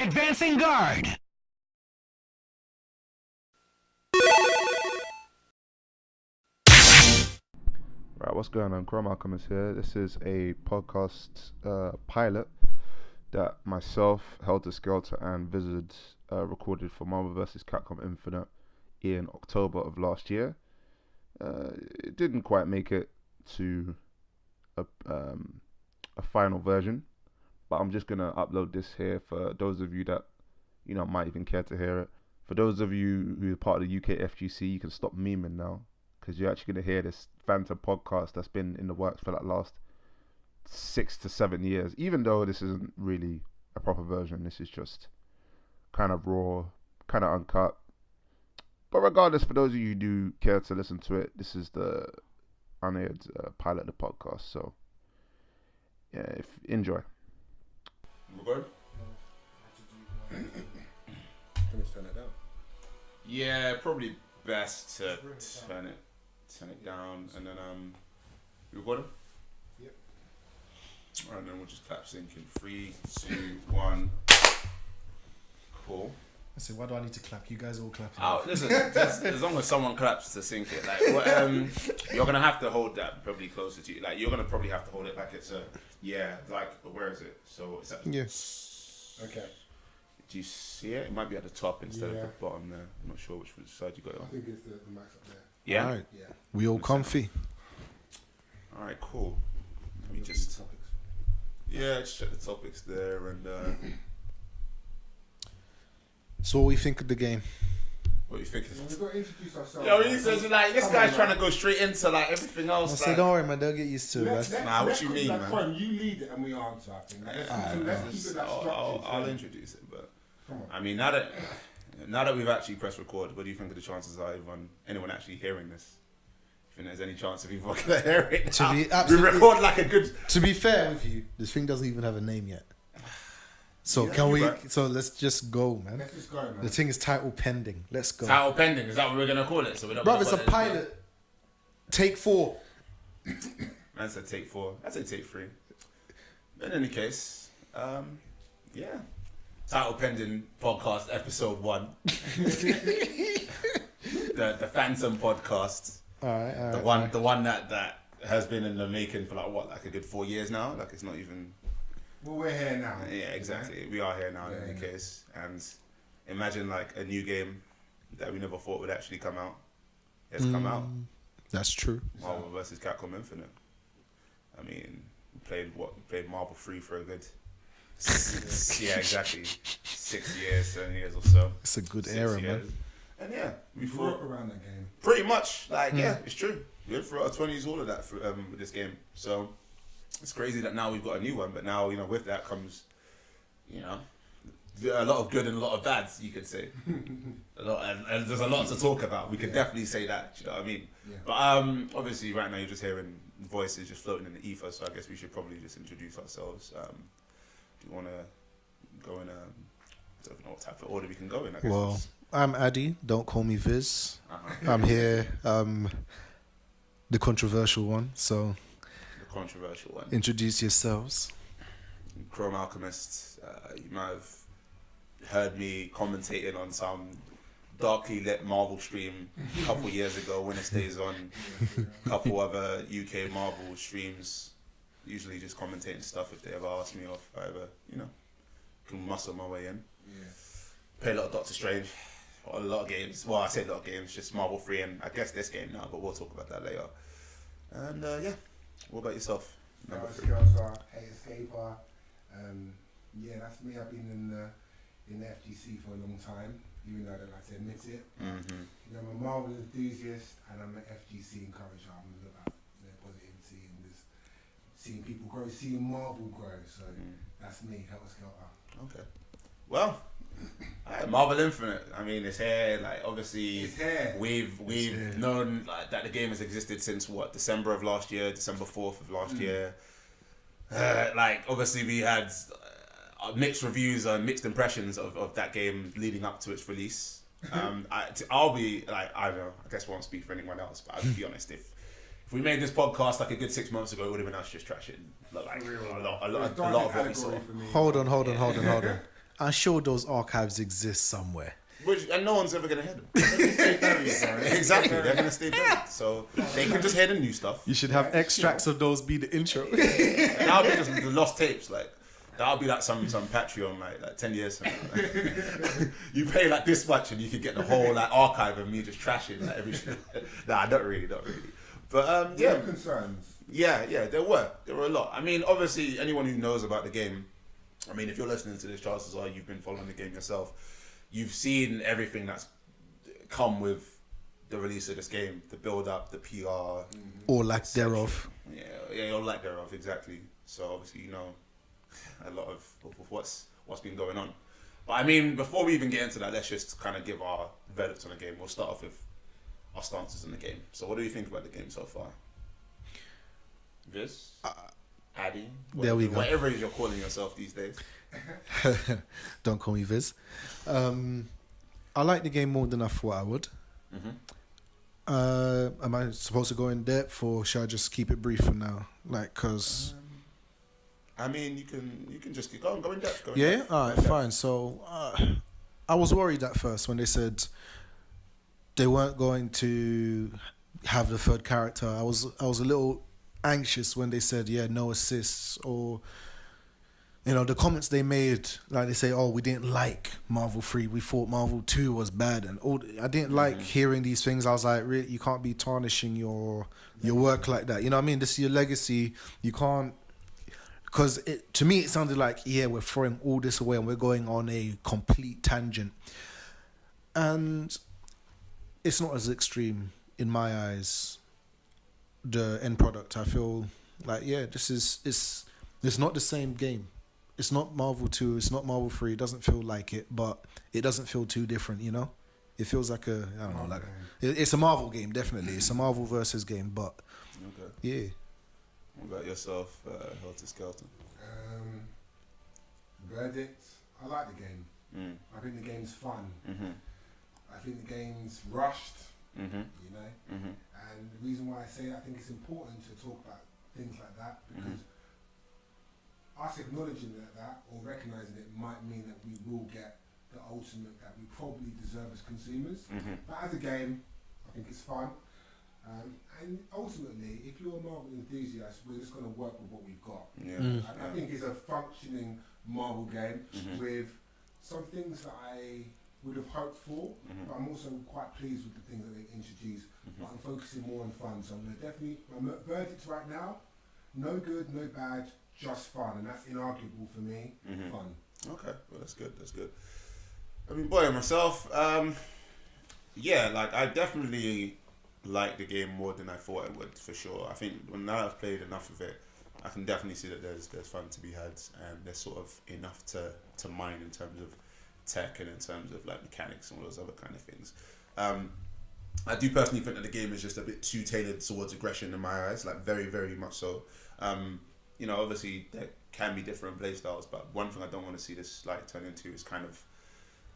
Advancing guard. Right, what's going on? Chrome Alchemist here. This is a podcast pilot that myself, Helter Skelter, and Vizard recorded for Marvel vs. Capcom Infinite in October of last year. It didn't quite make it to a final version, but I'm just gonna upload this here for those of you that might even care to hear it. For those of you who are part of the UK FGC, you can stop memeing now, because you're actually going to hear this Phantom podcast that's been in the works for like last 6 to 7 years. Even though this isn't really a proper version, this is just kind of raw, kind of uncut. But regardless, for those of you who do care to listen to it, this is the unaired pilot of the podcast. So yeah, enjoy. We're good? Can we turn it down? Yeah, probably best to turn it down, and then you recording? Yep. Alright, then we'll just clap sync in 3, 2, 1. Cool. I say, why do I need to clap? You guys all clap. Oh, listen, just, as long as someone claps to sync it, like, you're gonna have to hold that probably closer to you. Like, you're gonna probably have to hold it like it's a where is it? So it's at Okay. Do you see it? It might be at the top instead of Yeah. the bottom there. I'm not sure which side you got it I on. think it's the max up there. Yeah. Alright. Yeah. We all comfy. All right. Cool. Let me just. Just check the topics there and. So what we think of the game? What do you think? We've got to introduce ourselves. Yo, he says like this guy's trying to go straight into like everything I else. say, Like, don't worry, man. They'll get used to it. Nah, what you mean, man? Fine, you lead it and we answer. I think. Let's keep it that structured. I'll introduce it, but Come on. I mean now that we've actually pressed record, what do you think of the chances are of anyone actually hearing this? You think there's any chance of people gonna hear it? To be we absolutely- record like a good. To be fair with you, this thing doesn't even have a name yet. So Yeah, can we? right. So let's just go, man. Let's just go, man. The thing is title pending. Let's go, Title pending, is that what we're gonna call it? So we don't. bro. It's a pilot. Take 4. Man said take 4. I say take 3. But in any case, yeah. Title pending podcast episode 1. the Phantom podcast. All right. The one that has been in the making for like a good 4 years now. Like it's not even. Well, we're here now. Yeah, exactly. We are here now in any case, and imagine like a new game that we never thought would actually come out. It's come out. That's true. Marvel vs. Capcom Infinite. I mean, we played Marvel 3 for a good. Yeah, exactly. 6 years, 7 years or so. It's a good 6 era, years. man. And yeah, we We grew up thought around that game. pretty much like yeah, it's true. We went through our 20s, all of that with this game. So it's crazy that now we've got a new one, but now with that comes, a lot of good and a lot of bads, you could say. And there's a lot to talk about. We could definitely say that. You know what I mean? Yeah. But obviously, right now you're just hearing voices just floating in the ether. So I guess we should probably just introduce ourselves. Do you want to go in? I don't know what type of order we can go in. I guess Well, I'm Addy. Don't call me Viz. uh-huh. I'm here. The controversial one. So The controversial one. introduce yourselves. Chrome Alchemist. You might have heard me commentating on some darkly lit Marvel stream a couple years ago when it stays on. A couple other UK Marvel streams. Usually just commentating stuff if they ever ask me, or if I ever, can muscle my way in. Yeah. Play a lot of Doctor Strange. A lot of games. Well, I say a lot of games, just Marvel 3 and I guess this game now, but we'll talk about that later. And yeah, what about yourself? Number 3. Hey Escaper. Yeah, that's me. I've been in the FGC for a long time, even though I don't like to admit it. Mm-hmm. I'm a Marvel enthusiast and I'm an FGC encourager. I'm all about positivity and just seeing people grow, seeing Marvel grow. So that's me, Helter Skelter. Okay. Well, Marvel Infinite. I mean, it's here. Like, obviously, It's here. we've known like, that the game has existed since December of last year, December 4th of last year. Obviously, we had mixed reviews and mixed impressions of that game leading up to its release. I'll be like, I don't know. I guess I won't speak for anyone else, but I'll be honest. If we made this podcast like a good 6 months ago, it would have been us just trashing like a lot of what we saw. Hold on. I'm sure those archives exist somewhere. And no one's ever gonna hear them. Exactly, they're gonna stay buried. So they can just hear the new stuff. You should have extracts of those be the intro. And that'll be just the lost tapes. Like that'll be like some Patreon like 10 years from now. Like, you pay like this much and you can get the whole like archive of me just trashing like every shit. Nah, not really. But yeah, concerns. Yeah, there were a lot. I mean, obviously, anyone who knows about the game, I mean, if you're listening to this, chances are you've been following the game yourself. You've seen everything that's come with the release of this game, the build-up, the PR. Or lack thereof. Yeah, or lack thereof, exactly. So obviously, you know a lot of what's been going on. But I mean, before we even get into that, let's just kind of give our verdicts on the game. We'll start off with our stances on the game. So what do you think about the game so far? Viz? Addy? There we go. Whatever it is you're calling yourself these days. Don't call me Viz. I like the game more than I thought I would. Am I supposed to go in depth or should I just keep it brief for now? Like, cause I mean, you can just go in depth. All right, fine. So I was worried at first when they said they weren't going to have the third character. I was a little anxious when they said no assists, or the comments they made, like they say, oh, we didn't like Marvel 3, we thought Marvel 2 was bad, and all. I didn't like hearing these things. I was like, really, you can't be tarnishing your work like that. You know what I mean? This is your legacy. You can't, because to me it sounded like we're throwing all this away and we're going on a complete tangent, and it's not as extreme in my eyes. The end product, I feel like it's not the same game. It's not Marvel 2, it's not Marvel 3, it doesn't feel like it, but it doesn't feel too different, It feels like it's a Marvel game, definitely. It's a Marvel versus game, but yeah. What about yourself, Helter Skelter? Verdict, I like the game. I think the game's fun. I think the game's rushed, and the reason why I say that, I think it's important to talk about things like that, because us acknowledging that or recognising it might mean that we will get the ultimate that we probably deserve as consumers. But as a game, I think it's fun. And ultimately, if you're a Marvel enthusiast, we're just going to work with what we've got. I think it's a functioning Marvel game with some things that I would have hoped for, but I'm also quite pleased with the things that they introduced. But I'm focusing more on fun, so I'm going to definitely, my verdict right now, no good, no bad, just fun, and that's inarguable for me. Fun. Okay, well that's good. I mean, boy, myself, I definitely like the game more than I thought I would, for sure. I think now I've played enough of it, I can definitely see that there's fun to be had, and there's sort of enough to mine in terms of tech and in terms of like mechanics and all those other kind of things. I do personally think that the game is just a bit too tailored towards aggression in my eyes, like very, very much so. Obviously there can be different play styles, but one thing I don't want to see this like turn into is kind of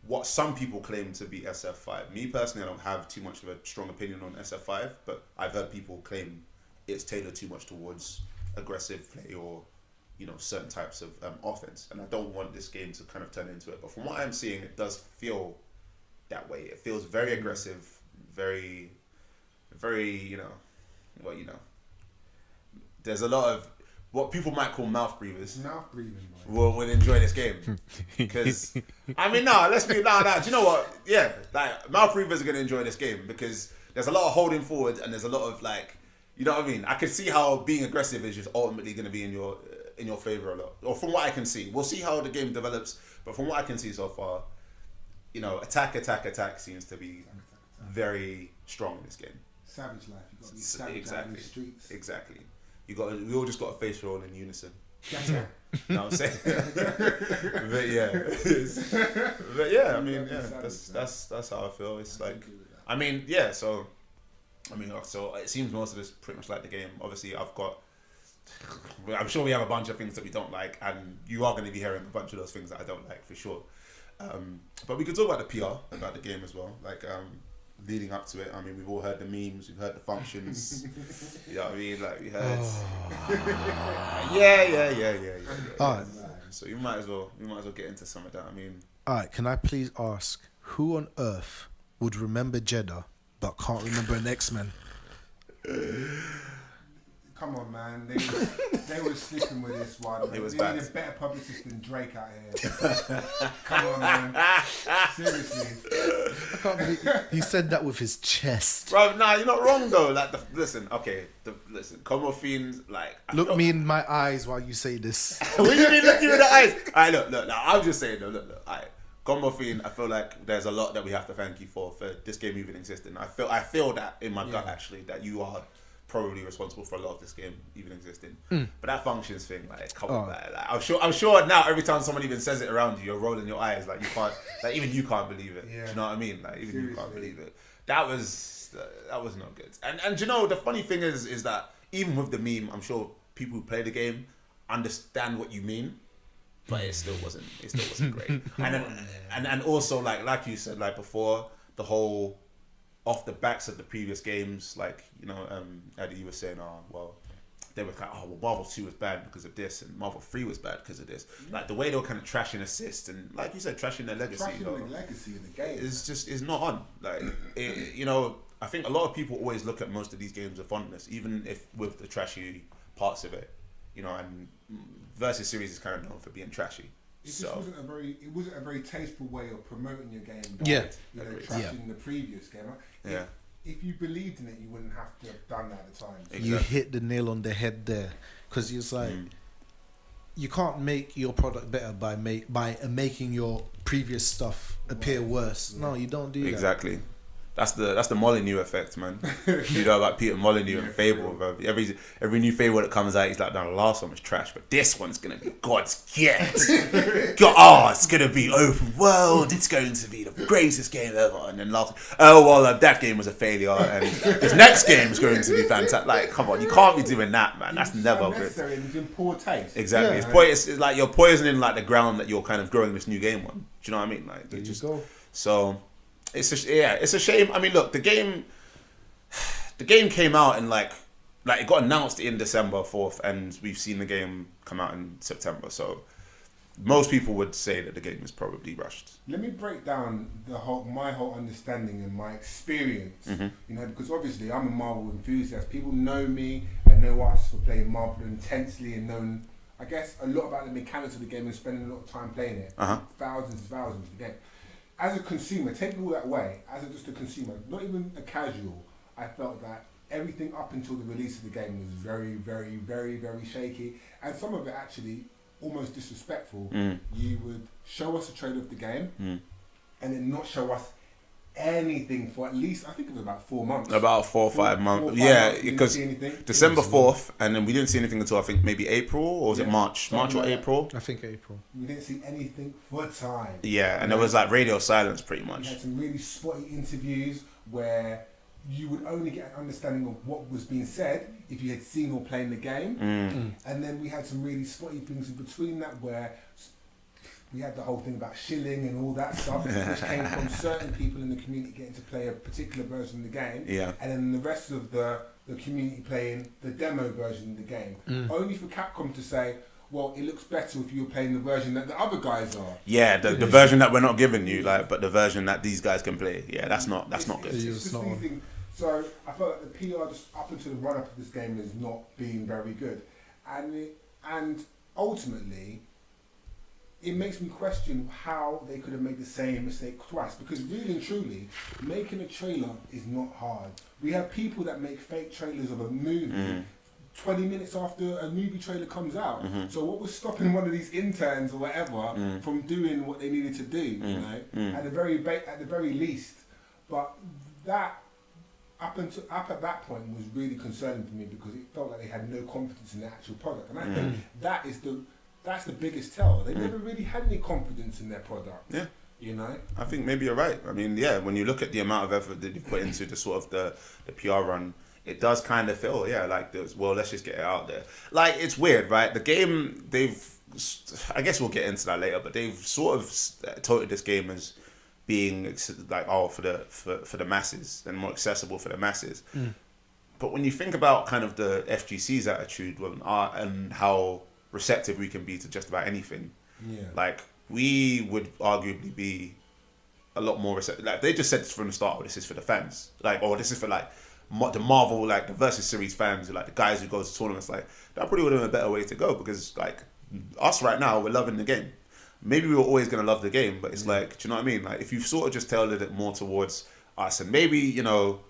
what some people claim to be SF5. Me personally, I don't have too much of a strong opinion on SF5, but I've heard people claim it's tailored too much towards aggressive play or certain types of offense, and I don't want this game to kind of turn into it. But from what I'm seeing, it does feel that way. It feels very aggressive, very, very, there's a lot of what people might call mouth breathers. Mouth breathing, will enjoy this game, because I mean, let's be do you know what? Yeah, like mouth breathers are gonna enjoy this game because there's a lot of holding forward and there's a lot of like, you know what I mean? I can see how being aggressive is just ultimately gonna be in your favor a lot, or from what I can see. We'll see how the game develops, but from what I can see so far, attack seems to be very strong in this game. Savage life. You got to be savage out in the streets. Exactly. We all just got a face roll in unison. Yeah. You know what I'm saying? but yeah, I mean, that's how I feel. It's like, I mean, yeah. So it seems most of this pretty much like the game. Obviously, I'm sure we have a bunch of things that we don't like, and you are going to be hearing a bunch of those things that I don't like for sure. But we could talk about the PR about the game as well, like leading up to it. I mean, we've all heard the memes, we've heard the functions. You know what I mean? Like we heard. Yeah. Alright. So you might as well get into some of that. I mean, All right, can I please ask, who on earth would remember Jeddah but can't remember an X-Men? Come on, man. They were sleeping with this one. It was they bad. need a better publicist than Drake out here. Come on, man. Seriously. I can't believe he said that with his chest. bro, nah, you're not wrong though. Like, listen, Como Fiends, like, Look me in my eyes while you say this. what do you mean looking in the eyes? Alright, look. I'm just saying, though, look. Alright, Combo Fiend, I feel like there's a lot that we have to thank you for this game even existing. I feel that in my gut actually that you are probably responsible for a lot of this game even existing. But that functions thing, like, come on, man. Like, I'm sure now every time someone even says it around you, you're rolling your eyes, like you can't, like even you can't believe it. Yeah. Do you know what I mean? Like even you can't Seriously. believe it. That was not good. And you know the funny thing is that even with the meme, I'm sure people who play the game understand what you mean, but it still wasn't great. And also like you said, like before, the whole off the backs of the previous games, like, you know, Eddie, you were saying, they were kind of, well, Marvel 2 was bad because of this, and Marvel 3 was bad because of this. Like the way they were kind of trashing assists and, like you said, trashing their legacy. Trashing the legacy in the game. Is not on. Like, you know, I think a lot of people always look at most of these games with fondness, even if with the trashy parts of it, you know, and Versus series is kind of known for being trashy. It just wasn't a very tasteful way of promoting your game. Yeah. You know, Agreed. trashing the previous game. If you believed in it, you wouldn't have to have done that at the time. Exactly. You hit the nail on the head there, because it's like you can't make your product better by making your previous stuff appear worse. No, you don't do that. Exactly. That's the Molyneux effect, man. You know about Peter Molyneux and Fable, bro. Every new Fable that comes out, he's like, no, the last one was trash, but this one's gonna be God's gift. It's gonna be open world. It's going to be the greatest game ever. And then that game was a failure, and this next game is going to be fantastic. Like, come on, you can't be doing that, man. That's never good. It was in poor taste. Exactly. Yeah. It's like you're poisoning like the ground that you're kind of growing this new game on. Do you know what I mean? Like, There you just go. so. It's a shame. I mean, look, the game came out and like it got announced in December 4th, and we've seen the game come out in September. So most people would say that the game is probably rushed. Let me break down my whole understanding and my experience. You know, because obviously I'm a Marvel enthusiast. People know me and know us for playing Marvel intensely and known, I guess, a lot about the mechanics of the game and spending a lot of time playing it. Thousands and thousands of the game. As a consumer, taking all that away, just a consumer, not even a casual, I felt that everything up until the release of the game was very, very, very, very shaky, and some of it actually almost disrespectful. You would show us a trailer of the game, and then not show us anything for at least, I think it was about 4 months. About 4 or 5 months. Because December 4th, and then we didn't see anything until I think maybe April, or was it March? March or April? I think April. We didn't see anything for time. Yeah, and there was like radio silence pretty We much. had some really spotty interviews where you would only get an understanding of what was being said if you had seen or played the game. And then we had some really spotty things in between that where we had the whole thing about shilling and all that stuff, which came from certain people in the community getting to play a particular version of the game, and then the rest of the community playing the demo version of the game. Only for Capcom to say, well, it looks better if you're playing the version that the other guys are. Yeah, the version that we're not giving you, like, but the version that these guys can play. Yeah, that's not good. It's just these things. So I felt like the PR just up until the run up of this game is not being very good, and ultimately, it makes me question how they could have made the same mistake twice. Because really and truly, making a trailer is not hard. We have people that make fake trailers of a movie 20 minutes after a movie trailer comes out. So what was stopping one of these interns or whatever from doing what they needed to do? You know, at the very least. But that up at that point was really concerning for me because it felt like they had no confidence in the actual product, and I think that's the biggest tell. They never really had any confidence in their product. Yeah. You know? I think maybe you're right. I mean, yeah, when you look at the amount of effort that you put into the sort of the PR run, it does kind of feel, like this, well, let's just get it out there. Like, it's weird, right? The game, I guess we'll get into that later, but they've sort of touted this game as being like, for the masses and more accessible for the masses. But when you think about kind of the FGC's attitude and how receptive we can be to just about anything. Yeah. Like, we would arguably be a lot more receptive. Like, if they just said from the start, oh, this is for the fans. Like, or this is for, like, the Marvel, like, the Versus Series fans, like, the guys who go to tournaments, like, that probably would have been a better way to go, because, like, us right now, we're loving the game. Maybe we were always going to love the game, but it's like, do you know what I mean? Like, if you sort of just tailored it more towards us, and maybe, you know,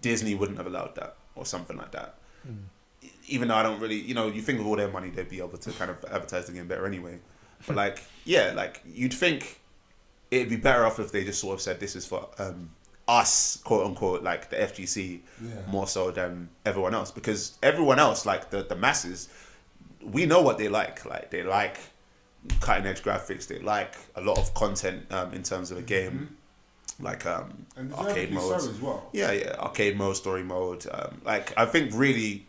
Disney wouldn't have allowed that, or something like that. Even though I don't really, you know, you think with all their money, they'd be able to kind of advertise the game better anyway. But, like, yeah, like, you'd think it'd be better off if they just sort of said, this is for us, quote unquote, like the FGC, more so than everyone else. Because everyone else, like the masses, we know what they like. Like, they like cutting edge graphics, they like a lot of content in terms of a game. Like and arcade modes as well. Yeah, arcade mode, story mode. Like, I think really,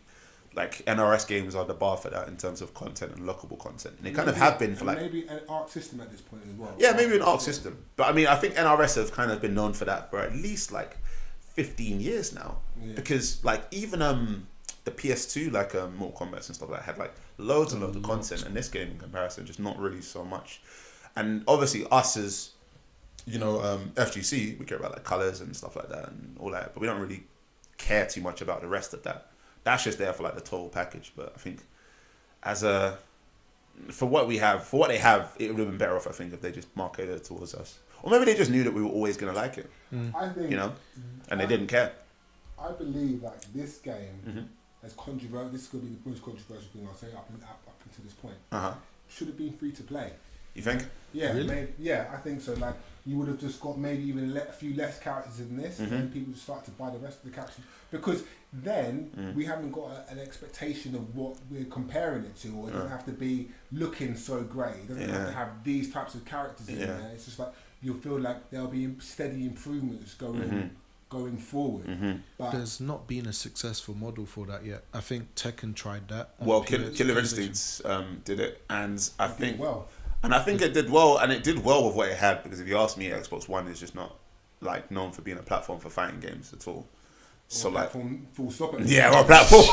like, NRS games are the bar for that in terms of content and lockable content. And they kind of have been for, like, maybe an arc system at this point as well. Yeah, maybe an arc system. But I mean, I think NRS have kind of been known for that for at least like 15 years now. Yeah. Because, like, even the PS2, like Mortal Kombat and stuff like that, had like loads and loads of content, and this game in comparison just not really so much. And obviously us as, you know, FGC, we care about like colours and stuff like that and all that, but we don't really care too much about the rest of that. That's just there for like the total package. But I think for what they have, it would have been better off, I think, if they just marketed it towards us. Or maybe they just knew that we were always going to like it. I think, you know, and they didn't care. I believe like this game, as controversial, this is going to be the most controversial thing I'll say up until this point. Should have been free to play. You think? Yeah, Really? I think so. Like, you would have just got maybe even a few less characters in this, and then people would start to buy the rest of the characters, because then we haven't got an expectation of what we're comparing it to, or it doesn't have to be looking so great. It doesn't have to have these types of characters in there. It's just like you'll feel like there'll be steady improvements going forward. But there's not been a successful model for that yet. I think Tekken tried that. Well, Killer Instincts did it, and I think well. And I think it did well, and it did well with what it had, because if you ask me, Xbox One is just not like known for being a platform for fighting games at all. So like, full stop. Yeah, or a platform.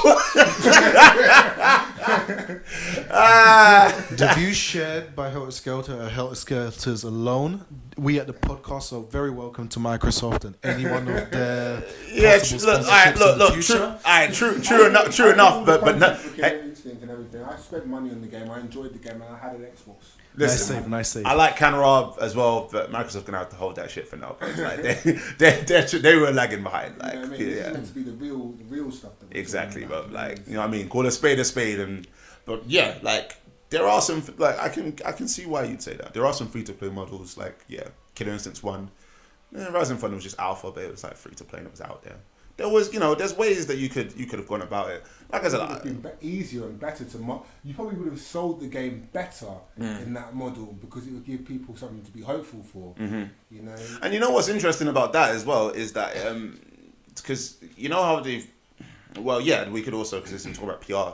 The views shared by Helter Skelter are Helter Skelter's alone. We at the podcast are very welcome to Microsoft and any one of their possible sponsorships. True enough, but no. And everything. I spent money on the game. I enjoyed the game, and I had an Xbox. Listen, Nice save. I like Canara as well, but Microsoft gonna have to hold that shit for now. Like, they were lagging behind. Like, you know what I mean? This is meant to be the real stuff. That exactly, but like, you know what I mean. Call a spade, but yeah, like, there are some, like, I can see why you'd say that. There are some free to play models, like Killer Instincts 1. Rising Fun was just alpha, but it was like free to play and it was out there. There was, you know, there's ways that you could have gone about it. Like I said, it would have been easier and better to you probably would have sold the game better in that model, because it would give people something to be hopeful for. You know. And you know what's interesting about that as well is that because you know how they've, well, yeah, we could also, because it's talk about PR,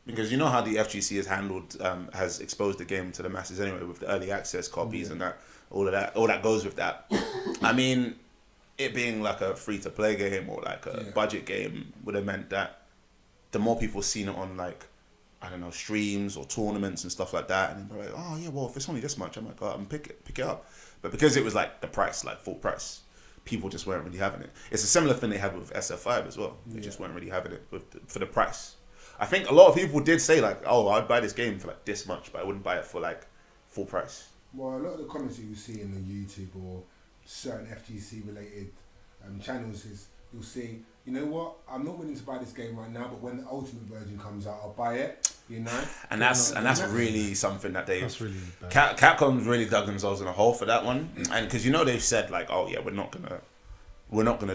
because you know how the FGC has handled has exposed the game to the masses anyway with the early access copies and that all that goes with that. I mean, it being like a free-to-play game or like a budget game would have meant that the more people seen it on, like, I don't know, streams or tournaments and stuff like that, and they're like, oh yeah, well, if it's only this much, I might go out and pick it up. But because it was like the price, like full price, people just weren't really having it. It's a similar thing they had with SF5 as well. They just weren't really having it for the price. I think a lot of people did say like, oh, I'd buy this game for like this much, but I wouldn't buy it for like full price. Well, a lot of the comments you see in the YouTube or certain FGC related channels is you'll see, you know what, I'm not willing to buy this game right now, but when the ultimate version comes out, I'll buy it. You know, and that's really something that that's really bad. Capcom's really dug themselves in a hole for that one, and because you know they've said like, oh yeah, we're not gonna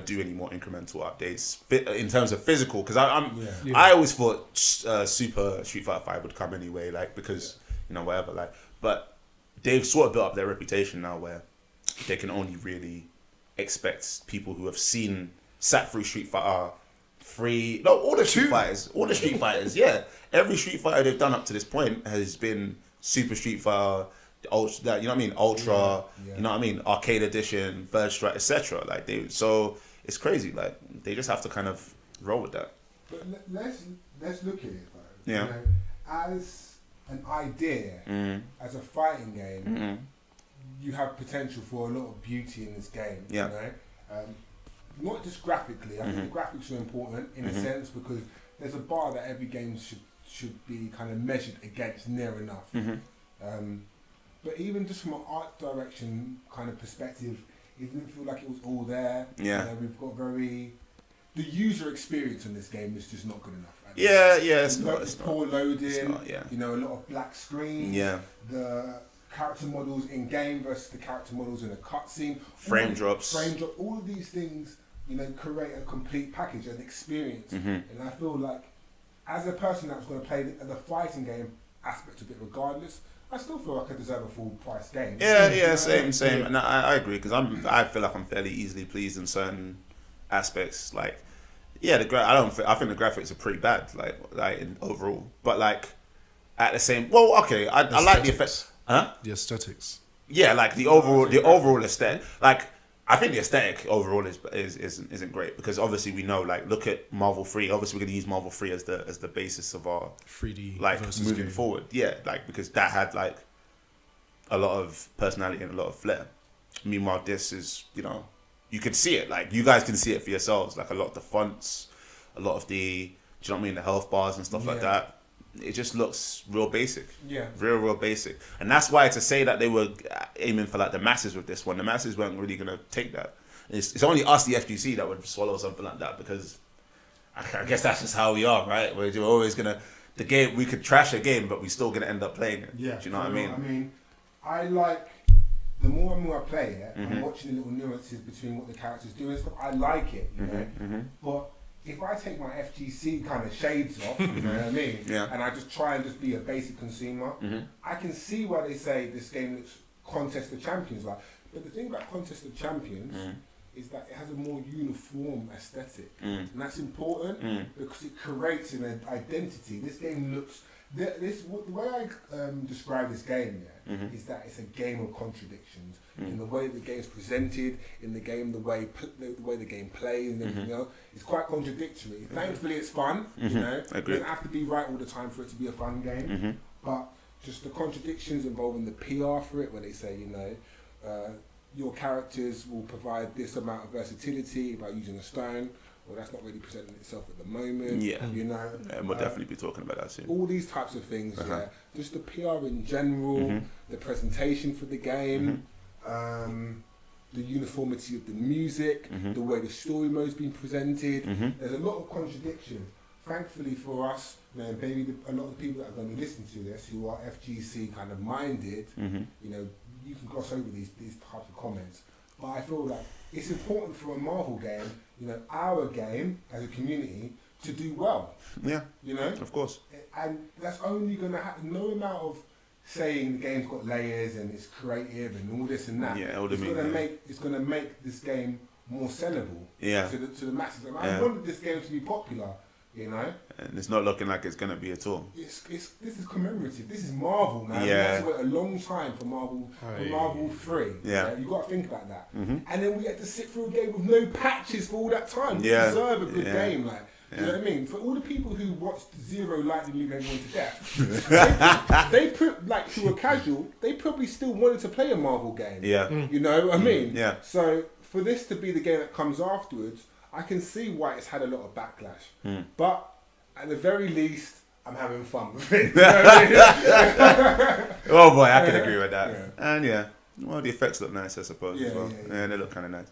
do any more incremental updates in terms of physical, because I always thought Super Street Fighter 5 would come anyway, like, because you know, whatever, like, but they've sort of built up their reputation now where they can only really expect people who have sat through Street Fighter all the Street Fighters, yeah, every Street Fighter they've done up to this point has been Super Street Fighter, Ultra, you know what I mean, Ultra, you know what I mean, Arcade Edition, Third Strike, etc. Like so it's crazy. Like, they just have to kind of roll with that. But let's look at it, though. Yeah. You know, as an idea as a fighting game, you have potential for a lot of beauty in this game. Yeah. You know? Not just graphically. I think the graphics are important in a sense because there's a bar that every game should be kind of measured against near enough. But even just from an art direction kind of perspective, it didn't feel like it was all there. Yeah. You know, we've got the user experience in this game is just not good enough. It's not. Poor loading. It's not, yeah. You know, a lot of black screens. Yeah. The character models in game versus the character models in a cutscene. Frame drops. All of these things, you know, create a complete package, an experience. And I feel like, as a person that's going to play the fighting game aspect of it, regardless, I still feel like I deserve a full price game. Same. And I agree because I feel like I'm fairly easily pleased in certain aspects. Like, yeah, I think the graphics are pretty bad. Like in overall, but like at the same. Well, okay, I like the effects. Huh? The aesthetics. Yeah, like the overall aesthetic. Like, I think the aesthetic overall isn't great because obviously we know, like, look at Marvel 3. Obviously, we're gonna use Marvel 3 as the basis of our 3D like versus moving game. forward. Yeah, like because that had like a lot of personality and a lot of flair. Meanwhile, this is, you know, you can see it. Like, you guys can see it for yourselves. Like, a lot of the fonts, a lot of the, do you know what I mean, the health bars and stuff like that. It just looks real basic. Yeah. Real basic. And that's why to say that they were aiming for like the masses with this one, the masses weren't really going to take that. It's only us, the FGC, that would swallow something like that because I guess that's just how we are, right? We're always going to, we could trash a game, but we're still going to end up playing it. Yeah. Do you know what I mean? I mean, I like, the more and more I play it, I'm watching the little nuances between what the characters do and stuff. I like it, you know? But if I take my FGC kind of shades off, you know what I mean? Yeah. And I just try and just be a basic consumer, I can see why they say this game looks Contest of Champions like. But the thing about Contest of Champions is that it has a more uniform aesthetic. And that's important because it creates an identity. This game looks... the way I describe this game is that it's a game of contradictions in the way the game's presented, in the game the way the game plays and everything else. It's quite contradictory. Thankfully, it's fun. You know, it doesn't have to be right all the time for it to be a fun game. But just the contradictions involving the PR for it, where they say, you know, your characters will provide this amount of versatility by using a stone. Well, that's not really presenting itself at the moment. Yeah. You know. And we'll definitely be talking about that soon. All these types of things, yeah. Just the PR in general, the presentation for the game, the uniformity of the music, the way the story mode's been presented. There's a lot of contradiction. Thankfully for us, man, maybe a lot of the people that are going to be listening to this who are FGC kind of minded, you know, you can gloss over these types of comments. But I feel like it's important for a Marvel game, you know, our game as a community, to do well. Yeah. You know? Of course. And that's only going to happen, no amount of saying the game's got layers and it's creative and all this and that. Yeah, it's going to make this game more sellable to the masses. And I wanted this game to be popular, you know? And it's not looking like it's going to be at all. This is commemorative. This is Marvel, man. Yeah. We had to wait a long time for Marvel 3. Yeah. You got to think about that. And then we had to sit through a game with no patches for all that time. Yeah. We deserve a good game, like. Do you know what I mean? For all the people who watched Zero Lightning League everyone to death, like who were casual, they probably still wanted to play a Marvel game. Yeah. You know what I mean? Yeah. So for this to be the game that comes afterwards, I can see why it's had a lot of backlash. But at the very least, I'm having fun with it. You know what I mean? Oh boy, I can agree with that. Yeah. And well, the effects look nice, I suppose, as well. Yeah. They look kind of nice.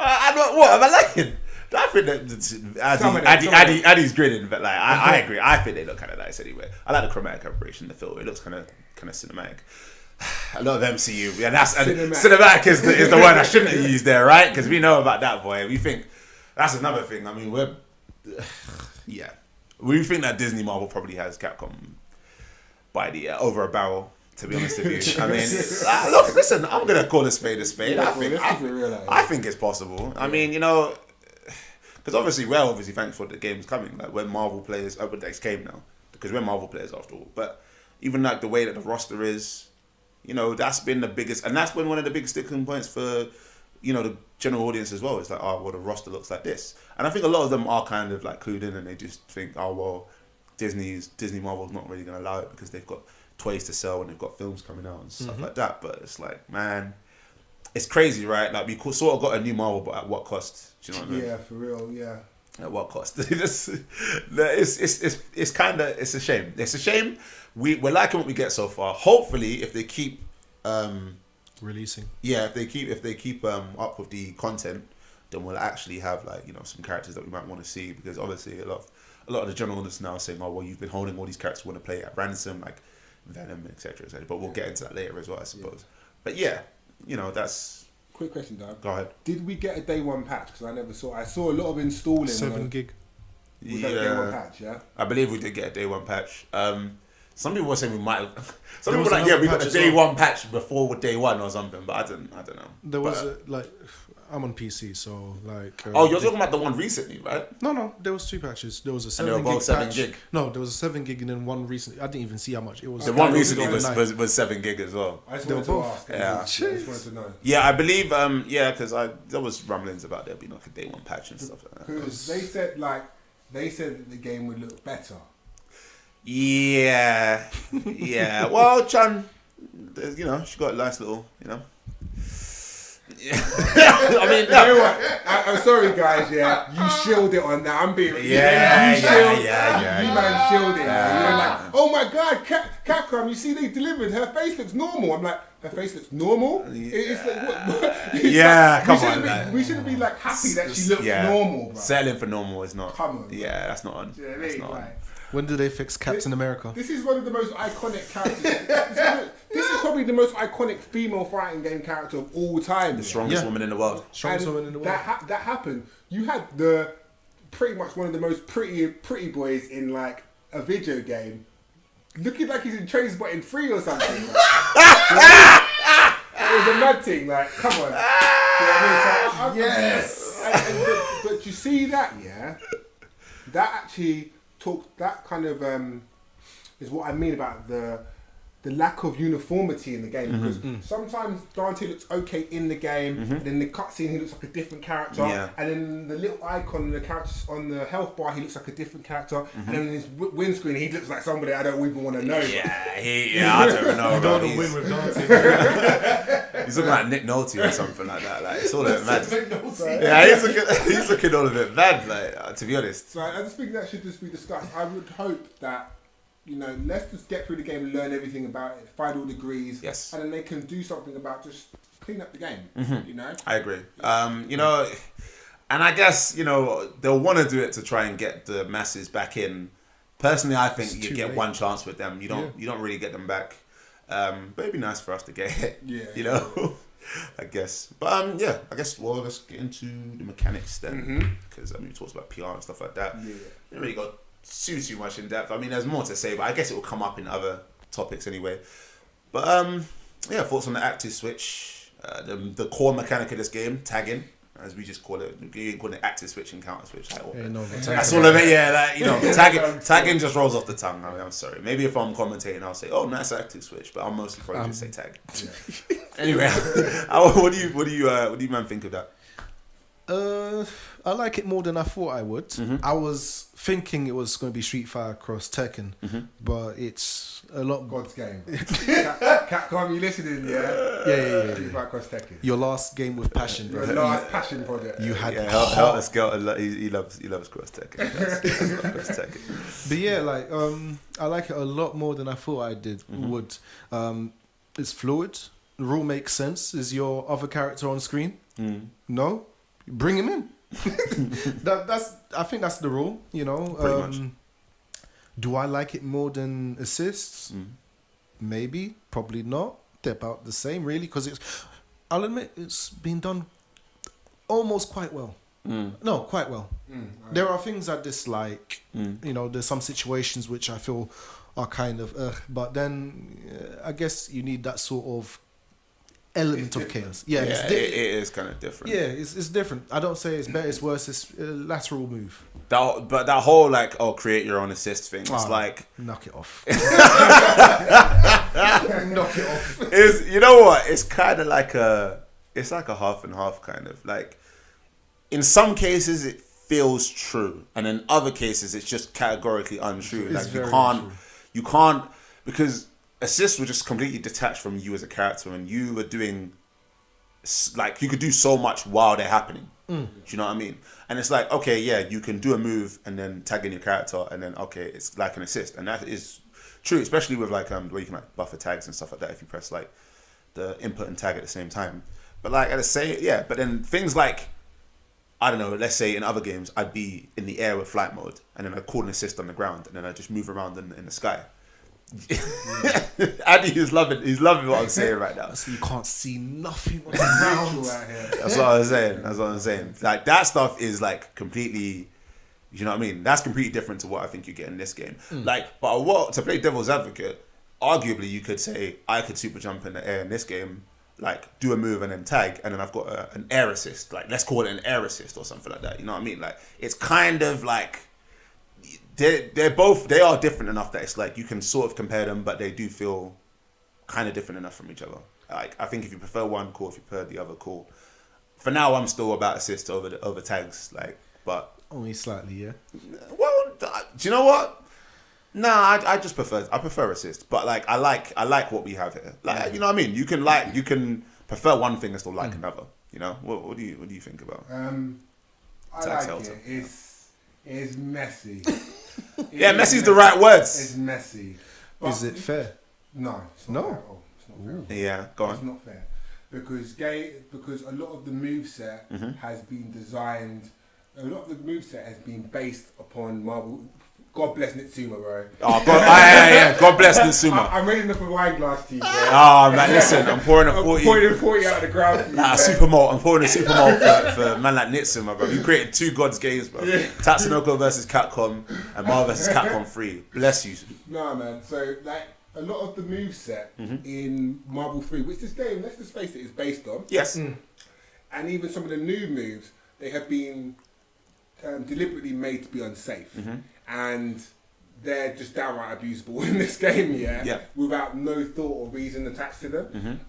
I'm not, what am I liking? I think that Addy's grinning, but like I agree. I think they look kind of nice anyway. I like the chromatic aberration, the filter. It looks kind of cinematic. A lot of MCU, yeah. Cinematic is the word I shouldn't have used there, right? Because we know about that, boy. We think that's another thing. I mean, we think that Disney Marvel probably has Capcom by the over a barrel. To be honest with you, I mean, look, listen, I'm gonna call a spade a spade. I think it's possible. I mean, you know, because we're obviously thankful that the game's coming. Like when Marvel players, but they came now because we're Marvel players after all. But even like the way that the roster is, you know, that's been the biggest, and that's been one of the big sticking points for, you know, the general audience as well. It's like, oh, well, the roster looks like this, and I think a lot of them are kind of like clued in, and they just think, oh, well, Disney Marvel's not really gonna allow it because they've got toys to sell and they've got films coming out and stuff like that. But it's like, man, it's crazy, right? Like we sort of got a new Marvel, but at what cost? Do you know what I mean? Yeah, for real. Yeah. At what cost? it's a shame. It's a shame. We're liking what we get so far. Hopefully, if they keep Releasing. yeah, if they keep up with the content, then we'll actually have like, you know, some characters that we might want to see, because obviously a lot of the general audience now are saying, oh well, you've been holding all these characters we want to play at ransom, like Venom, etc., etc. But we'll get into that later as well, I suppose. But yeah, you know, that's. Quick question, Doug. Go ahead. Did we get a day one patch? Because I never saw. I saw a lot of installing. 7 gig. Was that a day one patch? Yeah. I believe we did get a day one patch. Some people were saying we might have. Some There people were was like, yeah, we another got a patch day as well. one patch before day one or something, but I don't know. There was But, I'm on PC, so like. oh, you're talking about the one recently, right? No, there was 2 patches. There was a 7 they were gig both 7 patch. gig? No, there was a 7 gig and then one recently. I didn't even see how much it was. The one It recently overnight. was 7 gig as well. I just They wanted were to both. ask. Yeah. I just wanted to know. Yeah, I believe. Yeah, because there was rumblings about there being like a day one patch and stuff like that. Because they said that the game would look better. Yeah, yeah. Well, Chan, you know, she got a nice little, you know. Yeah. I mean, You know what? I'm sorry, guys. Yeah, you shielded it on that. I'm being. Yeah, you yeah. You man shielded it. Yeah. You're like, oh my god, Capcom. You see, they delivered. Her face looks normal. I'm like, her face looks normal. It's like, what? It's Yeah, like, come we shouldn't on, man. we shouldn't be like happy that she looks normal, bro. Settling for normal is not. Come on, Yeah, that's not on. Do you know what I That's mean? not on. Like, When did they fix Captain America? this is one of the most iconic characters. This is probably the most iconic female fighting game character of all time. The strongest Yeah. woman in the world. Strongest woman in the world. That happened. You had the pretty much one of the most pretty boys in like a video game, looking like he's in Trainspotting 3 or something. It was a mad thing. Like, come on. You know what I mean? Yes. But you see that, yeah. That actually that kind of is what I mean about the lack of uniformity in the game, because sometimes Dante looks okay in the game, and then the cutscene he looks like a different character, and then the little icon on the character on the health bar he looks like a different character, and then in his windscreen he looks like somebody I don't even want to know. Yeah, I don't know. You bro. don't win with Dante. He's looking like Nick Nolte or something like that. Like, it's all a bit mad. Yeah, he's looking all a bit mad. Like, to be honest. So I just think that should just be discussed. I would hope that, you know, let's just get through the game and learn everything about it, find all degrees, Yes. and then they can do something about just clean up the game. You know, I agree. You know, and I guess, you know, they'll want to do it to try and get the masses back in. Personally, I think It's you too get late. one chance with them. You don't really get them back. But it'd be nice for us to get it. Yeah. You know, I guess. But yeah, I guess. Well, let's get into the mechanics then, because I mean, we talked about PR and stuff like that. Yeah. Didn't really go too much in depth. I mean, there's more to say, but I guess it will come up in other topics anyway. But yeah, thoughts on the active switch, the core mechanic of this game, tagging, as we just call it. You call it active switch and counter switch. Like, Yeah, no, but that's all of it. Yeah, like, you know, tagging just rolls off the tongue. I mean, I'm sorry. Maybe if I'm commentating, I'll say, "Oh, nice active switch," but I'll mostly probably just say tag. Anyway, what do you man think of that? I like it more than I thought I would. I was thinking it was going to be Street Fighter cross Tekken, but it's a lot. God's game. Capcom, you listening? Yeah. Yeah. Street Fighter Cross Tekken. Your last game with passion, Your bro. last passion project. You had. Yeah, help us go. He loves cross Tekken. He loves cross Tekken. But yeah, like I like it a lot more than I thought I did would. It's fluid. The rule makes sense. Is your other character on screen? No, bring him in. I think that's the rule. You know. Pretty much. Do I like it more than assists? Maybe, probably not. They're about the same, really, because I'll admit it's been done almost quite well. No, quite well. There are things I dislike. You know, there's some situations which I feel are kind of, but then I guess you need that sort of element of chaos. Yeah, Yeah, it is kind of different. yeah, it's different. I don't say it's better, it's worse. It's a lateral move. But that whole like, create your own assist thing. It's Oh. like, Knock it off. Knock it off. is, you know what? It's kind of like it's like a half and half kind of. Like, in some cases it feels true, and in other cases it's just categorically untrue. It's Like very you can't, because assists were just completely detached from you as a character, and you were doing like you could do so much while they're happening. Do you know what I mean? And it's like, okay, yeah, you can do a move and then tag in your character, and then okay, it's like an assist, and that is true, especially with like where you can like buffer tags and stuff like that if you press like the input and tag at the same time. But like at the same, yeah, but then things like, I don't know, let's say in other games I'd be in the air with flight mode, and then I'd call an assist on the ground, and then I'd just move around in the sky. Andy is loving what I'm saying right now. So you can't see nothing on the Neutral ground. out here. That's what I'm saying. Like that stuff is like completely, you know what I mean? That's completely different to what I think you get in this game. Like, but what to play devil's advocate, arguably you could say I could super jump in the air in this game, like do a move and then tag, and then I've got an air assist. Like let's call it an air assist or something like that. You know what I mean? Like it's kind of like they are different enough that it's like you can sort of compare them, but they do feel kind of different enough from each other. Like I think if you prefer one, cool. If you prefer the other, cool. For now, I'm still about assists over tags. Like, but Only slightly, yeah. well, do you know what? Nah, I prefer assist. But like I like what we have here. Like you know what I mean? You can prefer one thing and still like another. You know? What do you think about? I Tag like Celta. it. It's messy. Yeah, messy's the right words. It's messy. But Is it fair? No, it's not No? fair at all. It's not fair at all. Yeah, go It's on. not fair because a lot of the moveset has been designed. A lot of the moveset has been based upon Marvel. God bless Nitsuma, bro. Oh God, yeah. God bless Nitsuma. I'm raising up a wine glass to you, bro. Oh man, listen, I'm pouring a 40. Pouring 40 out of the ground for you, Nah, man. super malt. I'm pouring a super malt for a man like Nitsuma, bro. You created two gods games, bro. Tatsunoko versus Capcom and Marvel versus Capcom 3. Bless you. No, man. So, like, a lot of the moveset in Marvel 3, which this game, let's just face it, is based on, Yes. and even some of the new moves, they have been deliberately made to be unsafe. And they're just downright abusable in this game, Yeah. without no thought or reason attached to them.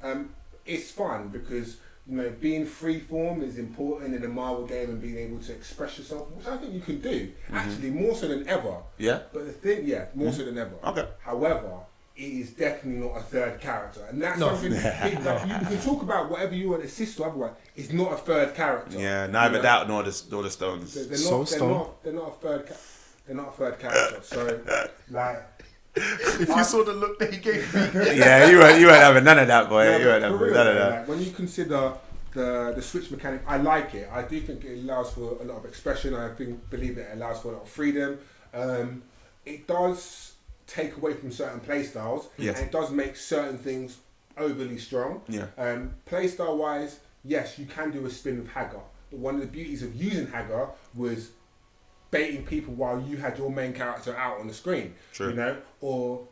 It's fun because, you know, being freeform is important in a Marvel game and being able to express yourself, which I think you can do, actually, more so than ever. Yeah. But the thing, more so than ever. Okay. However, it is definitely not a third character. And that's No. something, like, you can talk about whatever you want, assist or otherwise, it's not a third character. Yeah. Neither You know? that nor the stones. They're Soul not, Stone. they're not a third they're not a third character. So, like, If you saw the look that he gave me. Yeah, you weren't having none of that, boy. no, You weren't but for having real, none of though, that. like, when you consider the switch mechanic, I like it. I do think it allows for a lot of expression. I believe it allows for a lot of freedom. It does take away from certain play styles, Yes. and it does make certain things overly strong. Yeah. Play style wise, yes, you can do a spin with Hagar, but one of the beauties of using Hagar was baiting people while you had your main character out on the screen. True. You know, or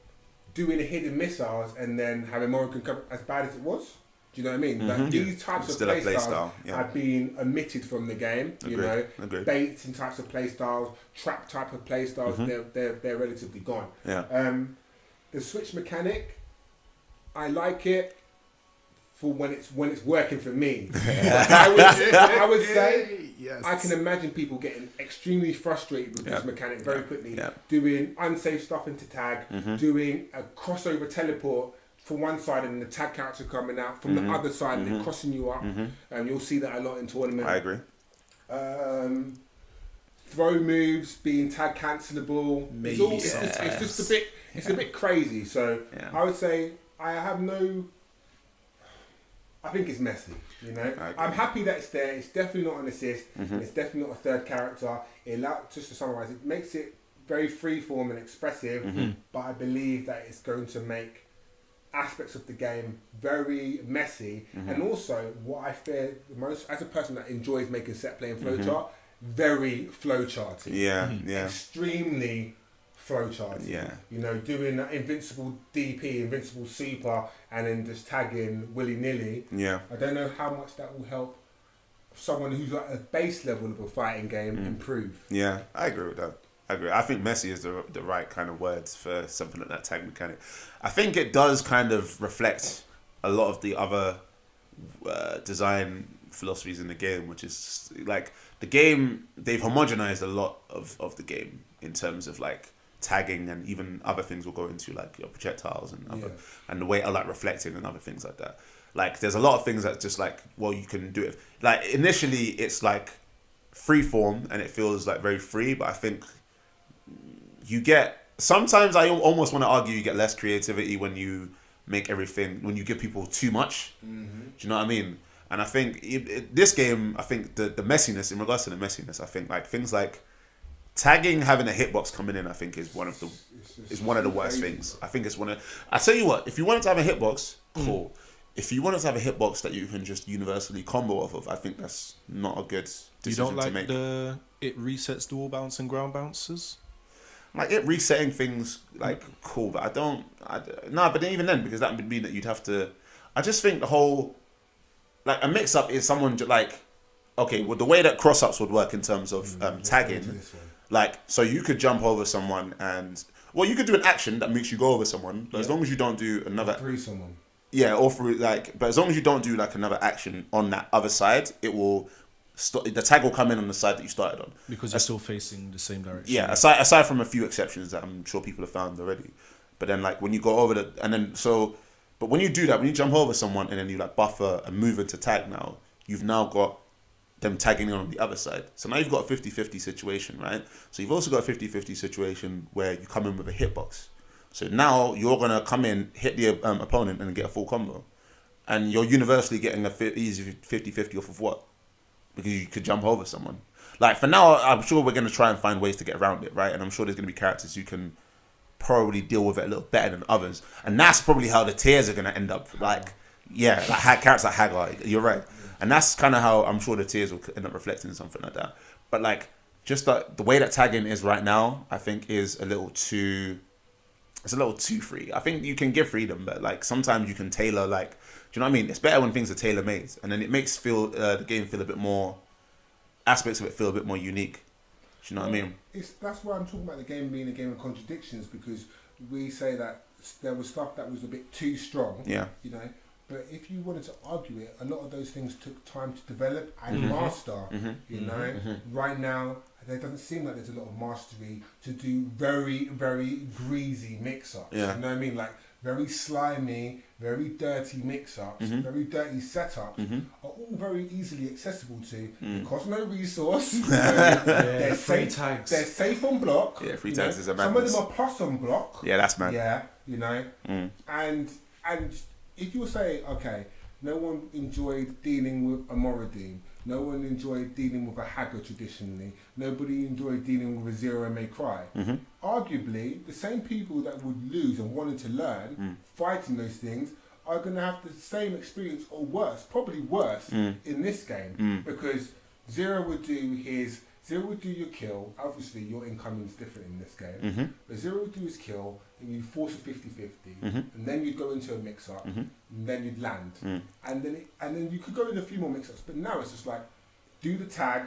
doing a hidden missiles and then having Morrigan come as bad as it was. Do you know what I mean? Like, these types of Still a play play styles style, yeah. have been omitted from the game. You know, Agreed. baits and types of play styles, trap type of play styles, they're relatively gone. Yeah. The switch mechanic, I like it for when it's working for me. I would say Yes. I can imagine people getting extremely frustrated with this mechanic very quickly, doing unsafe stuff into tag, doing a crossover teleport from one side and the tag character coming out from the other side and then crossing you up. And you'll see that a lot in tournament. I agree. Throw moves being tag cancelable. It's just a bit. It's a bit crazy. So I would say I think it's messy. You know, I'm happy that it's there. It's definitely not an assist. It's definitely not a third character. Just to summarize, it makes it very freeform and expressive. But I believe that it's going to make aspects of the game very messy. And also, what I fear the most, as a person that enjoys making set play and flowchart, very flowcharty. Yeah. Extremely flowcharty. Yeah. You know, doing invincible DP, invincible super, and then just tagging willy nilly. Yeah. I don't know how much that will help someone who's at a base level of a fighting game improve. Yeah, I agree with that. I agree. I think messy is the right kind of words for something like that tag mechanic. I think it does kind of reflect a lot of the other design philosophies in the game, which is like the game, they've homogenized a lot of the game in terms of like tagging and even other things we'll go into, like your projectiles and other, and the way I like reflecting and other things like that. Like there's a lot of things that just like, well, you can do it. Like initially it's like free form and it feels like very free, but I think you get, sometimes I almost want to argue you get less creativity when you make everything, when you give people too much. Do you know what I mean? And I think this game, I think the messiness, in regards to the messiness, I think like things like tagging, having a hitbox coming in, I think is one of the worst things. I think it's one of, I tell you what, if you wanted to have a hitbox, cool. If you wanted to have a hitbox that you can just universally combo off of, I think that's not a good decision to make. You don't like it resets the wall bounce and ground bounces? Like it resetting things, like cool, but but even then, because that would mean that you'd have to, I just think the whole, like a mix up is someone like, okay, well the way that cross ups would work in terms of tagging, like, so you could jump over someone and, well, you could do an action that makes you go over someone, but as long as you don't do another, Through someone. yeah, or through like, but as long as you don't do like another action on that other side, it will the tag will come in on the side that you started on, because you're still facing the same direction. yeah, aside from a few exceptions that I'm sure people have found already. But then like when you go over but when you do that, when you jump over someone and then you like buffer and move into tag, now you've now got them tagging on the other side. So now you've got a 50-50 situation, right? So you've also got a 50-50 situation where you come in with a hitbox. So now you're going to come in, hit the opponent and get a full combo. And you're universally getting a easy 50-50 off of what? Because you could jump over someone. Like for now, I'm sure we're going to try and find ways to get around it, right? And I'm sure there's going to be characters who can probably deal with it a little better than others. And that's probably how the tiers are going to end up. Like, yeah, like characters like Hagar, you're right. And that's kind of how I'm sure the tiers will end up reflecting something like that. But like, just the way that tagging is right now, I think is a little too free. I think you can give freedom, but like sometimes you can tailor, like, do you know what I mean? It's better when things are tailor made, and then it makes the game feel a bit more, aspects of it feel a bit more unique. Do you know what I mean? That's why I'm talking about the game being a game of contradictions, because we say that there was stuff that was a bit too strong. Yeah. You know, but if you wanted to argue it, a lot of those things took time to develop and master. You know, right now there doesn't seem like there's a lot of mastery to do very, very greasy mix-ups. Yeah. You know what I mean? Like very slimy, very dirty mix-ups, very dirty setups are all very easily accessible to. It costs no resource. They're free safe, tags. They're safe on block. Yeah, free tags is a Some madness. of them are plus on block. Yeah, that's mad. Yeah, you know. And if you say, okay, no one enjoyed dealing with a Moradine, no one enjoyed dealing with a Haggard traditionally, nobody enjoyed dealing with a Zero May Cry. Arguably, the same people that would lose and wanted to learn fighting those things are going to have the same experience or worse, probably worse, in this game, because Zero would do your kill. Obviously, your incoming is different in this game. But Zero would do his kill, and you force a 50-50, and then you'd go into a mix-up, and then you'd land, and then you could go in a few more mix-ups. But now it's just like, do the tag,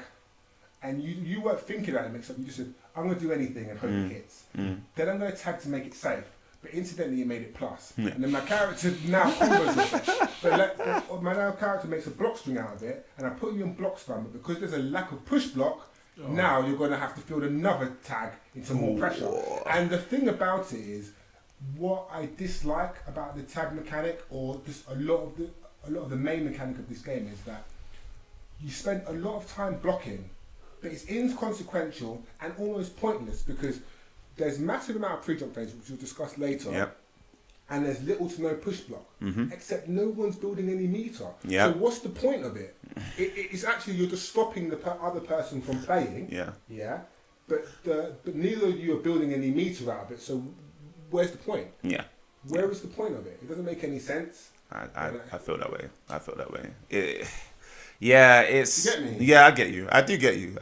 and you weren't thinking about the mix-up. You just said, I'm going to do anything and hope it hits. Then I'm going to tag to make it safe. But incidentally, you made it plus. And then my character now combos with it. But my now character makes a block string out of it, and I put you in block stun. But because there's a lack of push block, now you're going to have to field another tag into more pressure. And the thing about it is, what I dislike about the tag mechanic, or just a lot of the main mechanic of this game, is that you spend a lot of time blocking, but it's inconsequential and almost pointless, because there's massive amount of pre-jump phase, which we'll discuss later, and there's little to no push block, except no one's building any meter. So what's the point of it? It's actually, you're just stopping the other person from playing. But neither of you are building any meter out of it. So where's the point? Where is the point of it? It doesn't make any sense. I feel that way. It's. You get me? Yeah, I get you. I do get you.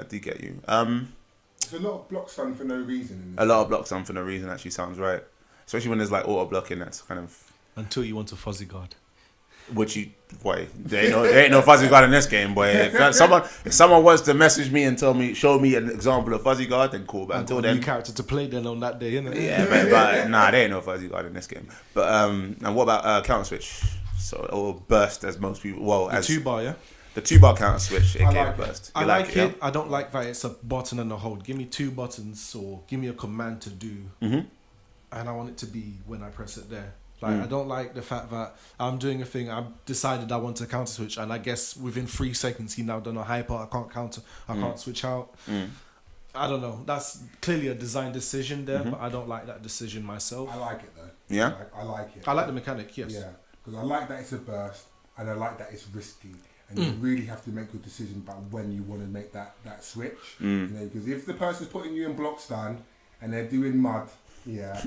There's a lot of blocks done for no reason. In this a lot of blocks done for no reason actually sounds right. Especially when there's like auto blocking, that's kind of. Until you want a fuzzy guard. There ain't no fuzzy guard in this game, boy. If someone wants to message me and show me an example of fuzzy guard, then cool. But until then, new character to play then on that day, innit? Yeah, but nah, there ain't no fuzzy guard in this game. But and what about counter switch? So or burst, as most people. Well, the as 2-bar, yeah. The 2-bar counter switch, aka like it. burst. I You like it. yeah? I don't like that it's a button and a hold. Give me 2 buttons or give me a command to do, Mhm. and I want it to be when I press it there. Like Mm. I don't like the fact that I'm doing a thing. I've decided I want to counter switch, and I guess within 3 seconds he now done a hyper. I can't counter. I can't switch out. Mm. I don't know. That's clearly a design decision there, Mhm. but I don't like that decision myself. I like it though. Yeah? I like it. I like the mechanic. Yes. Yeah, because I like that it's a burst, and I like that it's risky, and you really have to make a decision about when you want to make that switch. Mm. You know, because if the person's putting you in block stun and they're doing mud, yeah,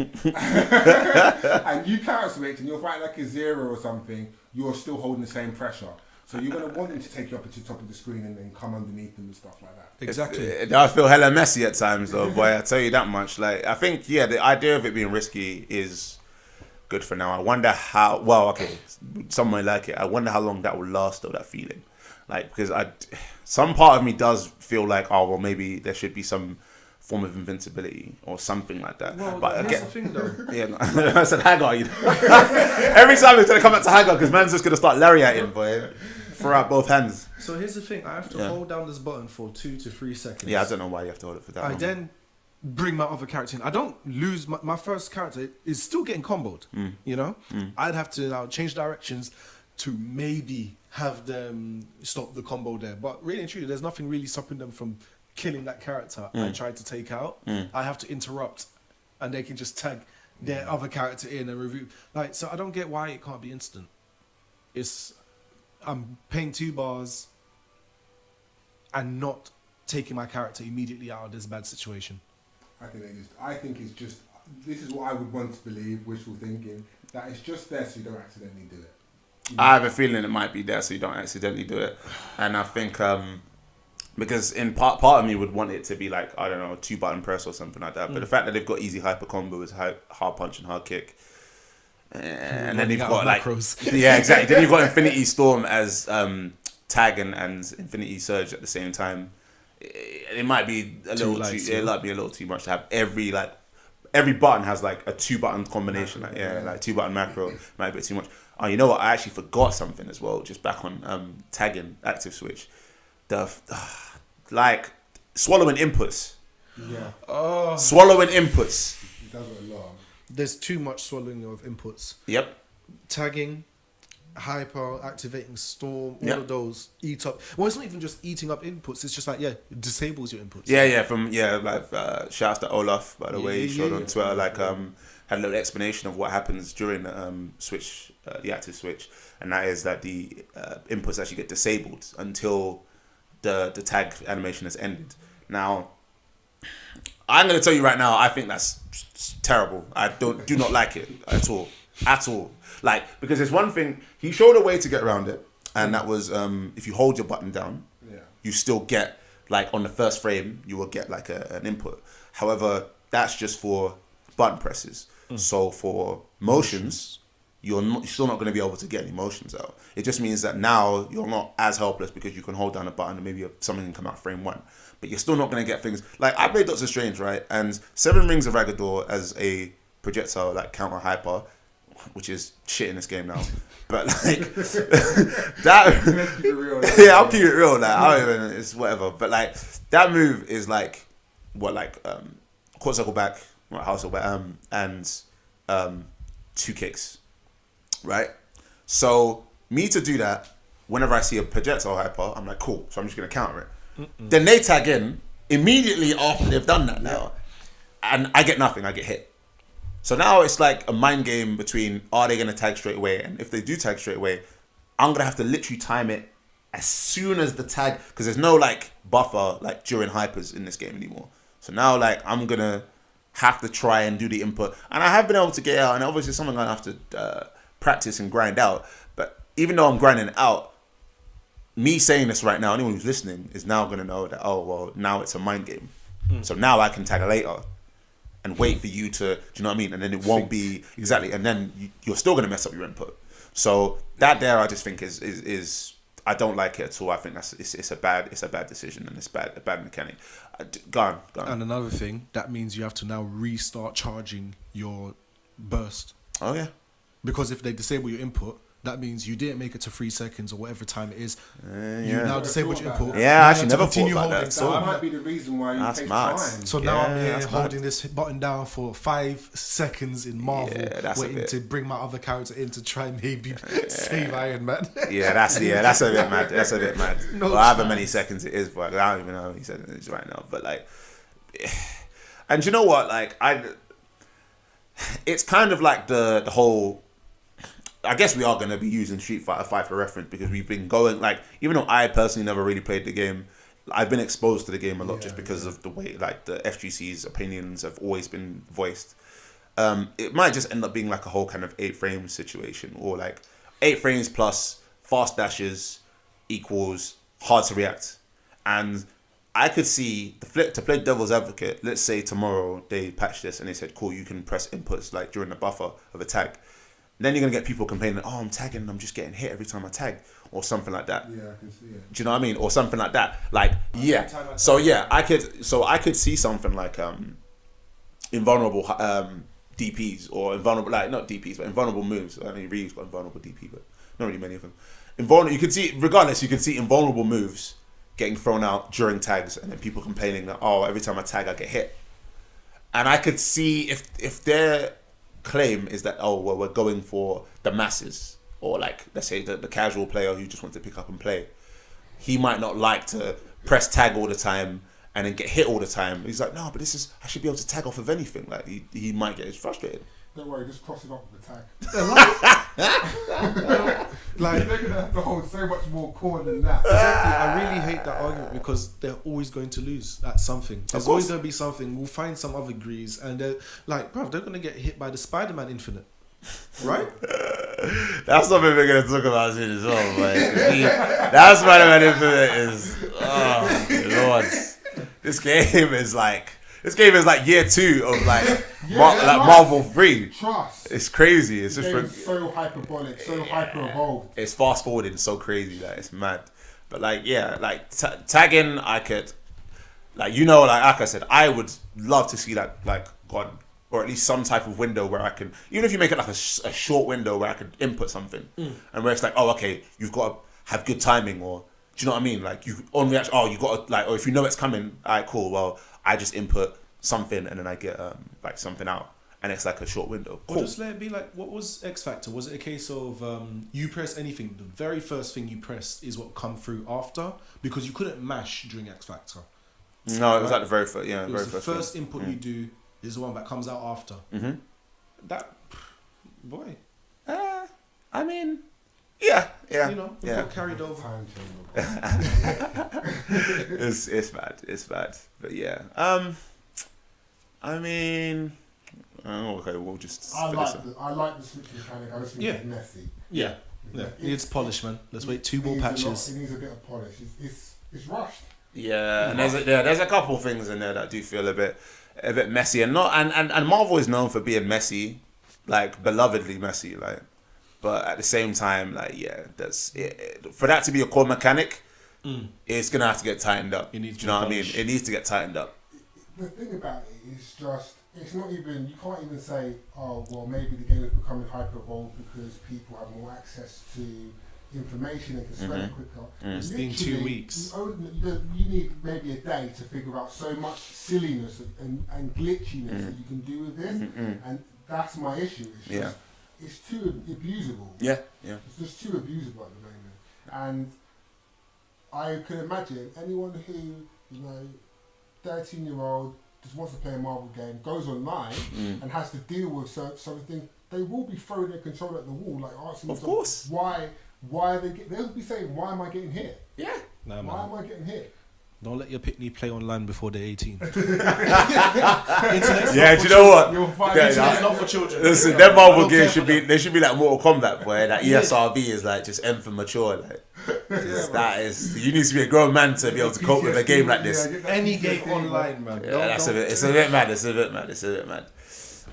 and you counter switch and you're fighting like a 0 or something, you're still holding the same pressure. So you're gonna want them to take you up to the top of the screen and then come underneath them and stuff like that. Exactly. It does feel hella messy at times, though, boy. I tell you that much. Like, I think, yeah, the idea of it being risky is good for now. I wonder how. Well, okay, somewhere like it. I wonder how long that will last, though. That feeling, like, because some part of me does feel like, oh, well, maybe there should be some form of invincibility or something like that. Well, but here's again, the thing, though. yeah, no, I said Hagar. You know? Every time it's gonna come back to Hagar, because man's just gonna start lariating, boy. Throw out both hands. So here's the thing. I have to hold down this button for 2 to 3 seconds. Yeah, I don't know why you have to hold it for that I long. then bring my other character in. I don't lose my first character is still getting comboed. You know, I'd have to now change directions to maybe have them stop the combo there. But really and truly, there's nothing really stopping them from killing that character I tried to take out. I have to interrupt, and they can just tag their other character in and review. Like, so I don't get why it can't be instant. I'm paying 2 bars and not taking my character immediately out of this bad situation. I think it's just. This is what I would want to believe, wishful thinking, that it's just there so you don't accidentally do it. You know? I have a feeling it might be there so you don't accidentally do it. And I think because in part of me would want it to be like, I don't know, a 2-button press or something like that. But the fact that they've got easy hyper combos, hard punch and hard kick, and then you've got like macros. Yeah, exactly. Then you've got Infinity Storm as tag and Infinity Surge at the same time. It might be a little too. It might be a little too much to have every button has like a 2-button combination. Like 2-button macro might be a bit too much. Oh, you know what? I actually forgot something as well. Just back on tagging active switch, like swallowing inputs. Yeah. Oh, Swallowing inputs. It does it a lot. there's too much swallowing of inputs. Yep. Tagging, hyper, activating storm, all Yep. of those eat up. Well, it's not even just eating up inputs. It's just like, it disables your inputs. Shouts to Olaf, by the way. He showed on yeah. Twitter, had a little explanation of what happens during the switch, the active switch, and that is that the inputs actually get disabled until the tag animation has ended. Now, I'm going to tell you right now, I think that's terrible. I do not like it at all. Like, because there's one thing, he showed a way to get around it, and that was if you hold your button down, you still get, like, on the first frame, you will get like an input. However, that's just for button presses. So for motions, you're still not going to be able to get any motions out. It just means that now you're not as helpless because you can hold down a button and maybe something can come out frame 1. But you're still not going to get things. Like, I played Doctor Strange, right? And 7 Rings of Ragador as a projectile, like, counter hyper, which is shit in this game now. But, like, that... Let's keep it real. Yeah, I'll keep it real. Like, I don't even... It's whatever. But, like, that move is, like, quarter circle back, house circle back, and 2 kicks. Right? So, me to do that, whenever I see a projectile hyper, I'm like, cool. So I'm just going to counter it. Then they tag in immediately after they've done that now. And I get nothing. I get hit. So now it's like a mind game between, are they going to tag straight away? And if they do tag straight away, I'm going to have to literally time it as soon as the tag, because there's no like buffer like during hypers in this game anymore. So now like I'm going to have to try and do the input. And I have been able to get out, and obviously it's something I have to practice and grind out. But even though I'm grinding it out, me saying this right now, anyone who's listening is now going to know that, oh, well, now it's a mind game. So now I can tag later and wait for you to, do you know what I mean? And then it won't be, exactly, and then you're still going to mess up your input. So that there, I just think is I don't like it at all. I think it's a bad decision, and it's a bad mechanic. Go on. And another thing, that means you have to now restart charging your burst. Oh, yeah. Because if they disable your input, that means you didn't make it to 3 seconds or whatever time it is. You yeah. now disabled your input. Yeah, I Now actually you have to never thought continue about holding. that. So That might be the reason why you That's take mad. time. So now I'm Yeah, here that's holding this button down for 5 seconds in Marvel, Yeah, that's a waiting bit- to bring my other character in to try and maybe save Iron Man. That's a bit mad. That's a bit mad. No Well, however chance. many seconds it is, but I don't even know how many seconds it is right now. But like, and you know what? Like, it's kind of like the whole. I guess we are going to be using Street Fighter 5 for reference because we've been going, like, even though I personally never really played the game, I've been exposed to the game a lot just because of the way, like, the FGC's opinions have always been voiced. It might just end up being like a whole kind of 8 frames situation, or like 8 frames plus fast dashes equals hard to react. And I could see to play devil's advocate, let's say tomorrow they patch this and they said, cool, you can press inputs like during the buffer of a tag. Then you're going to get people complaining, oh, I'm tagging and I'm just getting hit every time I tag, or something like that. Yeah, I can see it. Do you know what I mean? Or something like that. Like, yeah. So yeah, I could see something like invulnerable DPs, or invulnerable, like, not DPs, but invulnerable moves. I mean, Ryu's got invulnerable DP, but not really many of them. You could see, regardless, you could see invulnerable moves getting thrown out during tags, and then people complaining that, oh, every time I tag, I get hit. And I could see if their claim is that, oh, well, we're going for the masses, or like, let's say the casual player who just wants to pick up and play, he might not like to press tag all the time and then get hit all the time. He's like, no, but I should be able to tag off of anything. Like, he might get frustrated. Don't worry, just cross it off with the tag. Like, They're gonna have to hold so much more core than that. exactly, I really hate that argument because they're always going to lose at something. There's always going to be something. We'll find some other grease, and they're like, bro, they're going to get hit by the Spider-Man Infinite, right? That's something we're going to talk about soon as well. That's Spider-Man Infinite is, oh, Lord. This game is like year 2 of like, Marvel 3. Trust. It's crazy. It's It's just so hyperbolic, so hyper evolved. it's fast forwarding so crazy that it's mad. But like, yeah, like tagging, I could, like, you know, like I said, I would love to see that like gone, or at least some type of window where I can, even if you make it like a short window where I could input something, and where it's like, oh, okay, you've got to have good timing, or do you know what I mean? Like, you on reaction, oh, you got to, like, or if you know it's coming, alright, cool. Well, I just input something and then I get like something out, and it's like a short window. Cool. Or just let it be like, what was X Factor? Was it a case of you press anything, the very first thing you pressed is what come through after, because you couldn't mash during X Factor? No, it was like the very first. Yeah, It was the first input you do is the one that comes out after. Mm-hmm. That, boy, I mean, yeah. you know, it yeah. got carried over. Time chamber. It's bad. But yeah. I mean, okay, we'll just. I like the switch mechanic. I just think it's messy. Yeah. It needs polish, man. Let's wait 2 more patches. It needs a bit of polish. It's rushed. Yeah, and there's a couple things in there that do feel a bit messy, and Marvel is known for being messy, like belovedly messy, like. But at the same time, like, yeah, for that to be a core mechanic, it's gonna have to get tightened up. Do you know what I mean? It needs to get tightened up. The thing about it is just, it's not even, you can't even say, oh, well, maybe the game is becoming hyper-evolved because people have more access to information and can spell it quicker. It's been 2 weeks. You need maybe a day to figure out so much silliness and glitchiness that you can do with this, and that's my issue. It's just, it's too abusable. Yeah. It's just too abusable at the moment. And I can imagine anyone who, 13-year-old just wants to play a Marvel game, goes online and has to deal with something, they will be throwing their controller at the wall, like asking themselves why they'll be saying, why am I getting hit? Yeah. Nah, man. Why am I getting hit? Don't let your pitney play online before they're 18. Yeah, do you know what? You'll find Internet's not for children. Listen, them Marvel games should be like Mortal Kombat, where that ESRB is like just M for mature. Like, you need to be a grown man to be able to cope with a game like this. Any game online, man. Yeah, it's a bit mad.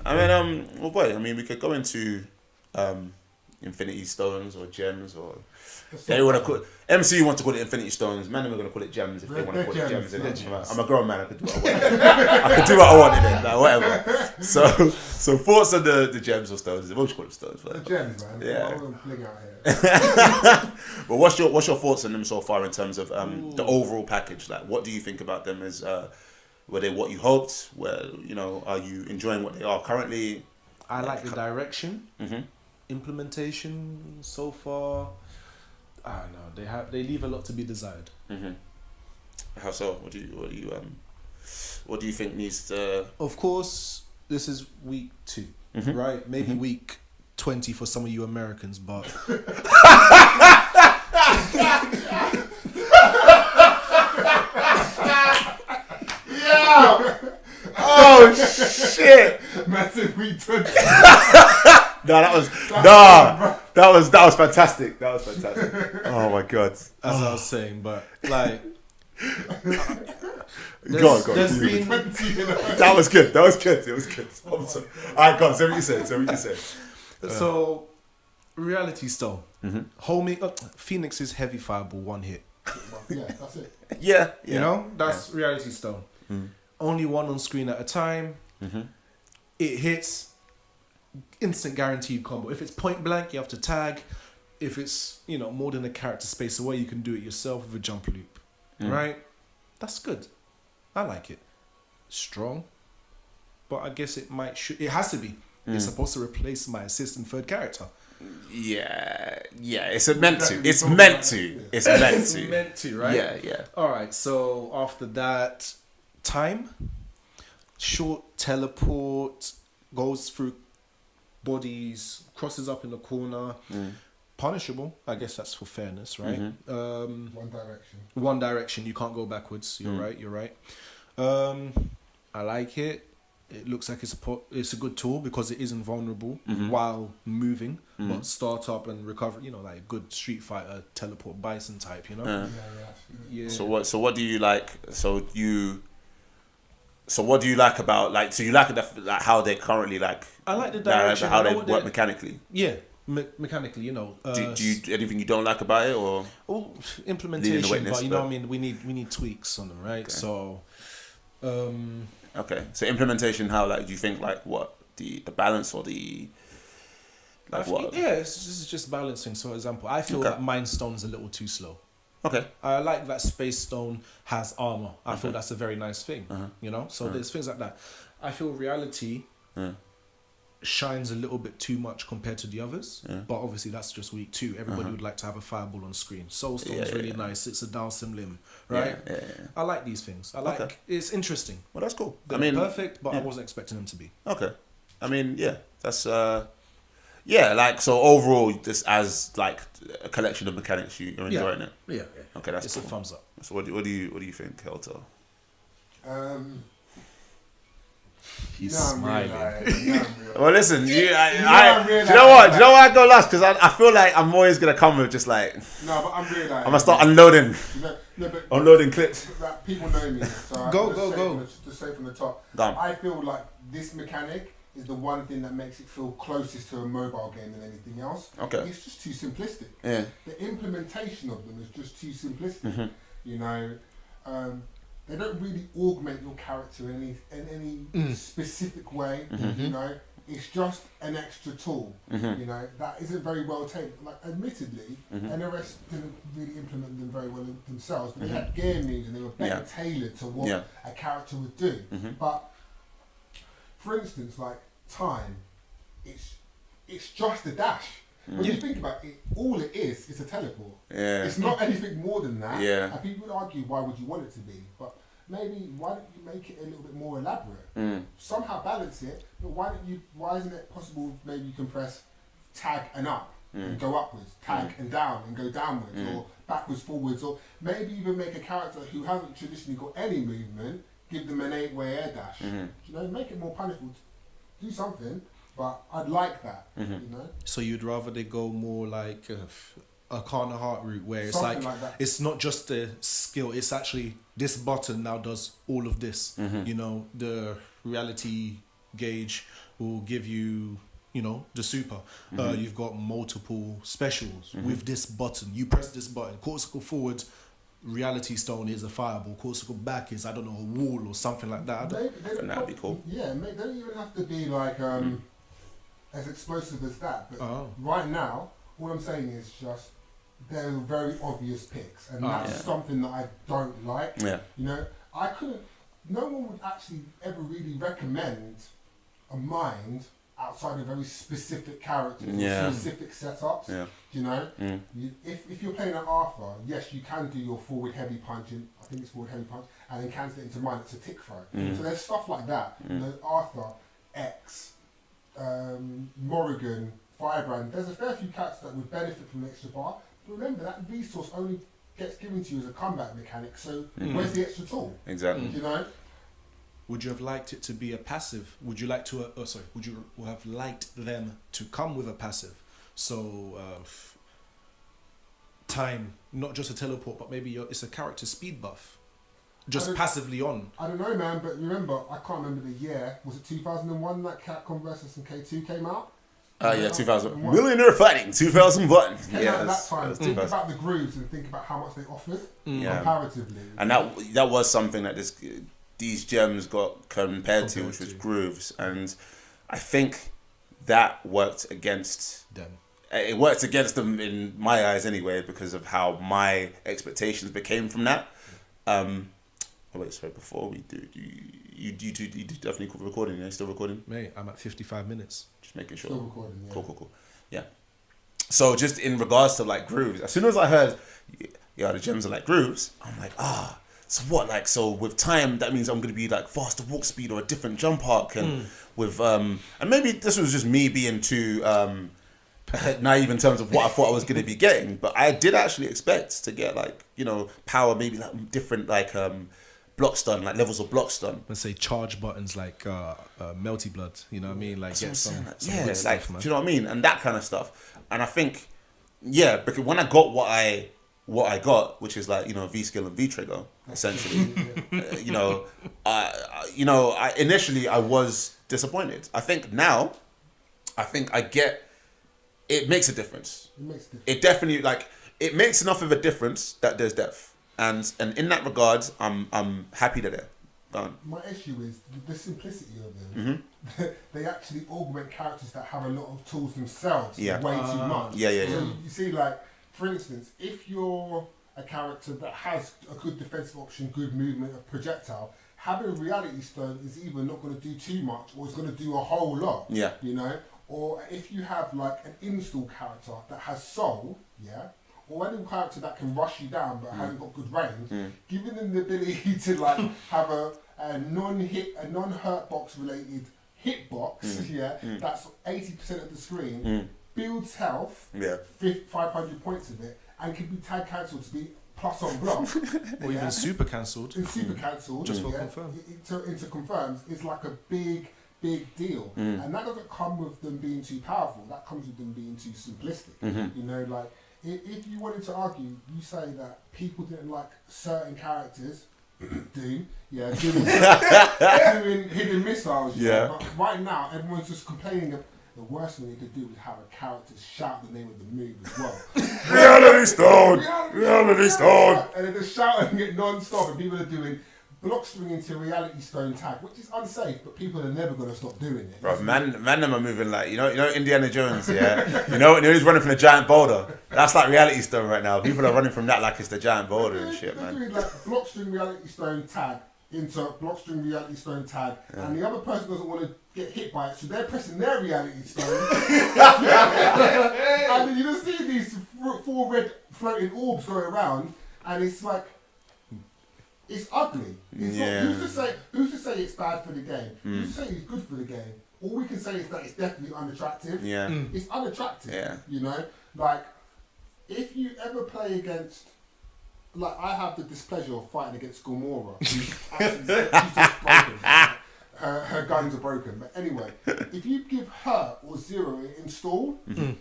I mean, well, boy, I mean, we could go into Infinity Stones or gems or they want to call MCU want to call it Infinity Stones. Man, we're gonna call it gems if they want to call it gems. I'm a grown man. I can do what I want. I can do what I want in it, like whatever. So thoughts on the gems or stones? We'll just call them stones. The gems, man. Yeah. I want to fling out here. But what's your thoughts on them so far in terms of the overall package? Like, what do you think about them? As were they what you hoped? Where are you enjoying what they are currently? I like the direction. Implementation so far, I don't know. They leave a lot to be desired. How so? What do you think needs to? Of course, this is week 2, right? Maybe week 20 for some of you Americans, but Oh shit! Massive week 20. That was fantastic. That was fantastic. Oh my god. as I was saying, but like, Go on. there's been That was good. It was good. I'm sorry. Alright, go on. Say what you said. so Reality Stone, homie, Phoenix's heavy fireball 1 hit. Yeah, that's it. Yeah. You know, that's Reality Stone. Only one on screen at a time. It hits. Instant guaranteed combo. If it's point blank, you have to tag. If it's more than a character space away, you can do it yourself with a jump loop. Right? That's good. I like it. Strong, but I guess it has to be. It's supposed to replace my assist and third character. Yeah. It's meant to. It's meant to, right? Yeah. All right. So after that, time, short teleport, goes through bodies, crosses up in the corner, punishable. I guess that's for fairness, right? One direction. You can't go backwards. You're right. I like it. It looks like it's a good tool because it is invulnerable while moving, but start up and recover. Like a good Street Fighter teleport bison type. Yeah. So what do you like? So what do you like about so you like how they currently I like the direction. How they work mechanically. Yeah, mechanically, do you anything you don't like about it or? Implementation, but what I mean. We need tweaks on them, right? Okay. So, okay. So implementation, how do you think what the balance or the what? Yeah, it's just balancing. So, for example, I feel that Mind Stone's a little too slow. Okay. I like that Space Stone has armor. I feel that's a very nice thing. So there's things like that. I feel Reality shines a little bit too much compared to the others. But obviously that's just week 2. Everybody would like to have a fireball on screen. Soul Stone's really nice. It's a Dalsim limb, right? Yeah. I like these things. It's interesting. Well, that's cool. They're perfect, but I wasn't expecting them to be. Okay. I mean, yeah, that's so overall, just as a collection of mechanics, you're enjoying it. Yeah. Okay, that's it's cool. a thumbs up. So what do you think, Kelto? He's smiling. Well, listen, do you know what? Do you know why I go last? Because I feel like I'm always gonna come with just No, but I'm realising. I'm gonna start unloading. But unloading clips. People know me, so go. Just say from the top. Done. I feel like this mechanic is the one thing that makes it feel closest to a mobile game than anything else. Okay. It's just too simplistic. Yeah. The implementation of them is just too simplistic. They don't really augment your character in any specific way. It's just an extra tool. That isn't very well taken. Admittedly, NRS didn't really implement them very well themselves, but they had gear moves and they were better tailored to what a character would do. But for instance, time, it's just a dash. When you think about it, all it is a teleport. Yeah. It's not anything more than that. Yeah. And people would argue, why would you want it to be? But maybe why don't you make it a little bit more elaborate? Somehow balance it, but why isn't it possible maybe you can press tag and up and go upwards, tag and down and go downwards, or backwards, forwards, or maybe even make a character who hasn't traditionally got any movement, give them an 8-way air dash. Make it more punishable. Do something, but I'd like that. So you'd rather they go more like a Kana Heart route where it's Something like that. It's not just the skill, it's actually this button now does all of this. The reality gauge will give you you know, the super. You've got multiple specials Mm-hmm. with this button. You press this button. Cortical forward, Reality Stone is a fireball. Cortical back is, I don't know, a wall or something like that. And that'd be cool. Yeah, they don't even have to be like as explosive as that. But Oh. right now, all I'm saying is just they're very obvious picks, and that's Yeah. something that I don't like. Yeah. You know, no one would actually ever really recommend a mind outside of very specific characters Yeah. or specific setups. Yeah. You know, Mm. if you're playing an Arthur, yes, you can do your forward heavy punching. I think it's forward heavy punch, and then cancel it into mine. It's a tick throw. Mm. So there's stuff like that. You know, Arthur, X, Morrigan, Firebrand. There's a fair few characters that would benefit from an extra bar. But remember, that resource only gets given to you as a combat mechanic. So where's the extra tool? Exactly. You know. Would you have liked it to be a passive? Would you like to? Would you have liked them to come with a passive? So time, not just a teleport, but maybe it's a character speed buff, just passively on. I don't know, man. But remember, I can't remember the year. Was it 2001 that Capcom versus K2 came out? Yeah, 2000. Millionaire Fighting, 2001. Came Yeah, out at that that's time. Think 2000. about the grooves and think about how much they offered Yeah. comparatively. And that was something that these gems got compared to, which was grooves, and I think that worked against Them. It worked against them in my eyes anyway, because of how my expectations became from that. Oh wait, sorry. Before we do, you definitely recording? Yeah, still recording? Mate, I'm at 55 minutes. Just making sure. Still recording, yeah. Cool. Yeah. So just in regards to like grooves, as soon as I heard, yeah, the gems are like grooves, I'm like, so what? Like, so with time, that means I'm gonna be like faster walk speed or a different jump arc, and with and maybe this was just me being too naive in terms of what I thought I was gonna be getting, but I did actually expect to get like, you know, power, maybe like different like block stun, like levels of block stun. Let's say charge buttons like Melty Blood. You know what I mean? Like get some Yeah, good like, stuff, man. do you know what I mean? And that kind of stuff. And I think, yeah, because when I got what I got, which is like, you know, V skill and V trigger, essentially, I initially I was disappointed. I think now, I get, it makes a difference. It makes a difference. It definitely, like, it makes enough of a difference that there's depth. And in that regard, I'm happy that they're done. My issue is the simplicity of them. They actually augment characters that have a lot of tools themselves way too much. Yeah. So you see, like, for instance, if you're a character that has a good defensive option, good movement, a projectile, having a reality stone is either not going to do too much or it's going to do a whole lot. Yeah. You know? Or if you have, like, an install character that has soul, yeah? Or any character that can rush you down but hasn't got good range, giving them the ability to like have a non-hurt box related hitbox, that's 80% of the screen, builds health, 500 points of it, and can be tag cancelled to be plus on block. Or even super cancelled. It's super cancelled. Just for confirm. Into confirms is like a big deal. And that doesn't come with them being too powerful, that comes with them being too simplistic. You know, like, if you wanted to argue, you say that people didn't like certain characters, doing hidden missiles. Yeah. But right now, everyone's just complaining that the worst thing they could do is have a character shout the name of the move as well. Reality Stone! And they're just shouting it non-stop, and people are doing block string into reality stone tag, which is unsafe, but people are never going to stop doing it. Bro, man them are moving like, you know Indiana Jones, yeah? you know he's running from the giant boulder. That's like reality stone right now. People are running from that like it's the giant boulder and shit, They're man. doing like block string reality stone tag into block string reality stone tag, and the other person doesn't want to get hit by it, so they're pressing their reality stone. And then you just see these 4 red floating orbs go around, and it's like, it's ugly. It's not, who's to say it's bad for the game? Who's to say it's good for the game? All we can say is that it's definitely unattractive. Yeah. It's unattractive. Yeah. You know? Like, if you ever play against, like, I have the displeasure of fighting against Gomorrah. She's just broken. Her guns are broken. But anyway, if you give her or Zero an install and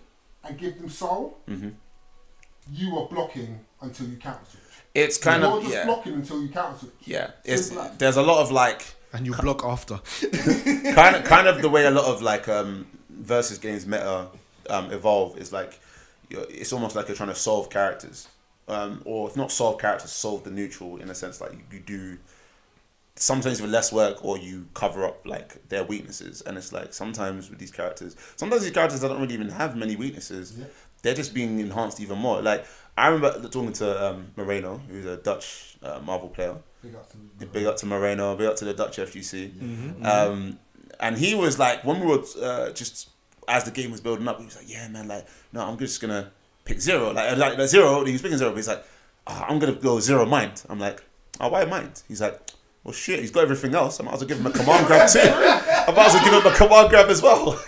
give them soul, you are blocking until you counter switch. It's kind You're of, just blocking until you counter switch. Yeah. There's a lot of like, And you block after. kind of the way a lot of like versus games meta evolve is like it's almost like you're trying to solve characters, or if not solve characters, solve the neutral in a sense. Like you do sometimes with less work, or you cover up like their weaknesses, and it's like sometimes these characters don't really even have many weaknesses. Yeah. They're just being enhanced even more. Like I remember talking to Moreno, who's a Dutch Marvel player. Big up to Moreno. Big up to the Dutch FGC. Mm-hmm. And he was like, when we were just as the game was building up, he was like, "Yeah, man, like no, I'm just gonna pick zero. Like zero." He was picking zero, but he's like, "I'm gonna go zero mind." I'm like, "Oh, why mind?" He's like, "Well, shit, he's got everything else. I might as well give him a command grab too. I might as well give him a command grab as well."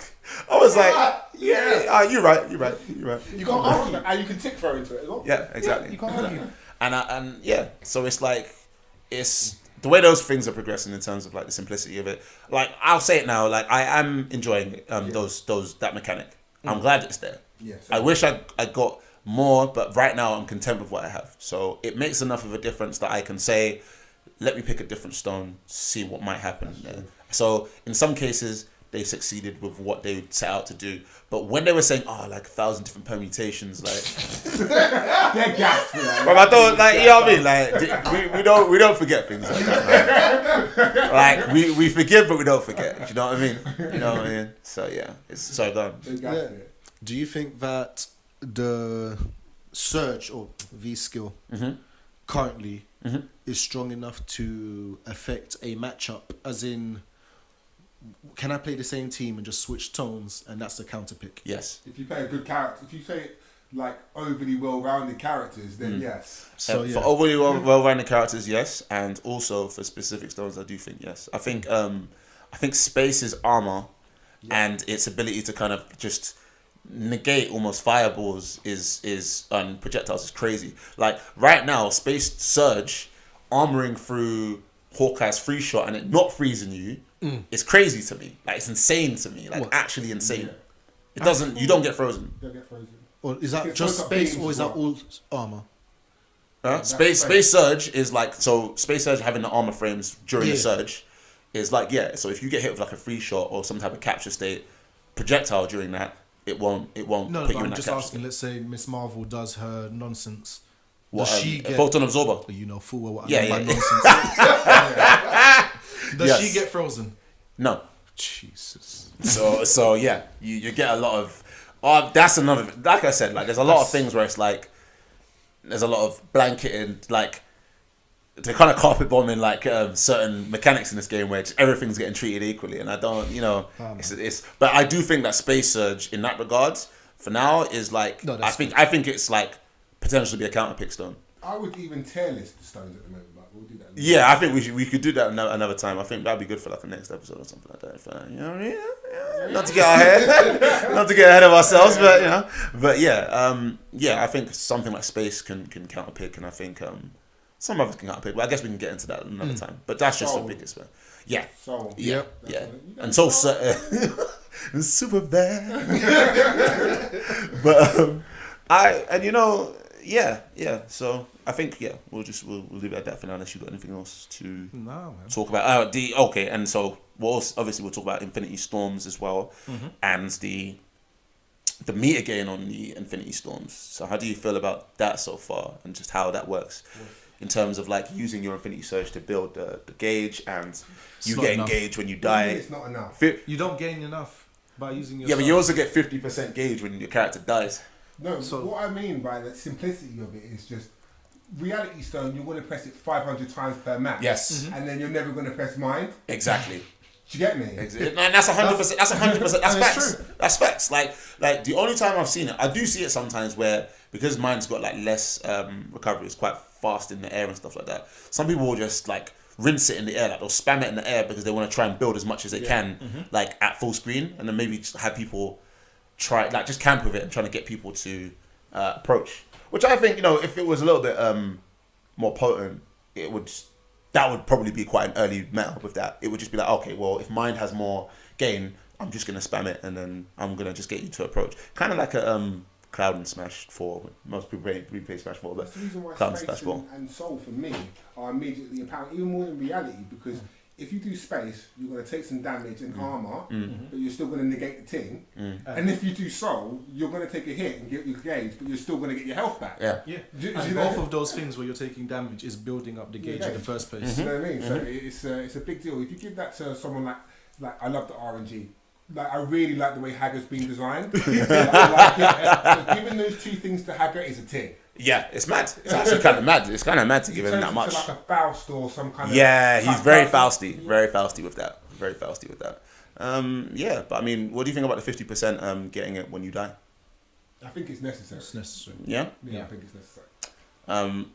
I was like, "Yeah, you're right. You can't argue, and you can tick throw into it as well." Yeah, exactly. Yeah, you can't argue. And yeah, so it's like it's the way those things are progressing in terms of like the simplicity of it. Like I'll say it now, like I am enjoying that mechanic. I'm glad it's there. Yeah, I wish I got more, but right now I'm content with what I have. So it makes enough of a difference that I can say, let me pick a different stone, see what might happen there. So in some cases, they succeeded with what they set out to do. But when they were saying, like 1,000 different permutations, like they're gassed. But I don't like, you know what I mean? Like we don't forget things like that. Right? Like we forgive, but we don't forget. Do you know what I mean? You know what I mean? So yeah, it's so done. Yeah. Do you think that the Surge or V skill currently is strong enough to affect a matchup? As in, can I play the same team and just switch tones and that's the counter pick? Yes. If you play a good character, if you say like overly well-rounded characters, then yes. So for overly well-rounded characters, yes, and also for specific stones, I do think yes. I think Space's armor and its ability to kind of just negate almost fireballs is projectiles is crazy. Like right now, Space Surge armoring through Hawkeye's free shot and it not freezing you is crazy to me. Like it's insane to me. Like actually insane. Yeah. It doesn't. You don't get frozen. Don't get frozen. Or is that just Space, or is that all armor? Space Surge is like, so Space Surge having the armor frames during the surge is like, so if you get hit with like a free shot or some type of capture state projectile during that, it won't put you in that I'm just asking, state. let's say Miss Marvel does her nonsense. What, does she get photon absorber? You know full well what I mean by nonsense. Does she get frozen? No. Jesus. So yeah, you get a lot of that's another, like I said, like there's a lot of things where it's like there's a lot of blanketed, like they're kind of carpet bombing like certain mechanics in this game where everything's getting treated equally, and I don't, it's but I do think that Space Surge in that regard for now is like, I think it's like potentially be a counter pick stone. I would even tier list the stones at the moment, but we'll do that. Yeah, I think we could do that another time. I think that'd be good for like a next episode or something like that. If, you know what I mean? Not to get ahead of ourselves, but I think something like Space can counter pick, and I think some of us can counter pick. But I guess we can get into that another time. But that's just the biggest one. Yeah. So yeah. And so super bad. But So I think we'll leave it at that for now. Unless you've got anything else to talk about. And so we'll talk about Infinity Storms as well, and the meter gain on the Infinity Storms. So how do you feel about that so far, and just how that works in terms of like using your Infinity Surge to build the gauge, and you get engaged when you die? It's not enough. You don't gain enough by using your. Yeah, but you also get 50% gauge when your character dies. No, what I mean by the simplicity of it is just Reality Stone. You want to press it 500 times per match. Yes, and then you're never going to press Mind. Exactly. Do you get me? And that's 100%. That's 100%. That's facts. True. That's facts. Like the only time I've seen it, I do see it sometimes where, because Mind's got like less recovery, it's quite fast in the air and stuff like that. Some people will just like rinse it in the air, like they'll spam it in the air because they want to try and build as much as they can, like at full screen, and then maybe just have people try, like just camp with it and trying to get people to approach. Which I think, if it was a little bit more potent, that would probably be quite an early meta with that. It would just be like, okay, well, if Mind has more gain, I'm just going to spam it, and then I'm going to just get you to approach. Kind of like a Cloud and Smash 4. Most people replay Smash 4, but that's the reason why Cloud and Space Smash 4. And Soul, for me, are immediately apparent, even more in reality, because if you do space, you're going to take some damage and armor, Mm. but you're still going to negate the thing. And if you do soul, you're going to take a hit and get your gauge, but you're still going to get your health back. Yeah. Do And you know? both of those things where you're taking damage is building up the gauge in the first place. You know what I mean? So it's a big deal. If you give that to someone like I love the RNG. Like I really like the way Haggar's been designed. So giving those two things to Haggar is a thing. Yeah, it's mad. It's actually kind of mad. It's kind of mad to give him that much. To like a Faust or some kind of. Yeah, he's type very Faust. Fausty. Very Fausty with that. Very Fausty with that. Yeah, but I mean, what do you think about the 50% getting it when you die? I think it's necessary. It's necessary. Yeah. Yeah, I think it's necessary.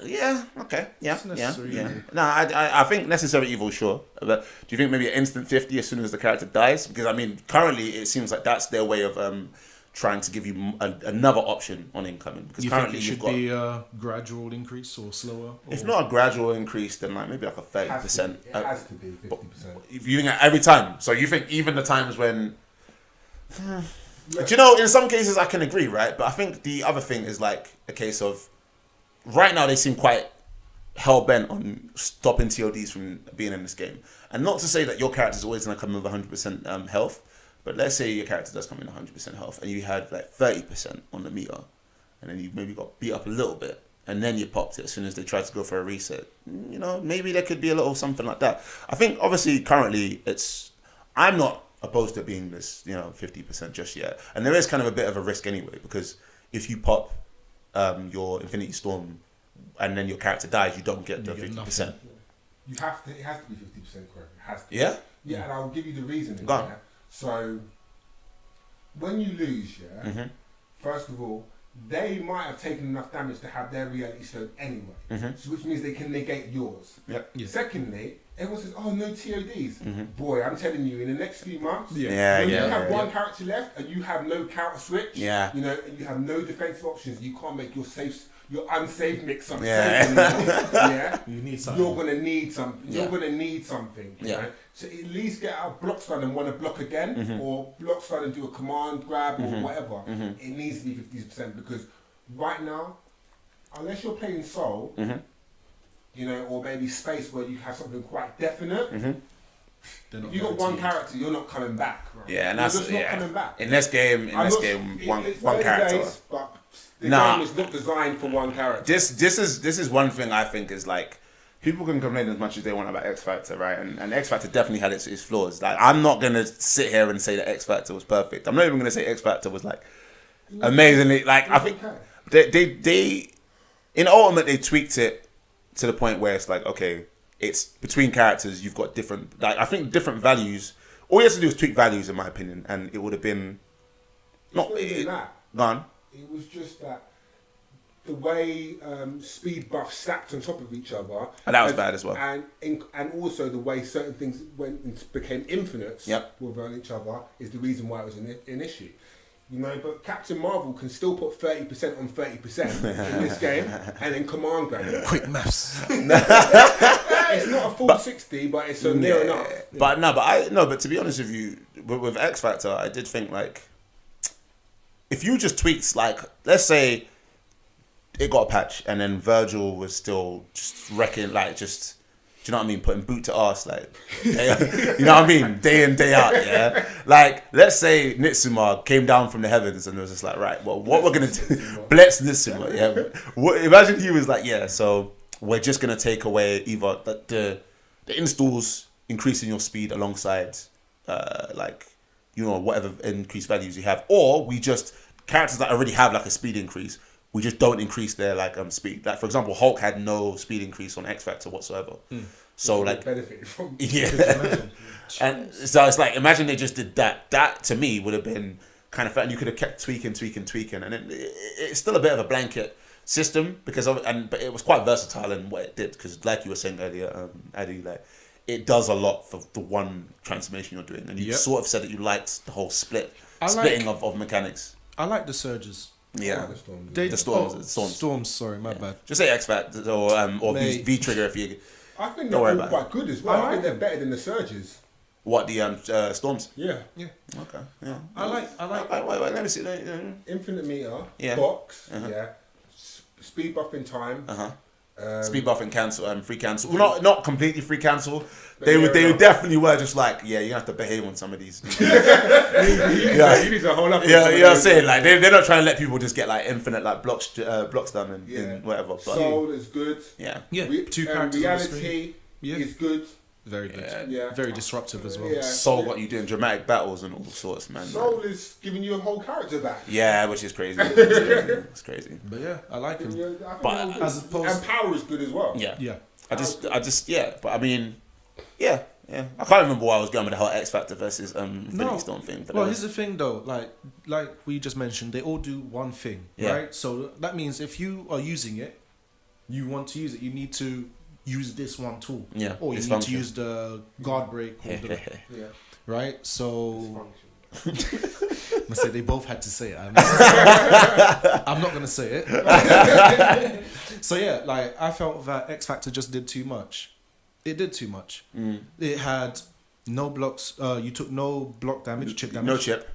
Yeah. Okay. Yeah. It's necessary Yeah. evil. No, I think necessary evil, sure. But do you think maybe an instant 50 as soon as the character dies? Because I mean, currently it seems like that's their way of trying to give you another option on incoming. Because You think currently it should be a gradual increase or slower? if not a gradual increase, then like maybe like a 30%. It has to be 50%. If you think every time, so you think even the times when. Do you know, in some cases I can agree, right? But I think the other thing is like a case of right now they seem quite hell bent on stopping TODs from being in this game. And not to say that your character is always going to come with 100% health, but let's say your character does come in 100% health and you had like 30% on the meter, and then you maybe got beat up a little bit, and then you popped it as soon as they tried to go for a reset. You know, maybe there could be a little something like that. I think obviously currently I'm not opposed to being this, 50% just yet. And there is kind of a bit of a risk anyway, because if you pop your Infinity Storm and then your character dies, you don't get the 50%. You have to. It has to be 50%, correct? It has to. Yeah? Yeah, and I'll give you the reason. Go on. Yeah? So when you lose, Mm-hmm. first of all, they might have taken enough damage to have their reality stone anyway, so which means they can negate yours. Yep. Yeah. Secondly, everyone says, "Oh, no TODs." Boy, I'm telling you, in the next few months, when you have one character left and you have no counter switch, and you have no defensive options, you can't make your unsafe mix unsafe anymore. You need something. You're gonna need something. Yeah. You're gonna need something. You know? So at least get out of block stun and want to block again, or block stun and do a command grab or whatever. It needs to be 50% because right now, unless you're playing Soul, or maybe Space where you have something quite definite. If you got one character, you're not coming back. Right? Yeah, and you're that's just not coming back. In this game, one character. Days, but the game is not designed for one character. This is one thing I think is like, people can complain as much as they want about X Factor, right? And X Factor definitely had its flaws. Like, I'm not gonna sit here and say that X Factor was perfect. I'm not even gonna say X Factor was like amazingly. Like, I think they in Ultimate they tweaked it to the point where it's like, okay, it's between characters. You've got different, like, I think different values. All you have to do is tweak values, in my opinion, and it would have been not gone. It was just that the way speed buffs stacked on top of each other. And that was bad as well. And also the way certain things became infinites with each other is the reason why it was an issue. But Captain Marvel can still put 30% on 30% in this game and then command grab it. Quick maths. It's not a full 60, but it's near enough. But to be honest with you, with X Factor, I did think like, if you just tweaked, like, let's say it got a patch and then Virgil was still just wrecking, like, just, do you know what I mean, putting boot to ass, like, you know what I mean, day in, day out, yeah? Like, let's say Nitsuma came down from the heavens and was just like, right, well, what we're going to do, bless Nitsuma, yeah? Imagine he was like, yeah, so we're just going to take away either the installs increasing your speed alongside, whatever increased values you have, or we just, characters that already have like a speed increase, we just don't increase their speed. Like, for example, Hulk had no speed increase on X Factor whatsoever. So like, benefited from and so it's like, imagine they just did that. That to me would have been kind of fun. And you could have kept tweaking, and it's still a bit of a blanket system but it was quite versatile in what it did, because like you were saying earlier, Addy, like, it does a lot for the one transformation you're doing, and you sort of said that you liked the whole splitting of mechanics. I like the surges. Yeah, the storms. Storms. Sorry, my bad. Just say X Factor or V Trigger if you. I think they're all quite good as well. I think they're better than the surges. What, the storms? Yeah. Okay. Yeah. I like. Wait, let me see. Infinite meter. Yeah. Box. Yeah. Speed buff in time. Speed buff and cancel, free cancel. Well, not completely free cancel. They definitely were just like, yeah, you have to behave on some of these. Yeah, you need to hold up. Yeah, you know what I'm saying? Like they're not trying to let people just get like infinite like blocks done and whatever. But, Soul is good. Yeah. Two characters. Reality is good. Very good. Yeah. Very disruptive as well. Yeah. Soul got you doing dramatic battles and all sorts, man. Soul is giving you a whole character back. Yeah, which is crazy. It's crazy. But yeah, I like him. But as opposed, and power is good as well. Yeah. Yeah. I just but I mean, yeah. I can't remember why I was going with the whole X Factor versus Infinity Stone thing. But well, here's the thing though, like we just mentioned, they all do one thing, right? So that means if you are using it, you want to use it, you need to use this one tool. Yeah. Or you need to use the guard break or right? So I say they both had to say it. I'm not gonna say it. So yeah, like I felt that X Factor just did too much. It did too much. It had no blocks. You took no block damage, chip damage. No chip.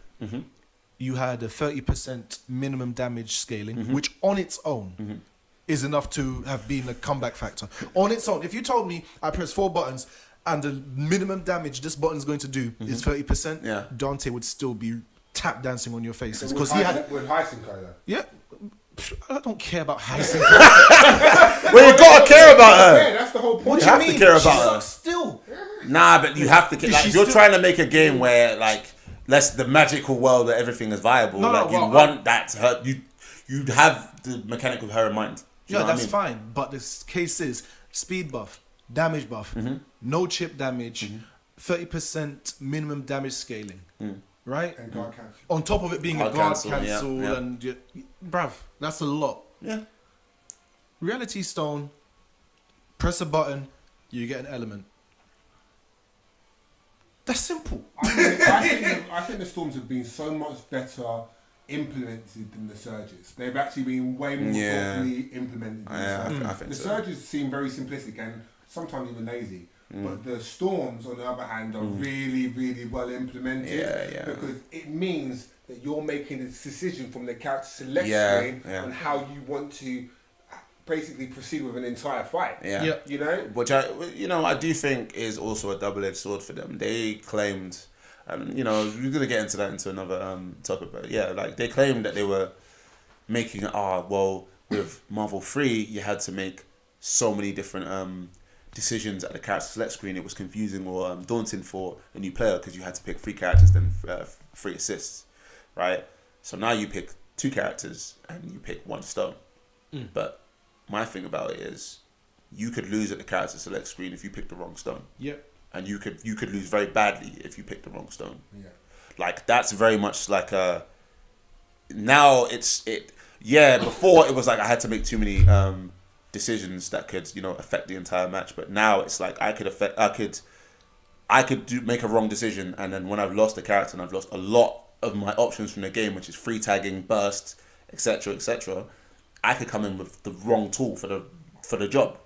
You had a 30% minimum damage scaling, which on its own is enough to have been a comeback factor. On its own, if you told me I press 4 buttons and the minimum damage this button is going to do is 30%, Dante would still be tap dancing on your faces because he had with Hyacinth though. Yeah. I don't care about Hyacinth. Well, you gotta care about her. Yeah, that's the whole point. What do You you have to mean? care She about her. sucks still. Nah, but you have to care. Like, She's if you're still- trying to make a game where like less the magical world where everything is viable. No, like well, you want that to her. You have the mechanic of her in mind. Do you Yeah, know what I that's mean? fine. But this case is speed buff, damage buff, no chip damage, 30% minimum damage scaling, right? And guard cancel. On top of it being Guard a guard cancel, cancel, yeah. and bruv, that's a lot. Yeah. Reality Stone, press a button, you get an element. That's simple. I think the Storms have been so much better implemented than the Surges. They've actually been way more properly implemented than the Surges. I think The so. Surges seem very simplistic and sometimes even lazy. But the Storms, on the other hand, are really, really well implemented. Yeah. Because it means that you're making a decision from the character select screen on how you want to basically proceed with an entire fight. Yeah. Yep. You know? Which I do think is also a double-edged sword for them. They claimed, we're gonna get into that into another topic, but yeah, like they claimed that they were making with Marvel 3 you had to make so many different decisions at the character select screen. It was confusing or daunting for a new player because you had to pick 3 characters then 3 assists, right? So now you pick 2 characters and you pick 1 stone, but my thing about it is, you could lose at the character select screen if you pick the wrong stone. Yep. And you could lose very badly if you pick the wrong stone. Yeah. Like that's very much like a. Now before it was like I had to make too many decisions that could affect the entire match, but now it's like I could make a wrong decision, and then when I've lost the character and I've lost a lot of my options from the game, which is free tagging, burst, etc., I could come in with the wrong tool for the job,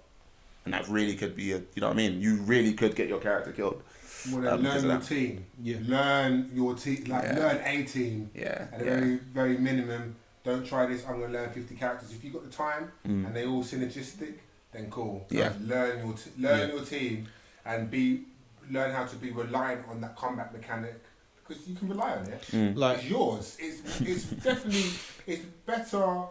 and that really could be you really could get your character killed. Well, then because learn of your that. team. Yeah. Learn your team. Learn a team. Yeah. At a very, very minimum. Don't try this. I'm going to learn 50 characters. If you've got the time and they all synergistic, then cool. Yeah. Learn your team and learn how to be reliant on that combat mechanic because you can rely on it. Like It's yours. It's definitely better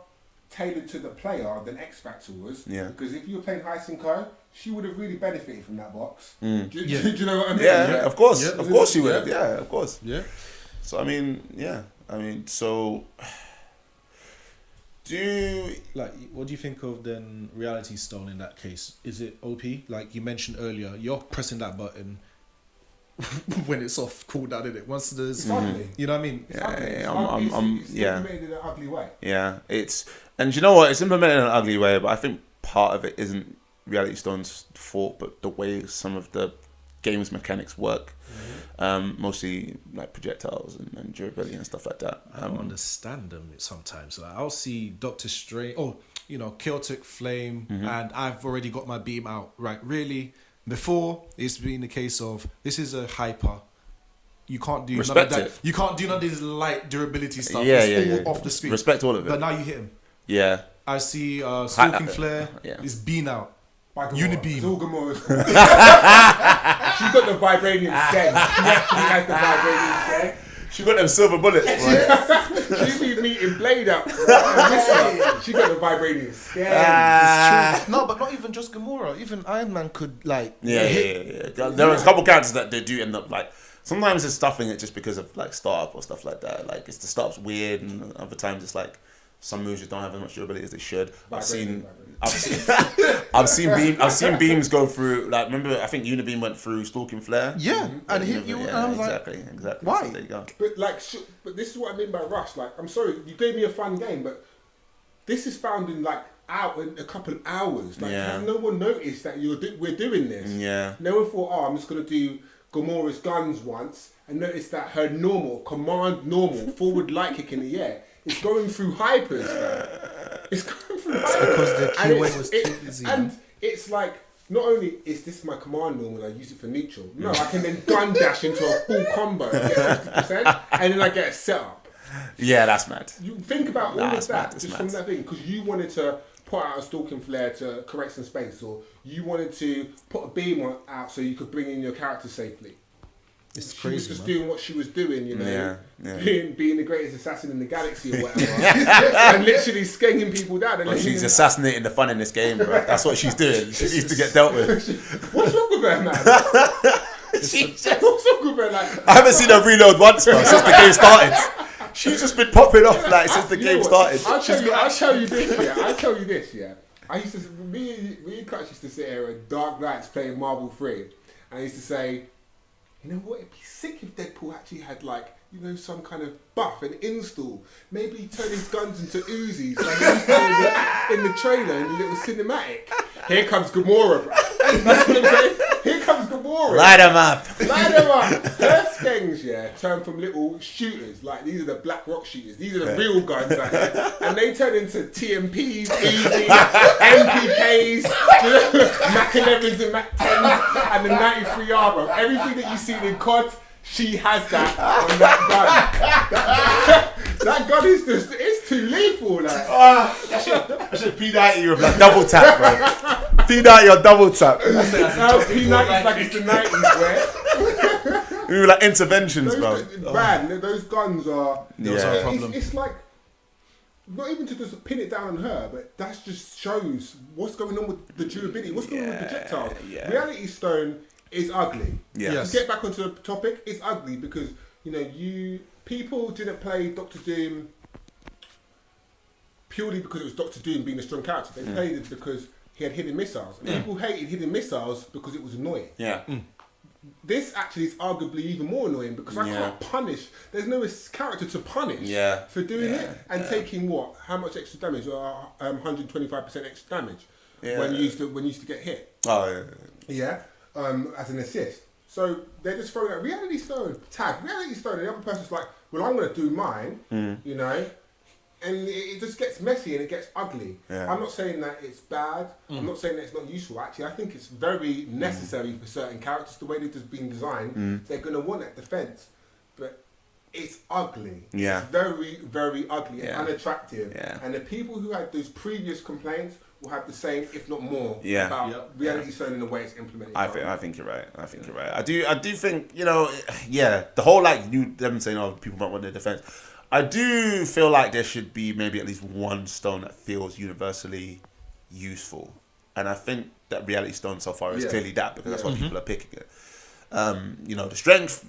tailored to the player than X Factor was. Yeah. Because if you were playing Hyacinth, she would have really benefited from that box. Mm. Do you know what I mean? Yeah, of course, Yeah. of course you would have. Yeah, of course. yeah. So so What do you think of then Reality Stone in that case? Is it OP? Like you mentioned earlier, you're pressing that button when it's off cooldown, isn't it? Once there's, It's ugly. you know what I mean? It's ugly. It's It's implemented in an ugly way. Yeah, and you know what? It's implemented in an ugly way, but I think part of it isn't Reality Stone's fault, but the way some of the game's mechanics work. Mostly like projectiles and durability and stuff like that. I don't understand them sometimes. Like I'll see Doctor Strange, Chaotic Flame, and I've already got my beam out. Right, really? Before, it's been the case of, this is a hyper. You can't do Respect none of it. that. You can't do none of this light durability stuff. Yeah, it's yeah. all off the screen. Respect all of it. But now you hit him. Yeah, I see Stalking Flare yeah. is Bean out. By Gamora. Unibeam. It's all Gamora's fault. She's got the vibranium skin. She actually has the vibranium skin. She got them silver bullets. She's been meeting Blade up. She got the vibranium skin. It's true. No, but not even just Gamora. Even Iron Man could like. Yeah. There are a couple characters that they do end up like. Sometimes it's stuffing it just because of like startup or stuff like that. Like the startup's weird, and other times it's like some moves just don't have as much durability as they should. I've seen beams go through. Like remember, I think Unibeam went through Stalking Flare. Yeah, and hit you. And I was exactly. why? So there you go. But but this is what I mean by rush. Like, I'm sorry, you gave me a fun game, but this is found in like in a couple of hours. Like, has no one noticed that we're doing this? Yeah. No one thought, I'm just gonna do Gamora's guns once, and notice that her normal forward light kick in the air is going through hypers. Man. It's going through hypers. Because the QA was too easy. And it's like, not only is this my command normal and I use it for neutral, no, I can then gun dash into a full combo and get 50%, and then I get a setup. Yeah, that's mad. You think about all of that that's just mad. from that thing, because you wanted to put out a Stalking Flare to correct some space, or you wanted to put a beam out so you could bring in your character safely. It's She crazy. was just Man. doing what she was doing, you know, Yeah. being the greatest assassin in the galaxy or whatever, and literally skenging people down. And She's assassinating the fun in this game, bro. That's what she's doing. She needs to get dealt with. What's wrong with her, man? What's wrong with her? Like, I haven't seen her reload once, bro, since the game started. She's just been popping off like since the game started. I'll tell you this, yeah. I used to, me and Clutch used to sit here at dark nights playing Marvel 3, and I used to say, you know what, it'd be sick if Deadpool actually had like, you know, some kind of buff and install. Maybe turn his guns into Uzis like he used to in the trailer, in the little cinematic. Here comes Gamora, bro. That's what I'm saying. Here comes Gamora. Light them up. Her skangs, yeah, turn from little shooters, like these are the Black Rock shooters, these are the real guns, like, and they turn into TMPs, Uzis, MPKs, Mac 11s and Mac 10s, and the 93 armor. Everything that you see in COD, she has that on that gun. That gun is just, it's too lethal, like. I should P90 at you with like double tap, bro. P90 or double tap. P90 like it's the 90s, where? We were like interventions, bro. Man, those guns are. Those are a problem. It's like, not even to just pin it down on her, but that just shows what's going on with the durability, what's going on with projectiles. Yeah. Reality Stone is ugly. Yeah. Yes. To get back onto the topic, it's ugly because, you know, people didn't play Doctor Doom purely because it was Doctor Doom being a strong character. They played it because he had hidden missiles. And people hated hidden missiles because it was annoying. Yeah. This actually is arguably even more annoying because I can't punish. There's no character to punish for doing it and taking what? How much extra damage? 125% extra damage when you used to get hit. Oh yeah. As an assist. So they're just throwing out Reality Stone, tag Reality Stone, and the other person's like, well, I'm going to do mine, you know, and it just gets messy and it gets ugly. I'm not saying that it's bad. I'm not saying that it's not useful. Actually, I think it's very necessary for certain characters. The way they've just been designed, they're going to want that defense, but it's ugly. Yeah. It's very, very ugly and unattractive. Yeah. And the people who had those previous complaints will have the same, if not more, Yeah. about Reality Stone and the way it's implemented. I think you're right. I think you're right. I do think, you know, the whole like them saying, oh, people might want their defense. I do feel like there should be maybe at least one stone that feels universally useful, and I think that Reality Stone so far is clearly that, because that's why people are picking it. You know, the strength,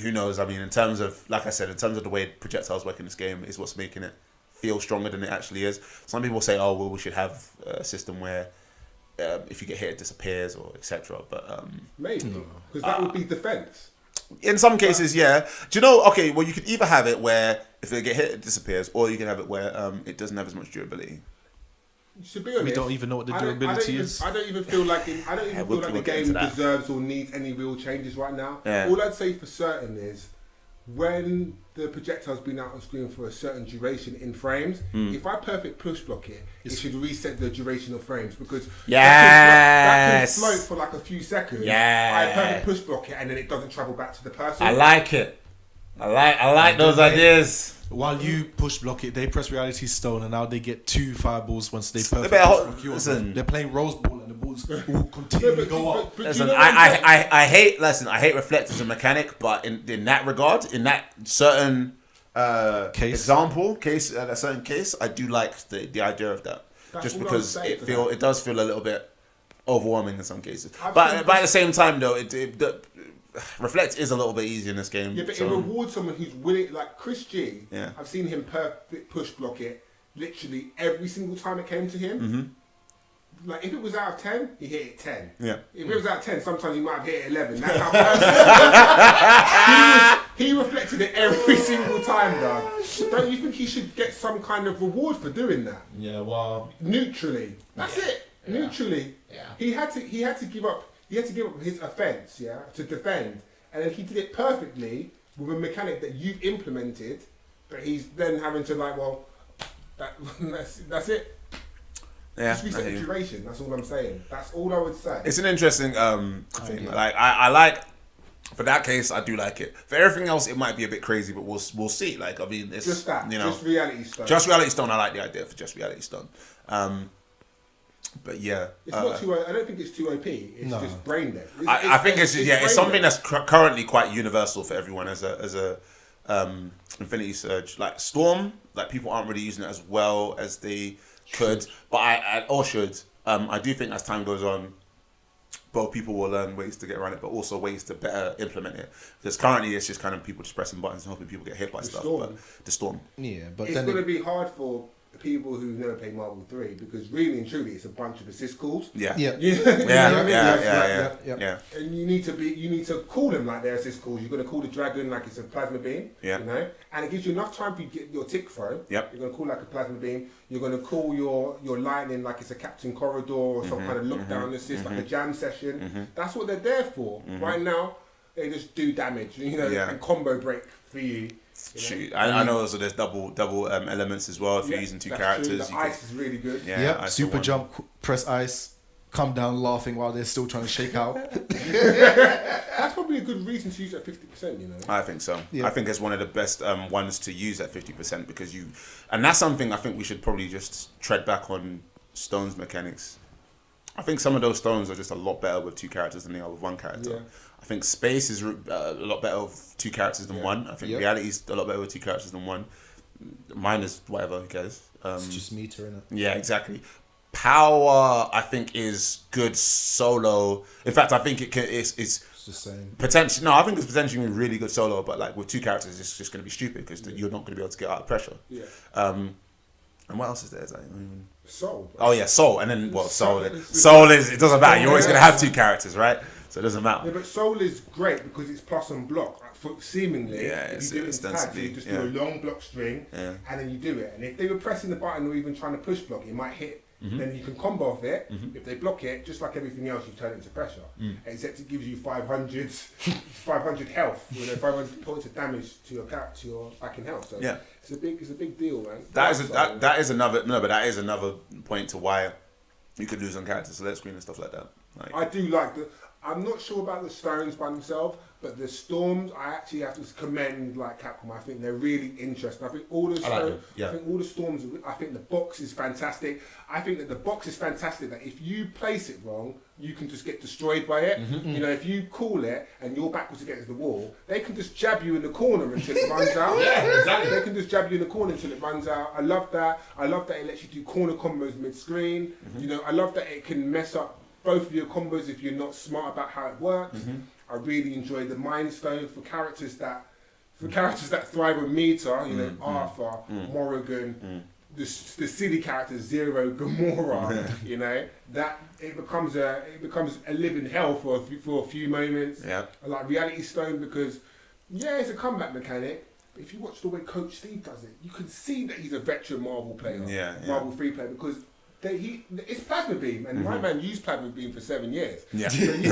who knows? I mean, in terms of, like I said, in terms of the way projectiles work in this game is what's making it feel stronger than it actually is. Some people say, oh, well, we should have a system where if you get hit, it disappears, or etc. But maybe, because that would be defense. In some cases, yeah. Do you know? Okay, well, you could either have it where if they get hit, it disappears, or you can have it where it doesn't have as much durability. To be honest, We don't even know what the durability is. I don't even feel like the game deserves or needs any real changes right now. Yeah. All I'd say for certain is, when the projectile's been out on screen for a certain duration in frames, if I perfect push block it, it should reset the duration of frames, because that can float for like a few seconds. I perfect push block it and then it doesn't travel back to the person. I like it. I like those ideas. While you push block it, they press reality stone, and now they get 2 fireballs once they perfect better push block you. listen. They're playing rose ball, and the balls will continue to go up. Listen, I hate reflect as a mechanic, but in that regard, in that certain a certain case, I do like the idea of that. That's just all because I'm saying it does feel a little bit overwhelming in some cases. But at the same time, though, the reflect is a little bit easier in this game. Yeah, but so. it rewards someone who's willing, like Chris G. Yeah. I've seen him perfect push block it literally every single time it came to him. Like if it was out of 10, he hit it 10. Yeah. If it was out of 10, sometimes he might have hit it 11. That's how he reflected it every single time, dog. Don't you think he should get some kind of reward for doing that? Yeah, well, Neutrally. That's it. Yeah. Neutrally. Yeah. He had to give up his offense, to defend. And then he did it perfectly with a mechanic that you've implemented, but he's then having to that's it. Yeah, Just reset the duration. That's all I'm saying. That's all I would say. It's an interesting thing. Like I like, for that case, I do like it. For everything else, it might be a bit crazy, but we'll see. Like I mean, it's Just that. you know, Just reality stone. Just reality stone. I like the idea for just reality stone. But yeah, It's not too. I don't think it's too OP. It's just brain dead. I think it's something that's currently quite universal for everyone as a Infinity Surge. Like Storm, like people aren't really using it as well as they could, but I do think as time goes on, both people will learn ways to get around it, but also ways to better implement it. Because currently it's just kind of people just pressing buttons and hoping people get hit by stuff. Storm. But the Storm, Yeah, but it's going to be hard for people who've never played Marvel 3 because really and truly it's a bunch of assist calls. yeah. yeah. You know what I mean? Yeah. And you need to call them like they're assist calls. You're going to call the dragon like it's a plasma beam. Yeah. You know, and it gives you enough time for you to get your tick throw. Yep. You're going to call like a plasma beam. You're going to call your lightning like it's a Captain Corridor or some kind of lockdown assist like a jam session. That's what they're there for. Right now, they just do damage. You know, and combo break for you. Shoot, I know also there's double elements as well if you're using two characters. True. The ice is really good. Yeah, ice super one. jump, press ice, come down laughing while they're still trying to shake out. That's probably a good reason to use it at 50%, you know. I think so. Yeah. I think it's one of the best ones to use at 50% because and that's something I think we should probably just tread back on Stone's mechanics. I think some of those stones are just a lot better with two characters than they are with one character. Yeah. I think space is a lot better with two characters than one. I think reality is a lot better with two characters than one. Mine is whatever, who cares? It's just meter, innit? Yeah, exactly. Power, I think, is good solo. In fact, I think it's It's the same. potentially. No, I think it's potentially really good solo, but like with two characters, it's just going to be stupid because you're not going to be able to get out of pressure. Yeah. And what else is there? Is that even... Soul. Oh yeah, soul, and then soul Soul is it doesn't matter. You're always going to have two characters, right? So it doesn't matter. Yeah, but Soul is great because it's plus on block. Seemingly, Yeah, if it's you do it in tags, you just do a long block string, and then you do it. And if they were pressing the button or even trying to push block, it might hit. Then you can combo off it. If they block it, just like everything else, you turn it into pressure. Except it gives you 500 health, 500 points of damage to your back in health. So Yeah. it's a big deal, man. That is another point to why you could lose on character select screen and stuff like that. Like, I do like I'm not sure about the stones by themselves, but the storms I actually have to commend like Capcom. I think they're really interesting. I think all the storms. I think the box is fantastic. I think that the box is fantastic. That if you place it wrong, you can just get destroyed by it. You know, if you call it and you're backwards against the wall, they can just jab you in the corner until it runs out. Yeah, exactly. They can just jab you in the corner until it runs out. I love that. I love that it lets you do corner combos mid-screen. You know, I love that it can mess up both of your combos if you're not smart about how it works. I really enjoy the Mind Stone for characters that thrive on meter. You know, Arthur, Morrigan, the silly characters Zero, Gamora. You know that it becomes a living hell for a few moments. Yeah. I like Reality Stone because it's a comeback mechanic. But if you watch the way Coach Steve does it, you can see that he's a veteran Marvel player, Marvel 3 player because. It's plasma beam, and my man used plasma beam for 7 years. Yeah. So you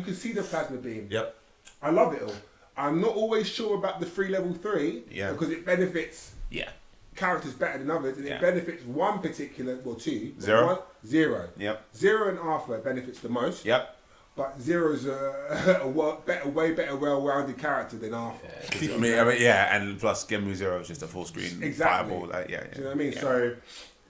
can see the plasma beam. Yep. I love it all. I'm not always sure about the free level 3 because it benefits characters better than others, and it benefits one particular, well, two. Zero. Zero. Yep. Zero and Arthur benefits the most. Yep. But Zero's way better, well-rounded character than Arthur. I mean, yeah, and plus Genmu Zero is just a full screen fireball. Like, yeah. Do you know what I mean? Yeah. So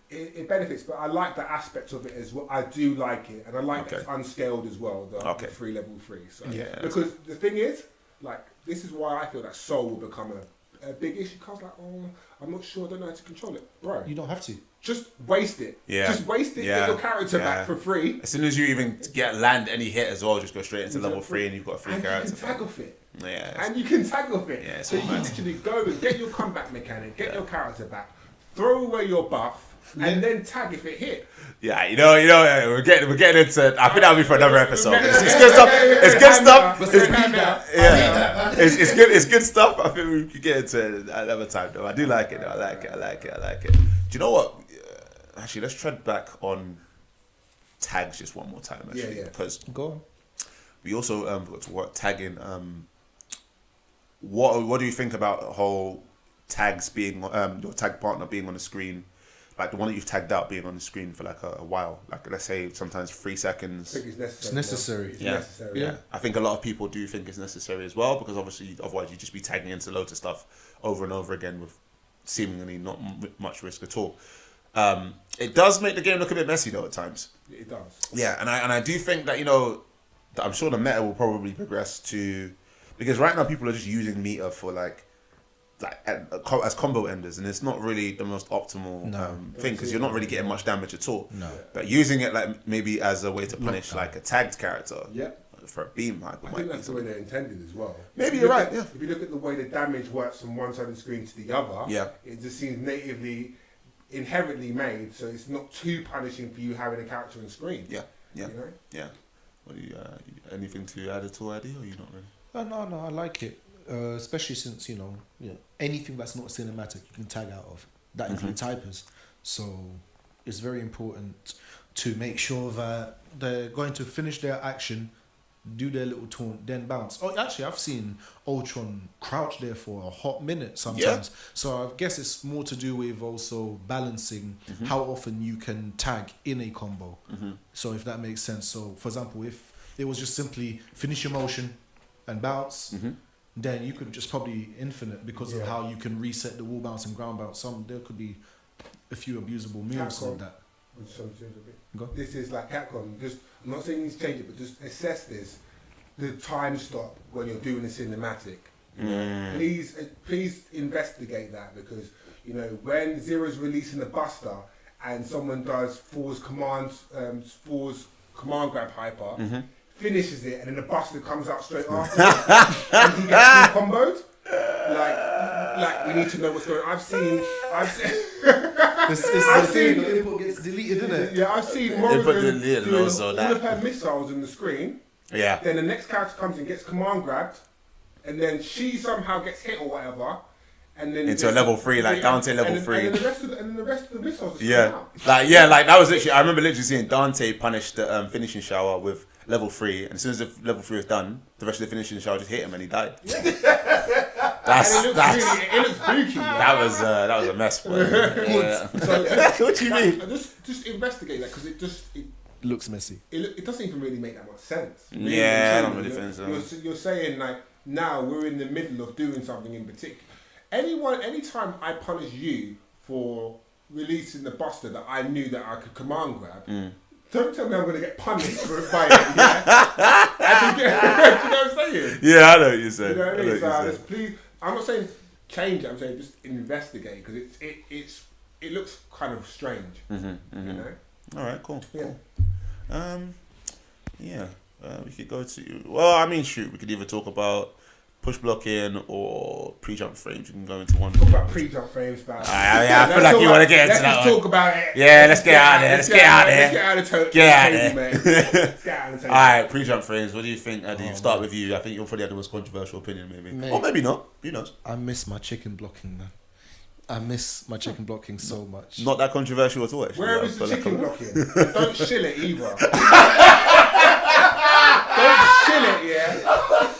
it benefits, but I like that aspect of it as well. I do like it, and I like that it's unscaled as well. The 3 level 3. So because the thing is, like, this is why I feel that Soul will become a big issue. Cause like, I'm not sure, I don't know how to control it, bro. You don't have to. Just waste it. Yeah. Just waste it. Get your character back for free. As soon as you even land any hit as well, just go straight into level 3 and you've got a free character. You can tag off it. Yeah. And you can tag off it. Yeah, so you can literally go and get your comeback mechanic, get your character back, throw away your buff, and then tag if it hit. Yeah, you know, we're getting into. I think that'll be for another episode. It's good stuff. It's good stuff. It's good stuff. I think we could get into another time though. I do like it though. I like it. Do you know what? Actually, let's tread back on tags just one more time. Actually, because go on. we also got to work tagging. What do you think about the whole tags being your tag partner being on the screen? Like the one that you've tagged out being on the screen for like a while, like let's say sometimes 3 seconds. I think it's necessary. It's necessary. It's necessary. Yeah. I think a lot of people do think it's necessary as well, because obviously otherwise you'd just be tagging into loads of stuff over and over again with seemingly not much risk at all. It does make the game look a bit messy though at times. It does. Yeah, and I do think that, you know, that I'm sure the meta will probably progress to, because right now people are just using meter for like as combo enders, and it's not really the most optimal thing, because you're not really getting much damage at all. No. But using it like maybe as a way to punish like a tagged character for a beam hype. I think that's the way they're intended as well. Maybe you're right. If you look at the way the damage works from one side of the screen to the other, it just seems natively, inherently made, so it's not too punishing for you having a character on screen. You know? What do you anything to add at all, Eddie, or you not really? No, I like it. Especially since, you know, anything that's not cinematic you can tag out of. That includes typers. So it's very important to make sure that they're going to finish their action, do their little taunt, then bounce. Oh, actually, I've seen Ultron crouch there for a hot minute sometimes. So I guess it's more to do with also balancing how often you can tag in a combo. So if that makes sense. So, for example, if it was just simply finish your motion and bounce, then you could just probably infinite because of how you can reset the wall bounce and ground bounce. There could be a few abusable moves like that. Go. This is like Capcom. I'm not saying you need to change it, but just assess this. The time stop when you're doing a cinematic. Please investigate that, because you know when Zero's releasing the Buster and someone does Four's command grab hyper. Finishes it, and then the Buster comes out straight after, and he gets comboed. Like we need to know what's going on. I've seen. The input gets deleted, isn't it? Yeah, I've seen Morrigan doing all of her missiles on the screen. Yeah. Then the next character comes and gets command grabbed, and then she somehow gets hit or whatever, and then into a level 3, like Dante level 3. And then the rest of the missiles. Out. Like that was literally. I remember literally seeing Dante punish the finishing shower with level 3, and as soon as the level 3 was done, the rest of the finishing shower just hit him and he died. It looks spooky. That was a mess. So, what do you mean? Just investigate that, because it looks messy. It doesn't even really make that much sense. Really, I don't really think so. You're saying like now we're in the middle of doing something in particular. Anytime I punish you for releasing the Buster that I knew that I could command grab. Don't tell me I'm going to get punished by it, yeah? Do you know what I'm saying? Yeah, I know what you're saying. You know what I mean? So please, I'm not saying change it, I'm saying just investigate, because it looks kind of strange. You know? Alright, cool. Yeah. We could go to, well, I mean, shoot, we could either talk about push blocking or pre-jump frames. You can go into one. Talk about pre-jump frames, fam. I feel like you want to get into that one. Let's talk about it. Yeah, let's get out of there. Let's get out of there. Let's get out of the Get out of man. Let's get out of the table. Alright, pre-jump frames. What do you think, Eddie? Start with you. I think you'll probably have the most controversial opinion, maybe. Mate. Or maybe not. Who knows? I miss my chicken blocking, man. I miss my chicken blocking so much. Not that controversial at all, actually. Where is the chicken blocking? Don't shill it either. Don't shill it, yeah?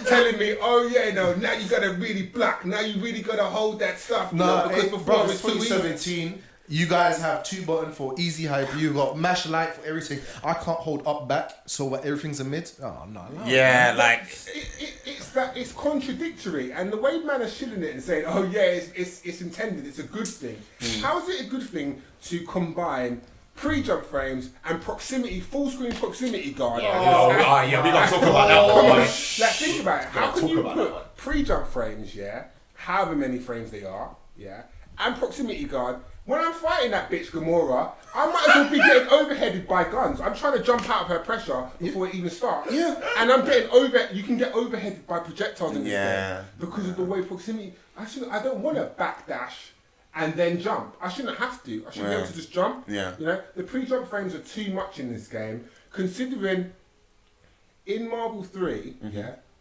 Telling me, oh yeah, no, now you gotta really block. Now you really gotta hold that stuff. No, because before bro, it's too easy. 2017. You guys have 2 buttons for easy hype. You got mash light for everything. I can't hold up back, so what, everything's a mid. Oh no. Yeah, like It's contradictory, and the way man are shilling it and saying, "Oh yeah, it's intended, it's a good thing." How is it a good thing to combine pre-jump frames and proximity, full screen proximity guard? we gotta talk about that one. Like, think about it. How can you put pre-jump frames, however many frames they are, and proximity guard? When I'm fighting that bitch Gamora, I might as well be getting overheaded by guns. I'm trying to jump out of her pressure before it even starts. Yeah. And I'm getting you can get overheaded by projectiles in this game because of the way proximity. I don't want to backdash and then jump. I shouldn't have to. I should be able to just jump. Yeah. You know, the pre-jump frames are too much in this game, considering in Marvel 3,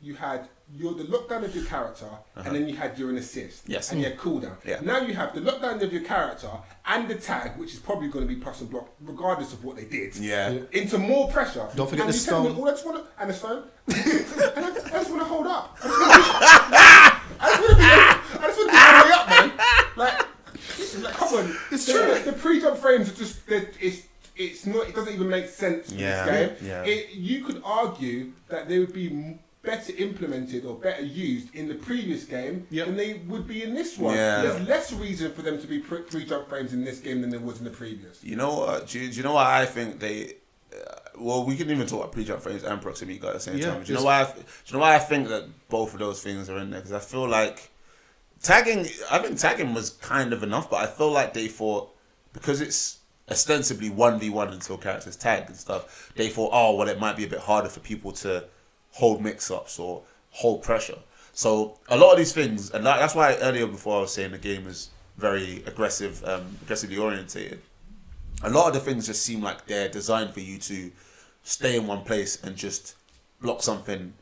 you had the lockdown of your character, and then you had your assist, and you had cooldown. Yeah. Now you have the lockdown of your character and the tag, which is probably going to be plus and block, regardless of what they did. Into more pressure. Don't forget and the you tell me, stone. I just want to, and the stone. And I just want to hold up. I just want to be all the way up, man. Like, come on. It's true. The pre-jump frames are just, it's not. It doesn't even make sense for this game. Yeah. You could argue that they would be better implemented or better used in the previous game than they would be in this one. Yeah. There's less reason for them to be pre-jump frames in this game than there was in the previous. You know what? Do you know why I think they? Well, we can even talk about pre-jump frames and proximity guard at the same time. Do you know why I think that both of those things are in there? Because I feel like tagging. I think tagging was kind of enough, but I feel like they thought, because it's ostensibly 1v1 until characters tag and stuff, they thought, oh well, it might be a bit harder for people to hold mix-ups or hold pressure. So a lot of these things, and that's why earlier before I was saying the game is very aggressively orientated. A lot of the things just seem like they're designed for you to stay in one place and just block something,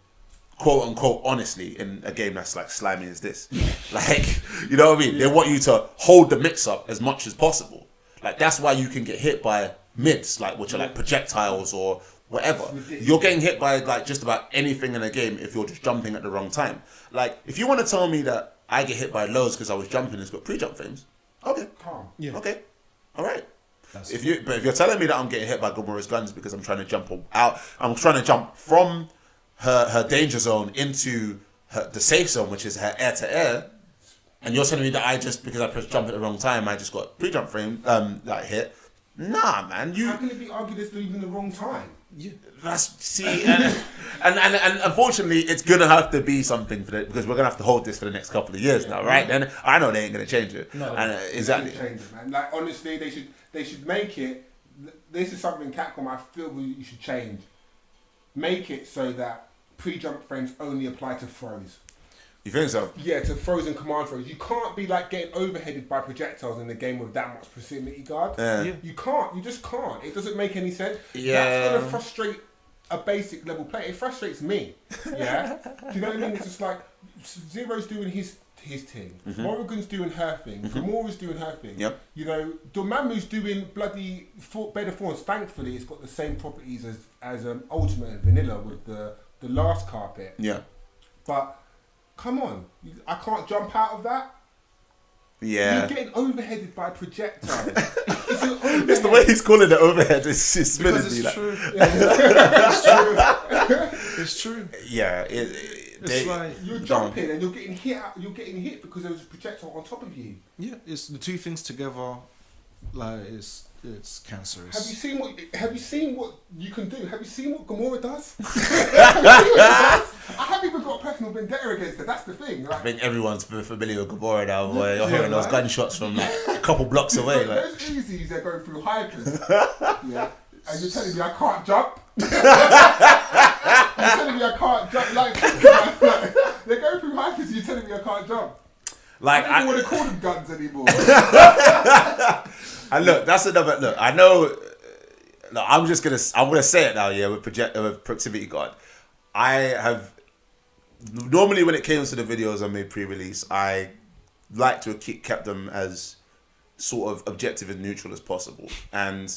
quote unquote, honestly, in a game that's like slimy as this. Like, you know what I mean? They want you to hold the mix-up as much as possible. Like, that's why you can get hit by mids, like, which are like projectiles or whatever. You're getting hit by like just about anything in a game if you're just jumping at the wrong time. Like, if you want to tell me that I get hit by lows because I was jumping and it's got pre-jump frames, okay, Calm. okay, all right. But if you're telling me that I'm getting hit by Gamora's guns because I'm trying to jump out, I'm trying to jump from her danger zone into the safe zone, which is her air to air, and you're telling me that because I pressed jump at the wrong time, I just got pre-jump frame like hit. Nah, man. How can it be argued it's even the wrong time? And unfortunately, it's gonna have to be something for that, because we're gonna have to hold this for the next couple of years now, right? Then I know they ain't gonna change it. No, and exactly. They change it, man. Like, honestly, they should make it. This is something Capcom I feel you should change. Make it so that pre-jump frames only apply to throws. You think so? Yeah, to throws and command throws. You can't be like getting overheaded by projectiles in the game with that much proximity guard. You can't. You just can't. It doesn't make any sense. Yeah. That's gonna frustrate a basic level player. It frustrates me. Yeah. Do you know what I mean? It's just like Zero's doing his thing. Morrigan's doing her thing. Gamora's doing her thing. Yep. You know, Dormammu's doing bloody Bed of Thorns. Thankfully, it's got the same properties as Ultimate and Vanilla with the last carpet. Yeah. But come on, I can't jump out of that. Yeah. You're getting overheaded by projectiles. It's the way he's calling it overhead. It's just Because it's like, true. It's true. It's true. yeah. It's like You're jumping and you're getting hit. You're getting hit because there was a projectile on top of you. yeah, it's the two things together. Like it's cancerous. Have you seen what you can do? Have you seen what Gamora does? Have you seen what she does? I haven't even got a personal vendetta against her. That's the thing. Like, I think everyone's familiar with Gamora now, boy. You're Yeah, hearing those right. gunshots from like a couple blocks away. Like, those Uzis are going through hypers. Yeah. And you're telling me I can't jump? You're telling me I can't jump? Like they're going through hypers and you're telling me I can't jump? like I don't even want to call them guns anymore. and look, that's another look. I know. Look, I'm gonna say it now. Yeah, with proximity guard, I have normally when it came to the videos I made pre-release, I like to kept them as sort of objective and neutral as possible. And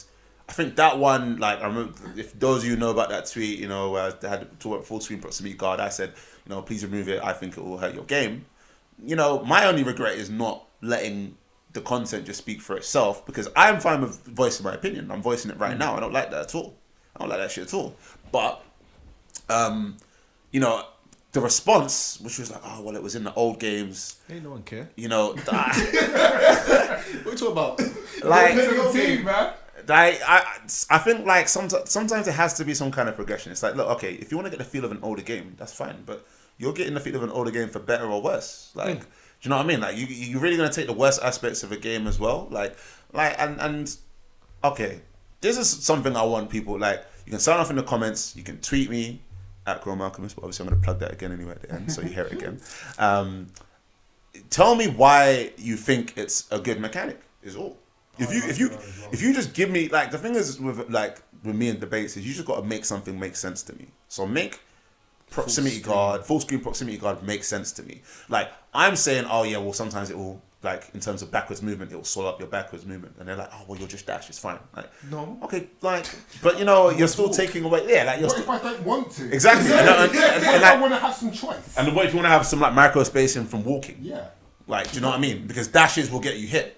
I think that one, like, I remember, if those of you know about that tweet, you know, where I had to full screen proximity guard, I said, you know, please remove it. I think it will hurt your game. You know, my only regret is not letting the content just speak for itself, because I'm fine with voicing my opinion. I'm voicing it right now. I don't like that at all. I don't like that shit at all. But, you know, the response, which was like, oh, well, it was in the old games. Ain't no one care. You know, What are you talking about? like, Team, man. I think like sometimes there has to be some kind of progression. It's like, look, okay, if you want to get the feel of an older game, that's fine, but you're getting the feel of an older game for better or worse. Like, do you know what I mean? Like, you're really gonna take the worst aspects of a game as well. Like, and okay, this is something I want people, like, you can sign off in the comments, you can tweet me at Chrome Alchemist, but obviously I'm gonna plug that again anyway at the end, so you hear it again. Tell me why you think it's a good mechanic. Is all. If you just give me, like, the thing is with me and debates is you just got to make something make sense to me. So make proximity guard, full screen proximity guard make sense to me. Like, I'm saying, oh yeah, well sometimes it will, like, in terms of backwards movement, it will slow up your backwards movement, and they're like, oh well, you'll just dash, it's fine. Like, No. okay, like, but you know, you're still taking away, yeah, like you're What still, if I don't want to? exactly. What And if I like, want to have some choice? and what if you want to have some like micro spacing from walking? Yeah. Like, do you know what I mean? Because dashes will get you hit.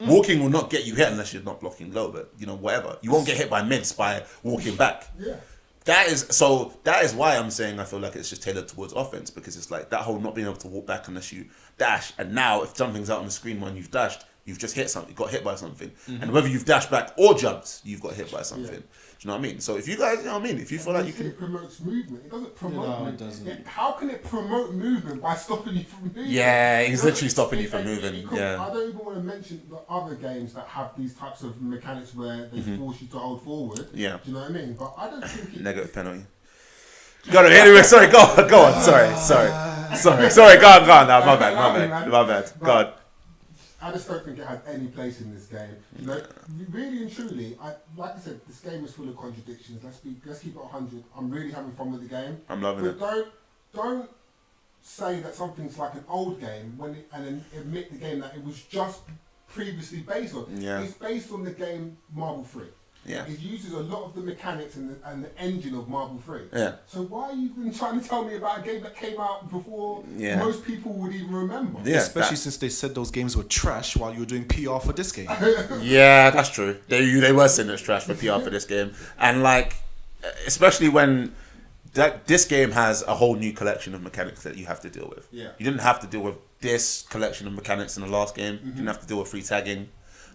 Walking will not get you hit unless you're not blocking low, but you know, whatever. You won't get hit by mids by walking back. Yeah. That is why I'm saying I feel like it's just tailored towards offense, because it's like that whole not being able to walk back unless you dash. And now if something's out on the screen when you've dashed, you've just hit something, you got hit by something. And whether you've dashed back or jumped, you've got hit by something. Yeah. Do you know what I mean? So if you guys, you know what I mean? If you feel like you It can, promotes movement. It doesn't promote No, it movement. doesn't. How can it promote movement by stopping you from moving? yeah, he's It literally doesn't- stopping you from it- moving. it could- Yeah. I don't even want to mention the other games that have these types of mechanics where they force you to hold forward. Yeah. Do you know what I mean? But I don't think it. Negative penalty. Got it. Anyway, sorry. Go on. Sorry. Go on. Now, my bad. Go on. I just don't think it has any place in this game. You know, really and truly, like I said, this game is full of contradictions. Let's keep it 100. I'm really having fun with the game. I'm loving it. But don't say that something's like an old game and then admit the game that it was just previously based on. Yeah. It's based on the game Marvel 3. Yeah. It uses a lot of the mechanics and the engine of Marvel 3. Yeah. So why are you even trying to tell me about a game that came out before most people would even remember? Yeah. Especially since they said those games were trash while you were doing PR for this game. Yeah, that's true. They were saying it's trash for PR for this game, and like, especially when this game has a whole new collection of mechanics that you have to deal with. Yeah. You didn't have to deal with this collection of mechanics in the last game. You didn't have to deal with free tagging.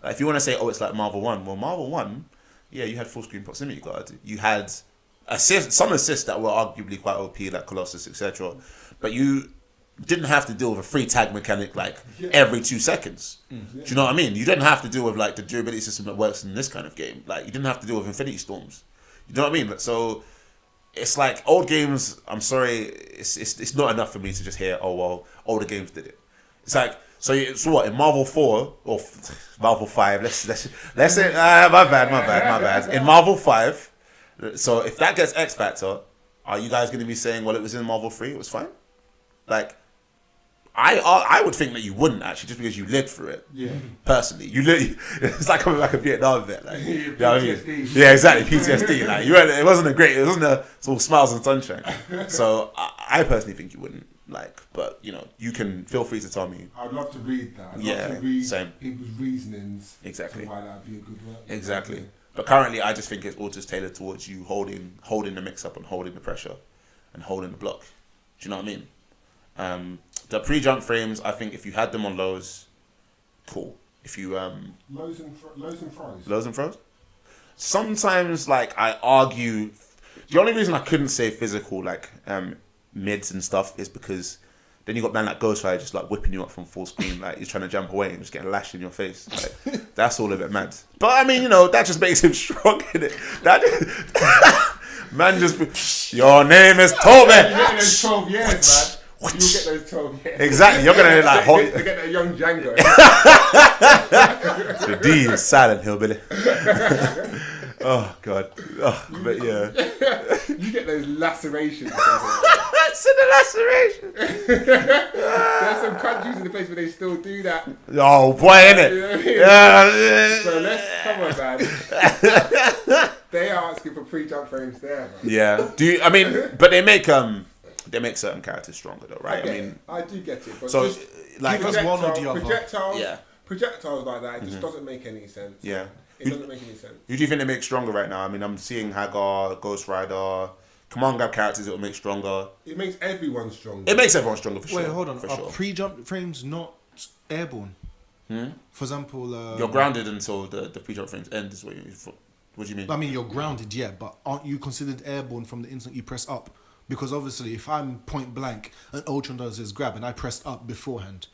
Like, if you want to say, oh, it's like Marvel 1, well, Marvel 1, yeah, you had full screen proximity guard. You had some assists that were arguably quite OP, like Colossus, etc. But you didn't have to deal with a free tag mechanic like every 2 seconds. Do you know what I mean? You didn't have to deal with like the durability system that works in this kind of game. Like, you didn't have to deal with Infinity Storms. You know what I mean? So it's like old games. I'm sorry, it's not enough for me to just hear, oh well, older games did it. It's like, so what, in Marvel 4 or Marvel 5? Let's say my bad. In Marvel 5, so if that gets X Factor, are you guys going to be saying, well, it was in Marvel 3, it was fine? Like, I would think that you wouldn't, actually, just because you lived through it. Yeah. Personally, it's like coming back a Vietnam vet, like, you know what I mean? PTSD. Yeah, exactly, PTSD. Like, it wasn't it's all smiles and sunshine. So I personally think you wouldn't. Like, but you know, you can feel free to tell me. I'd love to read that. I'd Yeah, love to read same. people's reasonings Exactly. to why that would be a good work. Exactly. But currently, I just think it's all just tailored towards you holding the mix up and holding the pressure and holding the block. Do you know what I mean? The pre-jump frames, I think if you had them on lows, cool. If you Lows and throws. lows and throws. Sometimes, like, I argue, the only reason I couldn't say physical, like mids and stuff, is because then you got man like Ghostfire just like whipping you up from full screen, like he's trying to jump away and just getting lashed in your face. Like, that's all a bit mad. But I mean, you know, that just makes him strong, innit? Man just, your name is Toby. You get those 12 years, man. You'll get those 12 years. Exactly, you're gonna like hold. You get that young Django. The D is silent, hillbilly. Oh god. Oh, but yeah. You get those lacerations. That's the laceration. There's some countries in the place where they still do that. Oh boy, innit? You know what I mean? Yeah. So let's come on, man. They are asking for pre-jump frames there, man. Yeah. I mean, but they make certain characters stronger though, right? I mean, I do get it. But so just like Give us one or the other. projectiles, Yeah. projectiles like that, it just doesn't make any sense. Yeah. It doesn't make any sense. Who do you think they make stronger right now? I mean, I'm seeing Hagar, Ghost Rider, command grab characters that will make stronger. It makes everyone stronger. It makes everyone stronger for sure. Wait, hold on. For Are sure. pre-jump frames not airborne? For example, You're grounded until the pre-jump frames end. Is what do you mean? I mean, you're grounded, yeah, but aren't you considered airborne from the instant you press up? Because obviously, if I'm point blank and Ultron does his grab and I pressed up beforehand,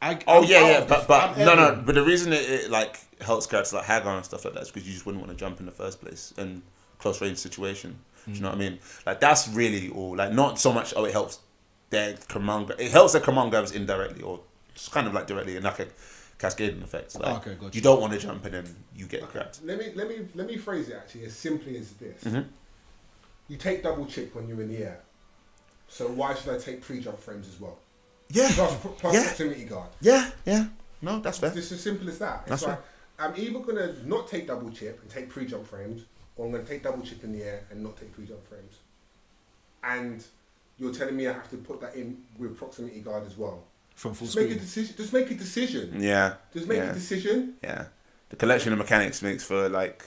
but the reason it like helps characters like Hagar and stuff like that is because you just wouldn't want to jump in the first place in close range situation. Do you know what I mean? Like that's really all. Like not so much. It helps their command. It helps their command grabs indirectly or it's kind of like directly in like a cascading effect. Like, okay, gotcha. You don't want to jump and then you get grabbed. Let me phrase it actually as simply as this. Mm-hmm. You take double chip when you're in the air. So why should I take pre-jump frames as well? Yeah. Plus proximity guard. Yeah. No, that's fair. It's just as simple as that. That's It's like, I'm either going to not take double chip and take pre-jump frames, or I'm going to take double chip in the air and not take pre-jump frames. And you're telling me I have to put that in with proximity guard as well. from full Just screen. make a decision. Just make a decision. Yeah. Just make a decision. Yeah. The collection of mechanics makes for like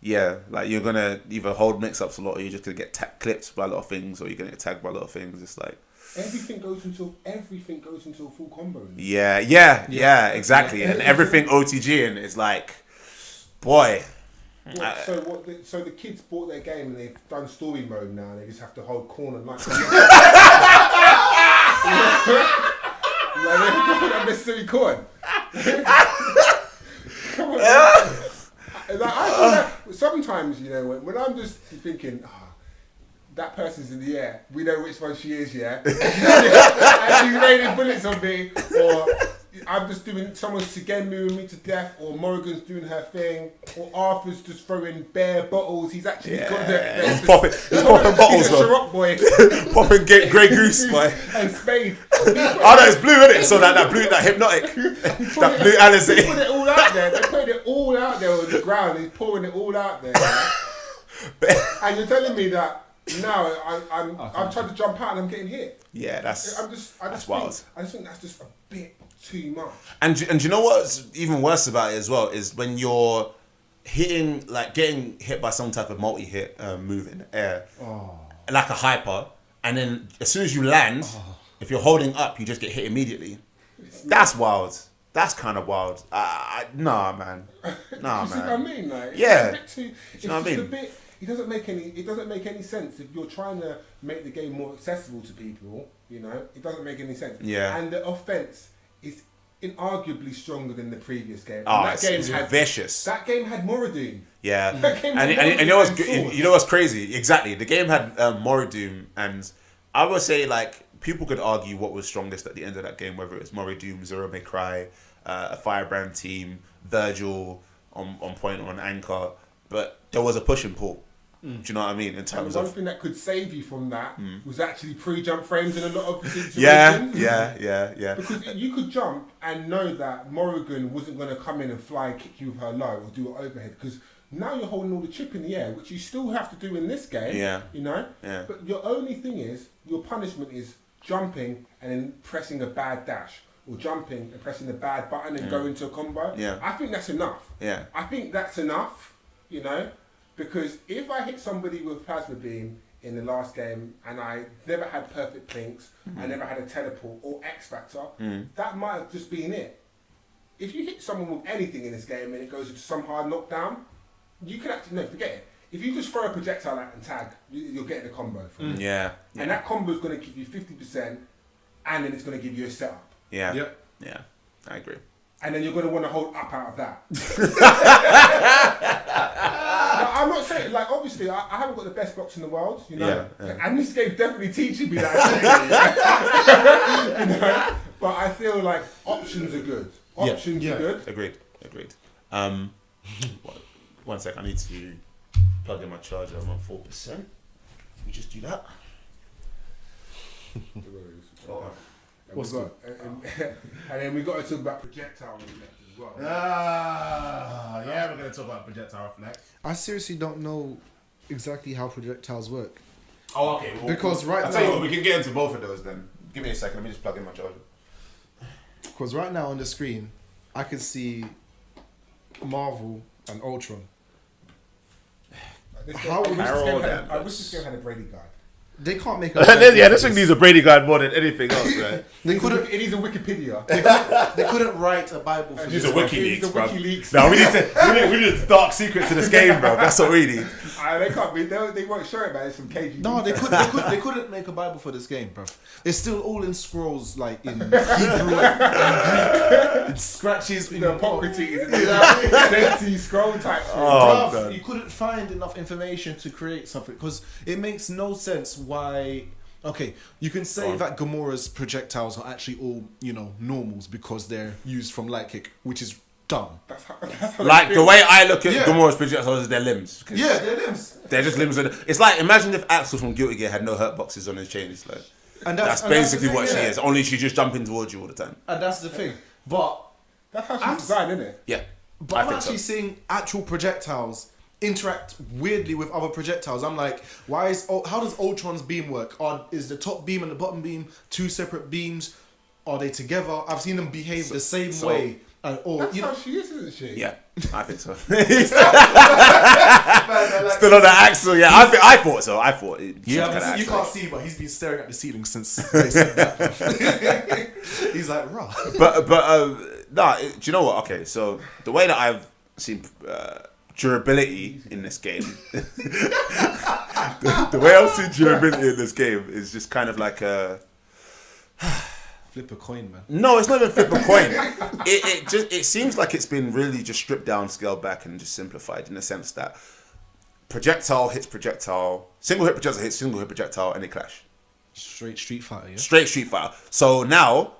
you're gonna either hold mix-ups a lot, or you're just gonna get clipped by a lot of things, or you're gonna get tagged by a lot of things. It's like Everything goes into a full combo. yeah, exactly, and everything OTG and is like, boy. So the kids bought their game and they've done story mode now, and they just have to hold corner like. Like they don't unnecessary corn. Come on. Like, I feel like sometimes, you know, when I'm just thinking, that person's in the air, we know which one she is, yeah? And she's raining bullets on me, or I'm just doing, someone's again moving me to death, or Morrigan's doing her thing, or Arthur's just throwing bare bottles, he's actually got he's popping bottles, he's a Ciroc boy. Popping Grey Goose, boy. And Spade. Oh no, it's blue, isn't it? So that blue, that hypnotic, that blue Alizé. They put it all out there. They put it all out there on the ground. He's pouring it all out there. And you're telling me that now I'm trying to jump out and I'm getting hit. Yeah, that's wild. I just think that's just a bit too much. And do you know what's even worse about it as well is when you're hitting, like getting hit by some type of multi-hit move in the air, like a hyper, and then as soon as you land, if you're holding up, you just get hit immediately. That's wild. That's kind of wild. Nah, man. Nah, you see what I mean? Like, yeah. It's a bit too, you know what I mean? It doesn't make any sense if you're trying to make the game more accessible to people. You know, it doesn't make any sense. Yeah. And the offense is inarguably stronger than the previous game. Oh, it's vicious. That game had Moradoom. Yeah. That game And you know what's crazy? Exactly. The game had Moradoom, and I would say like people could argue what was strongest at the end of that game, whether it was Moradoom, Zero May Cry, a Firebrand team, Virgil on point or an anchor, but there was a push and pull. Do you know what I mean? In terms one of thing that could save you from that was actually pre-jump frames in a lot of situations. Yeah. Because you could jump and know that Morrigan wasn't going to come in and fly, kick you with her low, or do an overhead. Because now you're holding all the chip in the air, which you still have to do in this game. Yeah. You know. Yeah. But your only thing is your punishment is jumping and then pressing a bad dash, or jumping and pressing the bad button and going to a combo. Yeah. I think that's enough. Yeah. I think that's enough. You know. Because if I hit somebody with Plasma Beam in the last game and I never had perfect plinks, I never had a teleport or X Factor, that might have just been it. If you hit someone with anything in this game and it goes into some hard knockdown, you can actually, no, forget it. If you just throw a projectile out and tag, you're getting a combo from it. Yeah. And that combo is going to give you 50% and then it's going to give you a setup. Yeah. Yep. Yeah. I agree. And then you're going to want to hold up out of that. I'm not saying, like, obviously, I haven't got the best blocks in the world, you know. Yeah. And this game's definitely teaching me that. You know? But I feel like options are good. Options are good. Agreed. One sec, I need to plug in my charger. I'm on 4%. We just do that. What's that? And then we got to talk about projectile reflect as well. Yeah, we're going to talk about projectile reflect. I seriously don't know exactly how projectiles work. Oh, okay. Because right I'll tell you now- what, we can get into both of those then. Give me a second, let me just plug in my charger. Because right now on the screen, I can see Marvel and Ultron. I wish this game had a Brady guide. They can't make a This thing needs a Brady guide more than anything else, right? It needs a Wikipedia. They couldn't write a Bible for These this. are WikiLeaks, bro. WikiLeaks. No, we need the dark secrets of this game, bro. That's what we need. They can't be. They won't show it, man. It's some KGB. No, they couldn't make a Bible for this game, bro. It's still all in scrolls, like in Hebrew and Greek. It scratches in the Apocryphes, Dead Sea Scroll type shit. Oh, Bruv, God. you couldn't find enough information to create something because it makes no sense why. Okay, you can say that Gamora's projectiles are actually all, normals because they're used from light kick, which is dumb. That's how Like they the feel. way I look at Yeah. Gamora's projectiles is their limbs. Yeah, they're limbs. They're just limbs. It's like, imagine if Axel from Guilty Gear had no hurt boxes on his chain. It's like, And that's and basically the what thing, she yeah. is. Only she's just jumping towards you all the time. And that's the thing. But That's how she's designed, isn't it? Yeah. I'm actually seeing actual projectiles interact weirdly with other projectiles. I'm like, how does Ultron's beam work? Is the top beam and the bottom beam two separate beams? Are they together? I've seen them behave the same way. That's how she is, isn't she? Yeah, I think so. Like, Still on the Axel, yeah. I thought so. I thought it. yeah, you can't see, but he's been staring at the ceiling since they said that. He's like, rah. But do you know what? Okay, so the way that I've seen durability in this game, the way I've seen durability in this game is just kind of like a. Flip a coin, man. No, it's not even flip a coin. It seems like it's been really just stripped down, scaled back, and just simplified in the sense that projectile hits projectile, single hit projectile hits single hit projectile, and they clash. Straight Street Fighter, yeah? Straight Street Fighter. So now,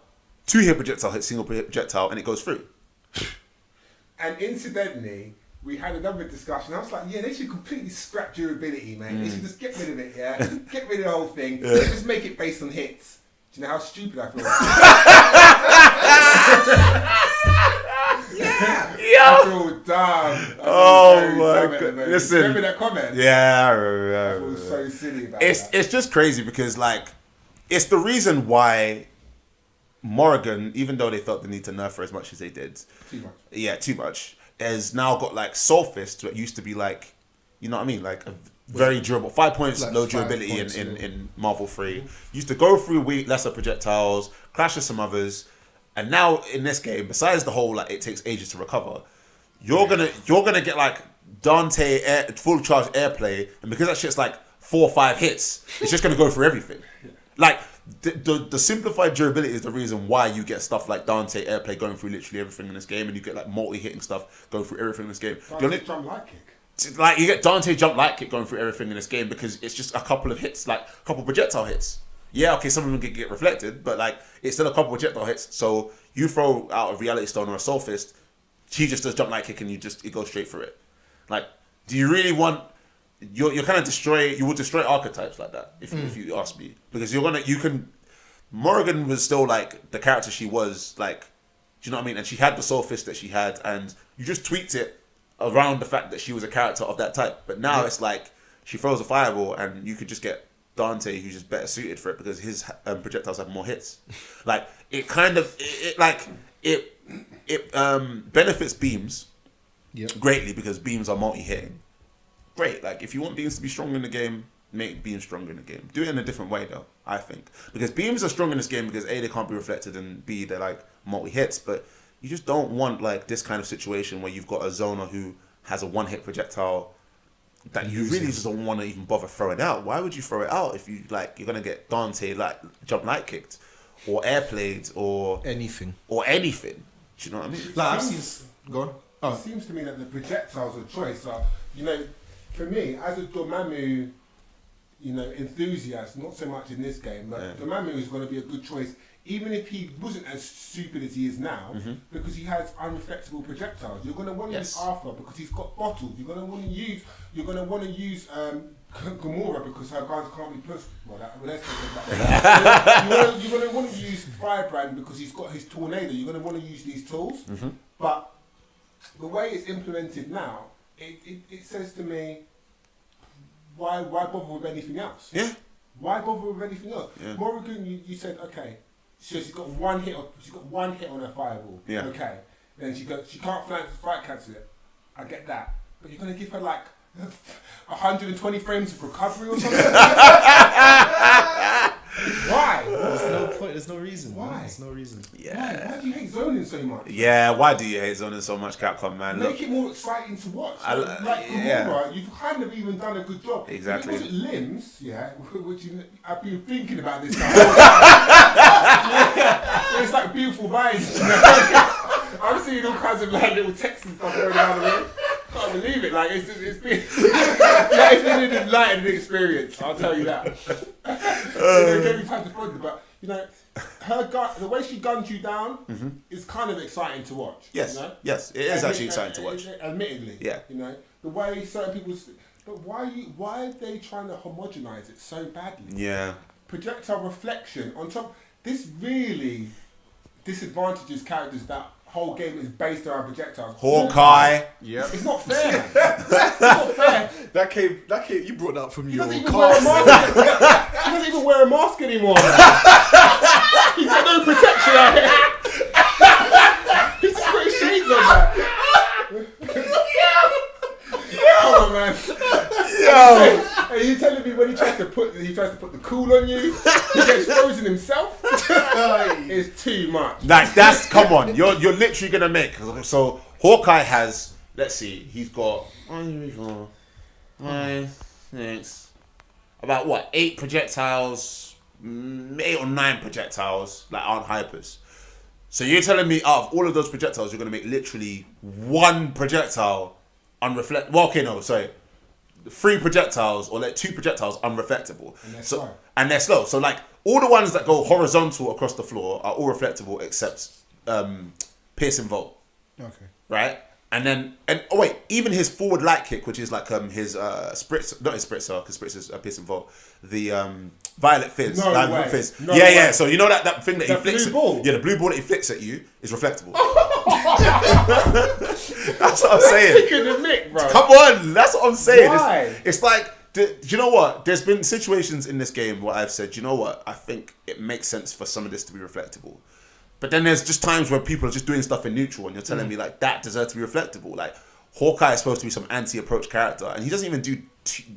2-hit projectile hits single hit projectile, and it goes through. And incidentally, we had another discussion. I was like, yeah, they should completely scrap durability, man. They should just get rid of it, yeah? Get rid of the whole thing. Just make it based on hits. Do you know how stupid I feel? I feel dumb. Oh my God. Listen. Remember that comment? Yeah, I I remember. feel so silly about It's that. it's just crazy because like it's the reason why Morrigan, even though they felt the need to nerf her as much as they did, too much, has now got like Soul Fist, that used to be like, you know what I mean, like a very durable, 5 points, Like low 5 durability points, in Marvel 3. Used to go through lesser projectiles, clash with some others, and now in this game, besides the whole like it takes ages to recover, you're gonna get like Dante full charge airplay, and because that shit's like 4 or 5 hits, it's just gonna go through everything. Like the simplified durability is the reason why you get stuff like Dante airplay going through literally everything in this game, and you get like multi-hitting stuff going through everything in this game. Drum light kick. Like you get Dante jump light kick going through everything in this game because it's just a couple of hits, like a couple projectile hits. Yeah, okay, some of them get reflected, but like it's still a couple projectile hits. So you throw out a Reality Stone or a Soul Fist, she just does jump light kick and it goes straight through it. Like, do you really want? You're kind of you will destroy archetypes like that if you ask me, because Morrigan was still like the character she was, like, do you know what I mean? And she had the Soul Fist that she had, and you just tweaked it around the fact that she was a character of that type. But now it's like she throws a fireball and you could just get Dante, who's just better suited for it because his projectiles have more hits. Like it kind of it benefits beams greatly because beams are multi-hitting. Great. Like if you want beams to be strong in the game, make beams stronger in the game. Do it in a different way though, I think. Because beams are strong in this game because A, they can't be reflected, and B, they're like multi-hits, but you just don't want like this kind of situation where you've got a zoner who has a 1-hit projectile that you really just don't want to even bother throwing out. Why would you throw it out if you're gonna get Dante like jump light kicked or airplayed or anything? Do you know what I mean? Like I've seen. Go on. Oh. It seems to me that the projectiles of choice are, for me as a Dormammu, enthusiast, not so much in this game, but Dormammu is going to be a good choice. Even if he wasn't as stupid as he is now, because he has unreflectable projectiles, you're going to want to use Arthur because he's got bottles. You're going to want to use Gamora because her guns can't be pushed. Let's talk about that. You're going to want to use Firebrand because he's got his tornado. You're going to want to use these tools, but the way it's implemented now, it says to me, why bother with anything else? Yeah. Why bother with anything else? Yeah. Morrigan, you said okay. So she's got one hit on her fireball. Yeah. Okay. then she can't fight cancel it. I get that, but you're gonna give her like 120 frames of recovery or something. Why? There's no point. There's no reason. Why? There's no reason. Yeah. Why do you hate zoning so much? Yeah, why do you hate zoning so much, Capcom, man? Make Look, it more exciting to watch. yeah. Remember, you've kind of even done a good job. Exactly. If it wasn't limbs, yeah, which I've been thinking about this now. It's like beautiful minds. I'm seeing all kinds of like little texts and stuff going around the way. Can't believe it. Like it's been it's been an enlightening experience. I'll tell you that. It gave me time to ponder, but you know, the way she guns you down is kind of exciting to watch. yes, you know? yes, it is actually exciting to watch. Admittedly, Yeah. You know, the way certain people, but why are they trying to homogenize it so badly? Yeah. Projectile reflection on top. This really disadvantages characters that whole game is based around projectiles. Hawkeye. Yeah. It's not fair. It's not fair. That came. You brought that up from He your doesn't even wear a car. mask. He doesn't even wear a mask anymore. He's got no protection out here. He's just got his shades on that. Come on, man. Yo. Are you telling me when he tries to put the cool on you, he gets frozen himself? It's too much. Like that's come on, you're literally gonna make so Hawkeye has, let's see, he's got 1, 2, 3, 4, 5, 6, about what, 8 projectiles, 8 or 9 projectiles that aren't hypers. So you're telling me out of all of those projectiles, you're gonna make literally 1 projectile unreflect. Well, okay, no, sorry. 3 projectiles or like 2 projectiles unreflectable. And they're slow. So like all the ones that go horizontal across the floor are all reflectable except piercing volt. Okay. Right? And even his forward light kick, which is like his spritz, not his spritzer, because spritz is piercing volt. The violet fizz. No way. Fizz. No yeah, way. yeah. So you know that thing that he flicks. blue ball? Yeah, the blue ball that he flicks at you is reflectable. That's what I'm saying. Taking the mick, bro. Come on, that's what I'm saying. Why? It's like, do you know what? There's been situations in this game where I've said, you know what? I think it makes sense for some of this to be reflectable. But then there's just times where people are just doing stuff in neutral and you're telling me like that deserves to be reflectable. Like Hawkeye is supposed to be some anti-approach character and he doesn't even do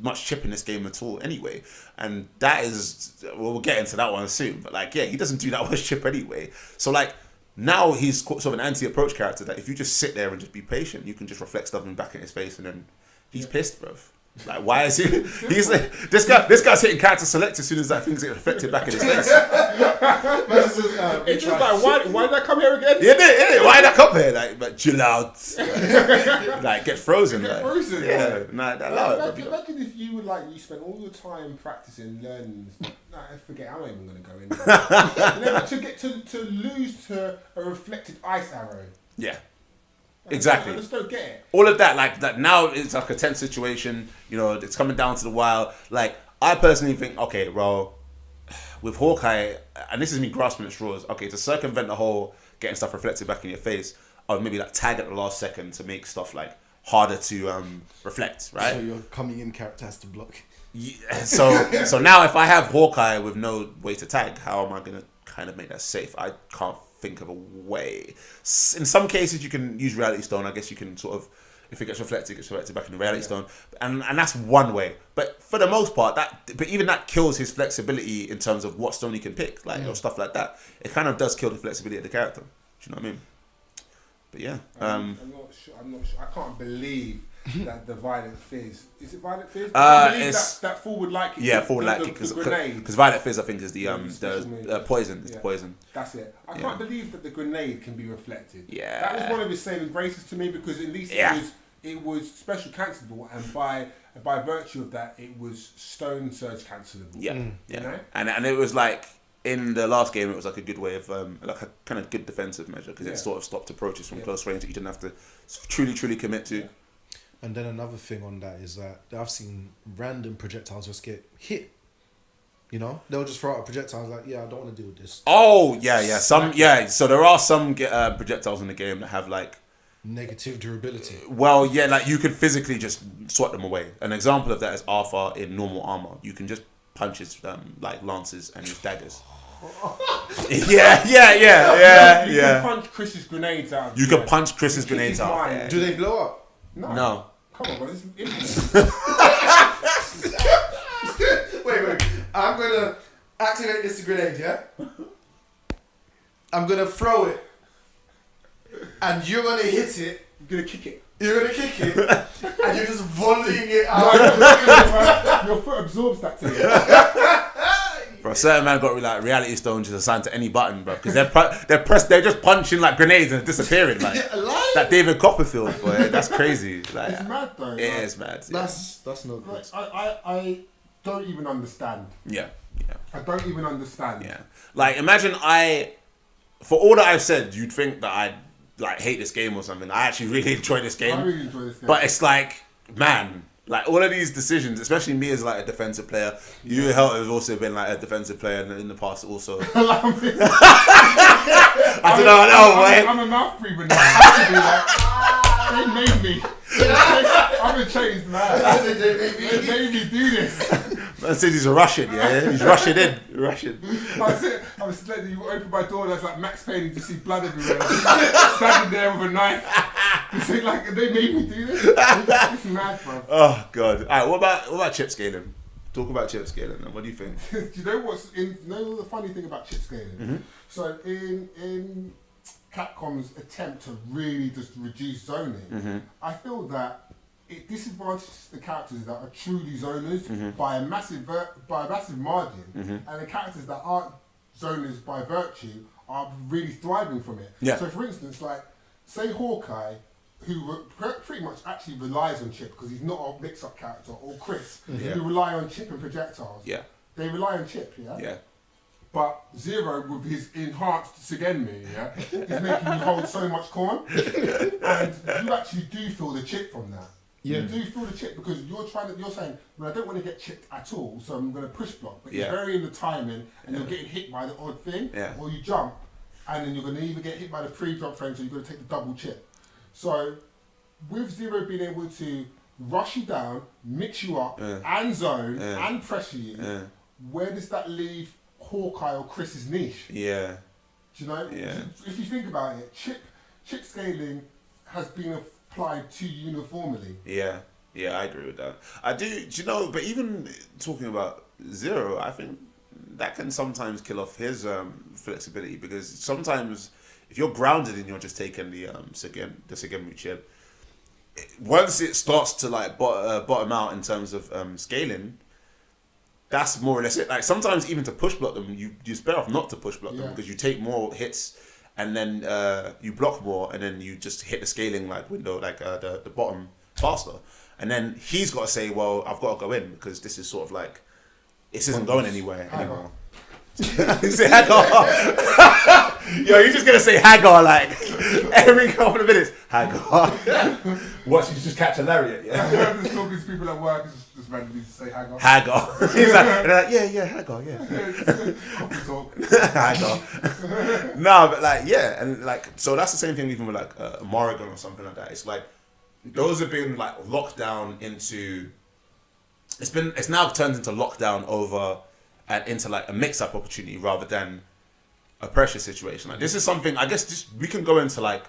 much chip in this game at all anyway. And that is, well, we'll get into that one soon. But like, yeah, he doesn't do that much chip anyway. So like, now he's sort of an anti-approach character that if you just sit there and just be patient, you can just reflect stuff back in his face and then he's pissed, bruv. Like, why is he? He's like, this guy's hitting character select as soon as that thing's reflected back in his face. It's just like, why did I come here again? Yeah, innit? Why did I come here? Like, but chill out. Like, get frozen. Get like. frozen. Yeah, nah, allow it. Imagine if you would you spend all your time practicing, learning. Nah, forget. I'm not even going to go in there. You know, to lose to a reflected ice arrow. Yeah. Exactly. I just don't get it. All of that, like now it's like a tense situation. You know, it's coming down to the wire. Like, I personally think, okay, well, with Hawkeye, and this is me grasping at straws. Okay, to circumvent the whole getting stuff reflected back in your face, I would maybe like tag at the last second to make stuff like harder to reflect, right? So your coming in character has to block. Yeah, so now if I have Hawkeye with no way to tag, how am I gonna kind of make that safe? I can't think of a way. In some cases you can use Reality Stone. I guess you can sort of, if it gets reflected back in the Reality Stone, and that's one way. But for the most part, but even that kills his flexibility in terms of what stone he can pick, like or stuff like that. It kind of does kill the flexibility of the character. Do you know what I mean? But yeah, I'm not sure. I can't believe that the Violet Fizz. Is it Violet Fizz? It's that forward light kick. Yeah, forward light kick, because Violet Fizz, I think, is the poison. It's the poison. That's it. I can't believe that the grenade can be reflected. Yeah, that was one of his saving graces to me, because at least it was special cancelable, and by virtue of that, it was stone surge cancelable. Yeah, You know? and it was like in the last game, it was like a good way of like a kind of good defensive measure, because it sort of stopped approaches from close range that you didn't have to truly commit to. Yeah. And then another thing on that is that I've seen random projectiles just get hit. You know, they'll just throw out a projectile. Like, yeah, I don't want to deal with this. Oh yeah. So there are some projectiles in the game that have like negative durability. Well, yeah, like you could physically just swat them away. An example of that is Arthur in normal armor. You can just punch his like lances and his daggers. Yeah. You can punch Chris's grenades out. You can punch Chris's grenades out. mine. Yeah. Do they blow up? No. Come on, bro. This is Wait. I'm gonna activate this grenade, yeah? I'm gonna throw it. And you're gonna hit it. You're gonna kick it. You're gonna kick it. And you're just volleying it No, out. your foot absorbs that thing. Bro, a certain man got like reality stones just assigned to any button, bro, because they're just punching like grenades and disappearing like that David Copperfield, boy. That's crazy. Like, It's mad though. it is mad. Yeah. That's no good. I don't even understand. Yeah. I don't even understand. Yeah. Like, imagine for all that I've said, you'd think that I'd like hate this game or something. I actually really enjoy this game. I really enjoy this game. But it's like, man, like all of these decisions, especially me as like a defensive player, you have also been like a defensive player in the past also. I don't know, man. I'm a mouth breather now. I have to be like, they made me. I'm a changed man. They made me do this. Man says he's a Russian, yeah? He's rushing in. Russian. I was letting you open my door, that's like Max Payne, you just see blood everywhere. Standing there with a knife. It's like, they made me do this? It's mad, bro. Oh, God. Alright, what about chip scaling? Talk about chip scaling, and what do you think? Do you know you know the funny thing about chip scaling? Mm-hmm. So in Capcom's attempt to really just reduce zoning, I feel that it disadvantages the characters that are truly zoners by a massive margin, and the characters that aren't zoners by virtue are really thriving from it. Yeah. So for instance, like say Hawkeye, who pretty much actually relies on chip because he's not a mix-up character, or Chris, who rely on chip and projectiles. Yeah. They rely on chip, yeah? Yeah. But Zero, with his enhanced Sigenmi, yeah, is making you hold so much corn. And you actually do feel the chip from that. Yeah. You do feel the chip because you're saying, well, I don't want to get chipped at all, so I'm going to push block. But you're varying the timing and you're getting hit by the odd thing, or you jump and then you're going to either get hit by the pre-jump frame, so you're going to take the double chip. So with Zero being able to rush you down, mix you up, and zone, and pressure you, where does that leave Hawkeye or Chris's niche? Yeah. Do you know? Yeah. If you think about it, chip scaling has been applied too uniformly. Yeah. Yeah, I agree with that. I do you know, but even talking about Zero, I think that can sometimes kill off his flexibility, because sometimes if you're grounded and you're just taking the Sigenmu chip, once it starts to like bottom out in terms of scaling, that's more or less it. Like sometimes even to push block them, you're better off not to push block them, because you take more hits and then you block more, and then you just hit the scaling like window, like the bottom faster. And then he's got to say, well, I've got to go in because this is sort of like, this isn't going anywhere anymore. Say Hagar. Yo, you're just gonna say Hagar like every couple of minutes. Hagar. What? She's just catch a lariat. Yeah. I'm just talking to people at work, just randomly say Hagar. Hagar. He's like, and they're like, yeah, Hagar, yeah. Coffee talk. Hagar. No, but like, yeah, and like, so that's the same thing even with like Morrigan or something like that. It's like those have been like locked down into. It's now turned into lockdown over. And into like a mix-up opportunity rather than a pressure situation. Like this is something, I guess we can go into like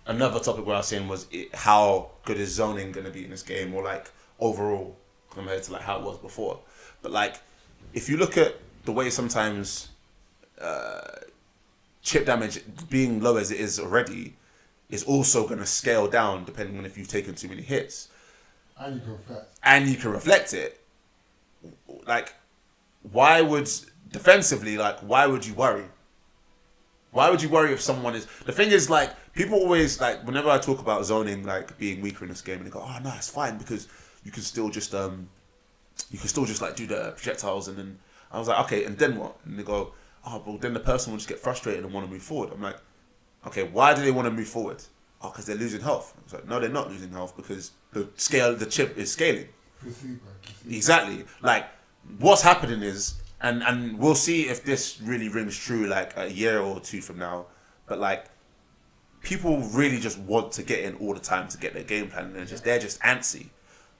another topic where I was saying was how good is zoning going to be in this game, or like overall compared to like how it was before. But like if you look at the way sometimes chip damage being low as it is already is also going to scale down depending on if you've taken too many hits. And you can reflect. And you can reflect it. Like, why would defensively, like, why would you worry? Why would you worry if someone is... The thing is, like, people always, like, whenever I talk about zoning, like, being weaker in this game, and they go, oh, no, it's fine, because you can still just, like, do the projectiles, and then... I was like, okay, and then what? And they go, oh, well, then the person will just get frustrated and want to move forward. I'm like, okay, why do they want to move forward? Oh, because they're losing health. I was like, no, they're not losing health, because the chip is scaling. Exactly. Like, what's happening is, and we'll see if this really rings true like a year or two from now, but like people really just want to get in all the time to get their game plan, and they're just antsy.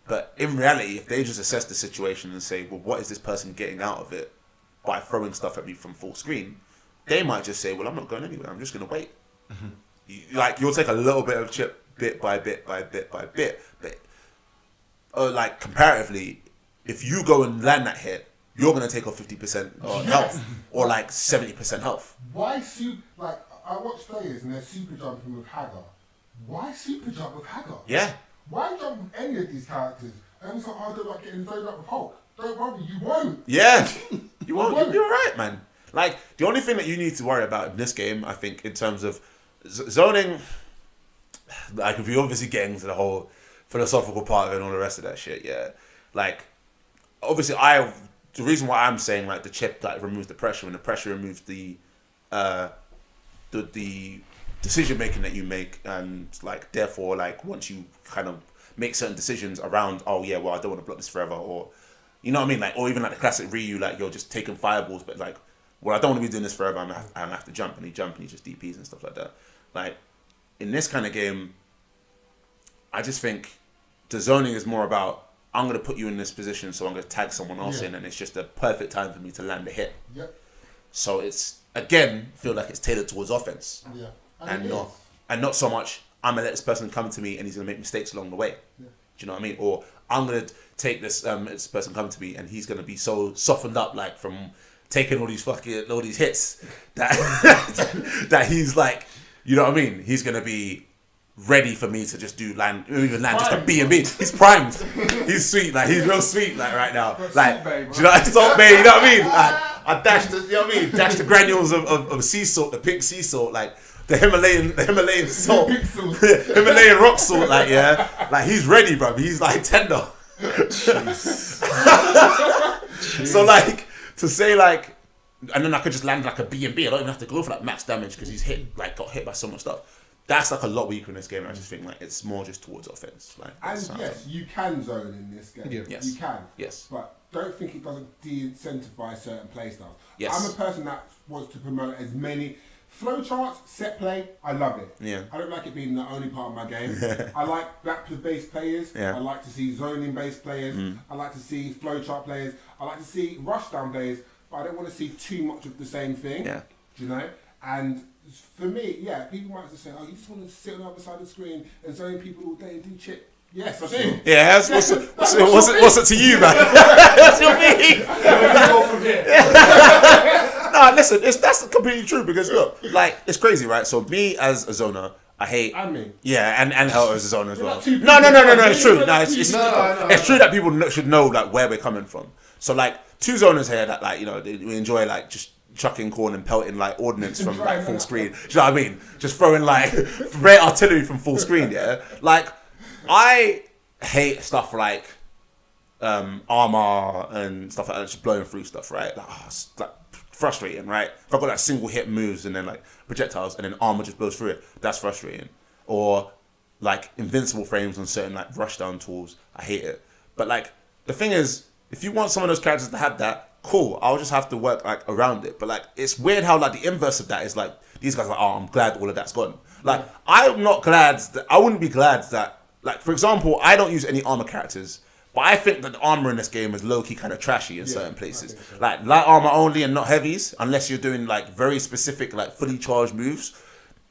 But in reality, if they just assess the situation and say, well, what is this person getting out of it? by throwing stuff at me from full screen, they might just say, well, I'm not going anywhere. I'm just going to wait. You'll take a little bit of chip bit by bit by bit by bit. But like comparatively, if you go and land that hit, you're going to take off 50% health or like 70% health. Why like I watch players and they're super jumping with Hagar. Why super jump with Hagar? Yeah. Why jump with any of these characters? And it's like, I don't like getting zoned up with Hulk. Don't worry, you won't. Yeah. You won't. You're right, man. Like, the only thing that you need to worry about in this game, I think, in terms of zoning, like, if you're obviously getting to the whole philosophical part of it and all the rest of that shit, yeah. Like, obviously, the reason why I'm saying, like, the chip, like, removes the pressure, and the pressure removes the decision-making that you make, and, like, therefore, like, once you kind of make certain decisions around, oh, yeah, well, I don't want to block this forever, or, you know what I mean? Like, or even, like, the classic Ryu, like, you're just taking fireballs, but, like, well, I don't want to be doing this forever. I'm gonna have to jump, and he just DPs and stuff like that. Like in this kind of game, I just think the zoning is more about I'm gonna put you in this position, so I'm gonna tag someone else in, and it's just the perfect time for me to land a hit. Yep. So it's again feel like it's tailored towards offense, and not so much I'm gonna let this person come to me and he's gonna make mistakes along the way. Yeah. Do you know what I mean? Or I'm gonna take this person come to me and he's gonna be so softened up like from taking all these hits that that he's like, you know what I mean? He's gonna be ready for me to just land just a B&B. He's primed. He's sweet, like he's real sweet, like right now. Like, do you know, Salt Bay, you know what I mean? Like, I dashed the, you know what I mean? Dashed the granules of sea salt, the pink sea salt, like the Himalayan salt, Himalayan rock salt, like like he's ready, bro. He's like tender. So like. To say like, and then I could just land like a B&B. I don't even have to go for like max damage because he's got hit by so much stuff. That's like a lot weaker in this game. I just think like it's more just towards offense. Like, and yes, you can zone in this game. Yeah. Yes. You can. Yes. But don't think it doesn't de-incentivize certain playstyles. Yes. I'm a person that wants to promote as many flowcharts, set play. I love it. Yeah. I don't like it being the only part of my game. I like back-to-based players. Yeah. I like to see zoning-based players. I like to see flowchart players. I like to see rushdown players. But I don't want to see too much of the same thing. Yeah. Do you know? And for me, yeah, people might just say, "Oh, you just want to sit on the other side of the screen and zone people all day and do chip." Yes, I do. Yeah, what's it to you, man? That's your me. No, listen, that's completely true because look, like it's crazy, right? So me as a zoner, I hate. And me. Yeah, and her as a zoner as well. No, it's true. No, it's true that people should know like where we're coming from. So like two zoners here that like, you know, we enjoy like just chucking corn and pelting like ordnance from like full screen. Do you know what I mean? Just throwing like rare artillery from full screen, yeah? Like I hate stuff like armor and stuff like that, just blowing through stuff, right? Like, it's like frustrating, right? If I've got like single hit moves and then like projectiles and then armor just blows through it, that's frustrating. Or like invincible frames on certain like rushdown tools, I hate it. But like the thing is, if you want some of those characters to have that, cool. I'll just have to work like around it. But like, it's weird how like the inverse of that is like these guys are like, oh, I'm glad all of that's gone. Like, I'm not glad that I wouldn't be glad that like, for example, I don't use any armor characters, but I think that the armor in this game is low key kind of trashy in certain places. So. Like light armor only and not heavies, unless you're doing like very specific like fully charged moves.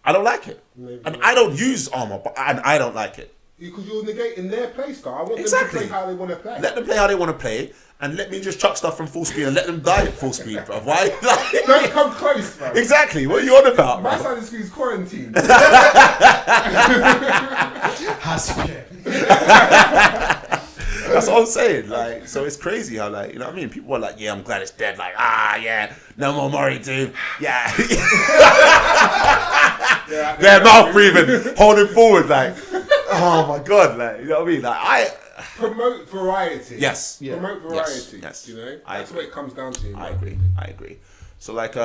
I don't like it, and I don't use armor, and I don't like it. Because you're negating their play style. I want them to play how they want to play. Let them play how they want to play, and let me just chuck stuff from full screen and let them die at full screen, bro. Why? Like, don't come close, bro. Exactly. What are you on about? My side of the screen is quarantined. That's what I'm saying. Like, so it's crazy how like, you know what I mean? People are like, yeah, I'm glad it's dead. Like, yeah, no more Mori, dude. Yeah. Their mouth breathing, holding forward, like, oh my god, like, you know what I mean? Like, I promote variety. Yes. Promote variety. Yes. You know, that's what it comes down to. I agree. So like,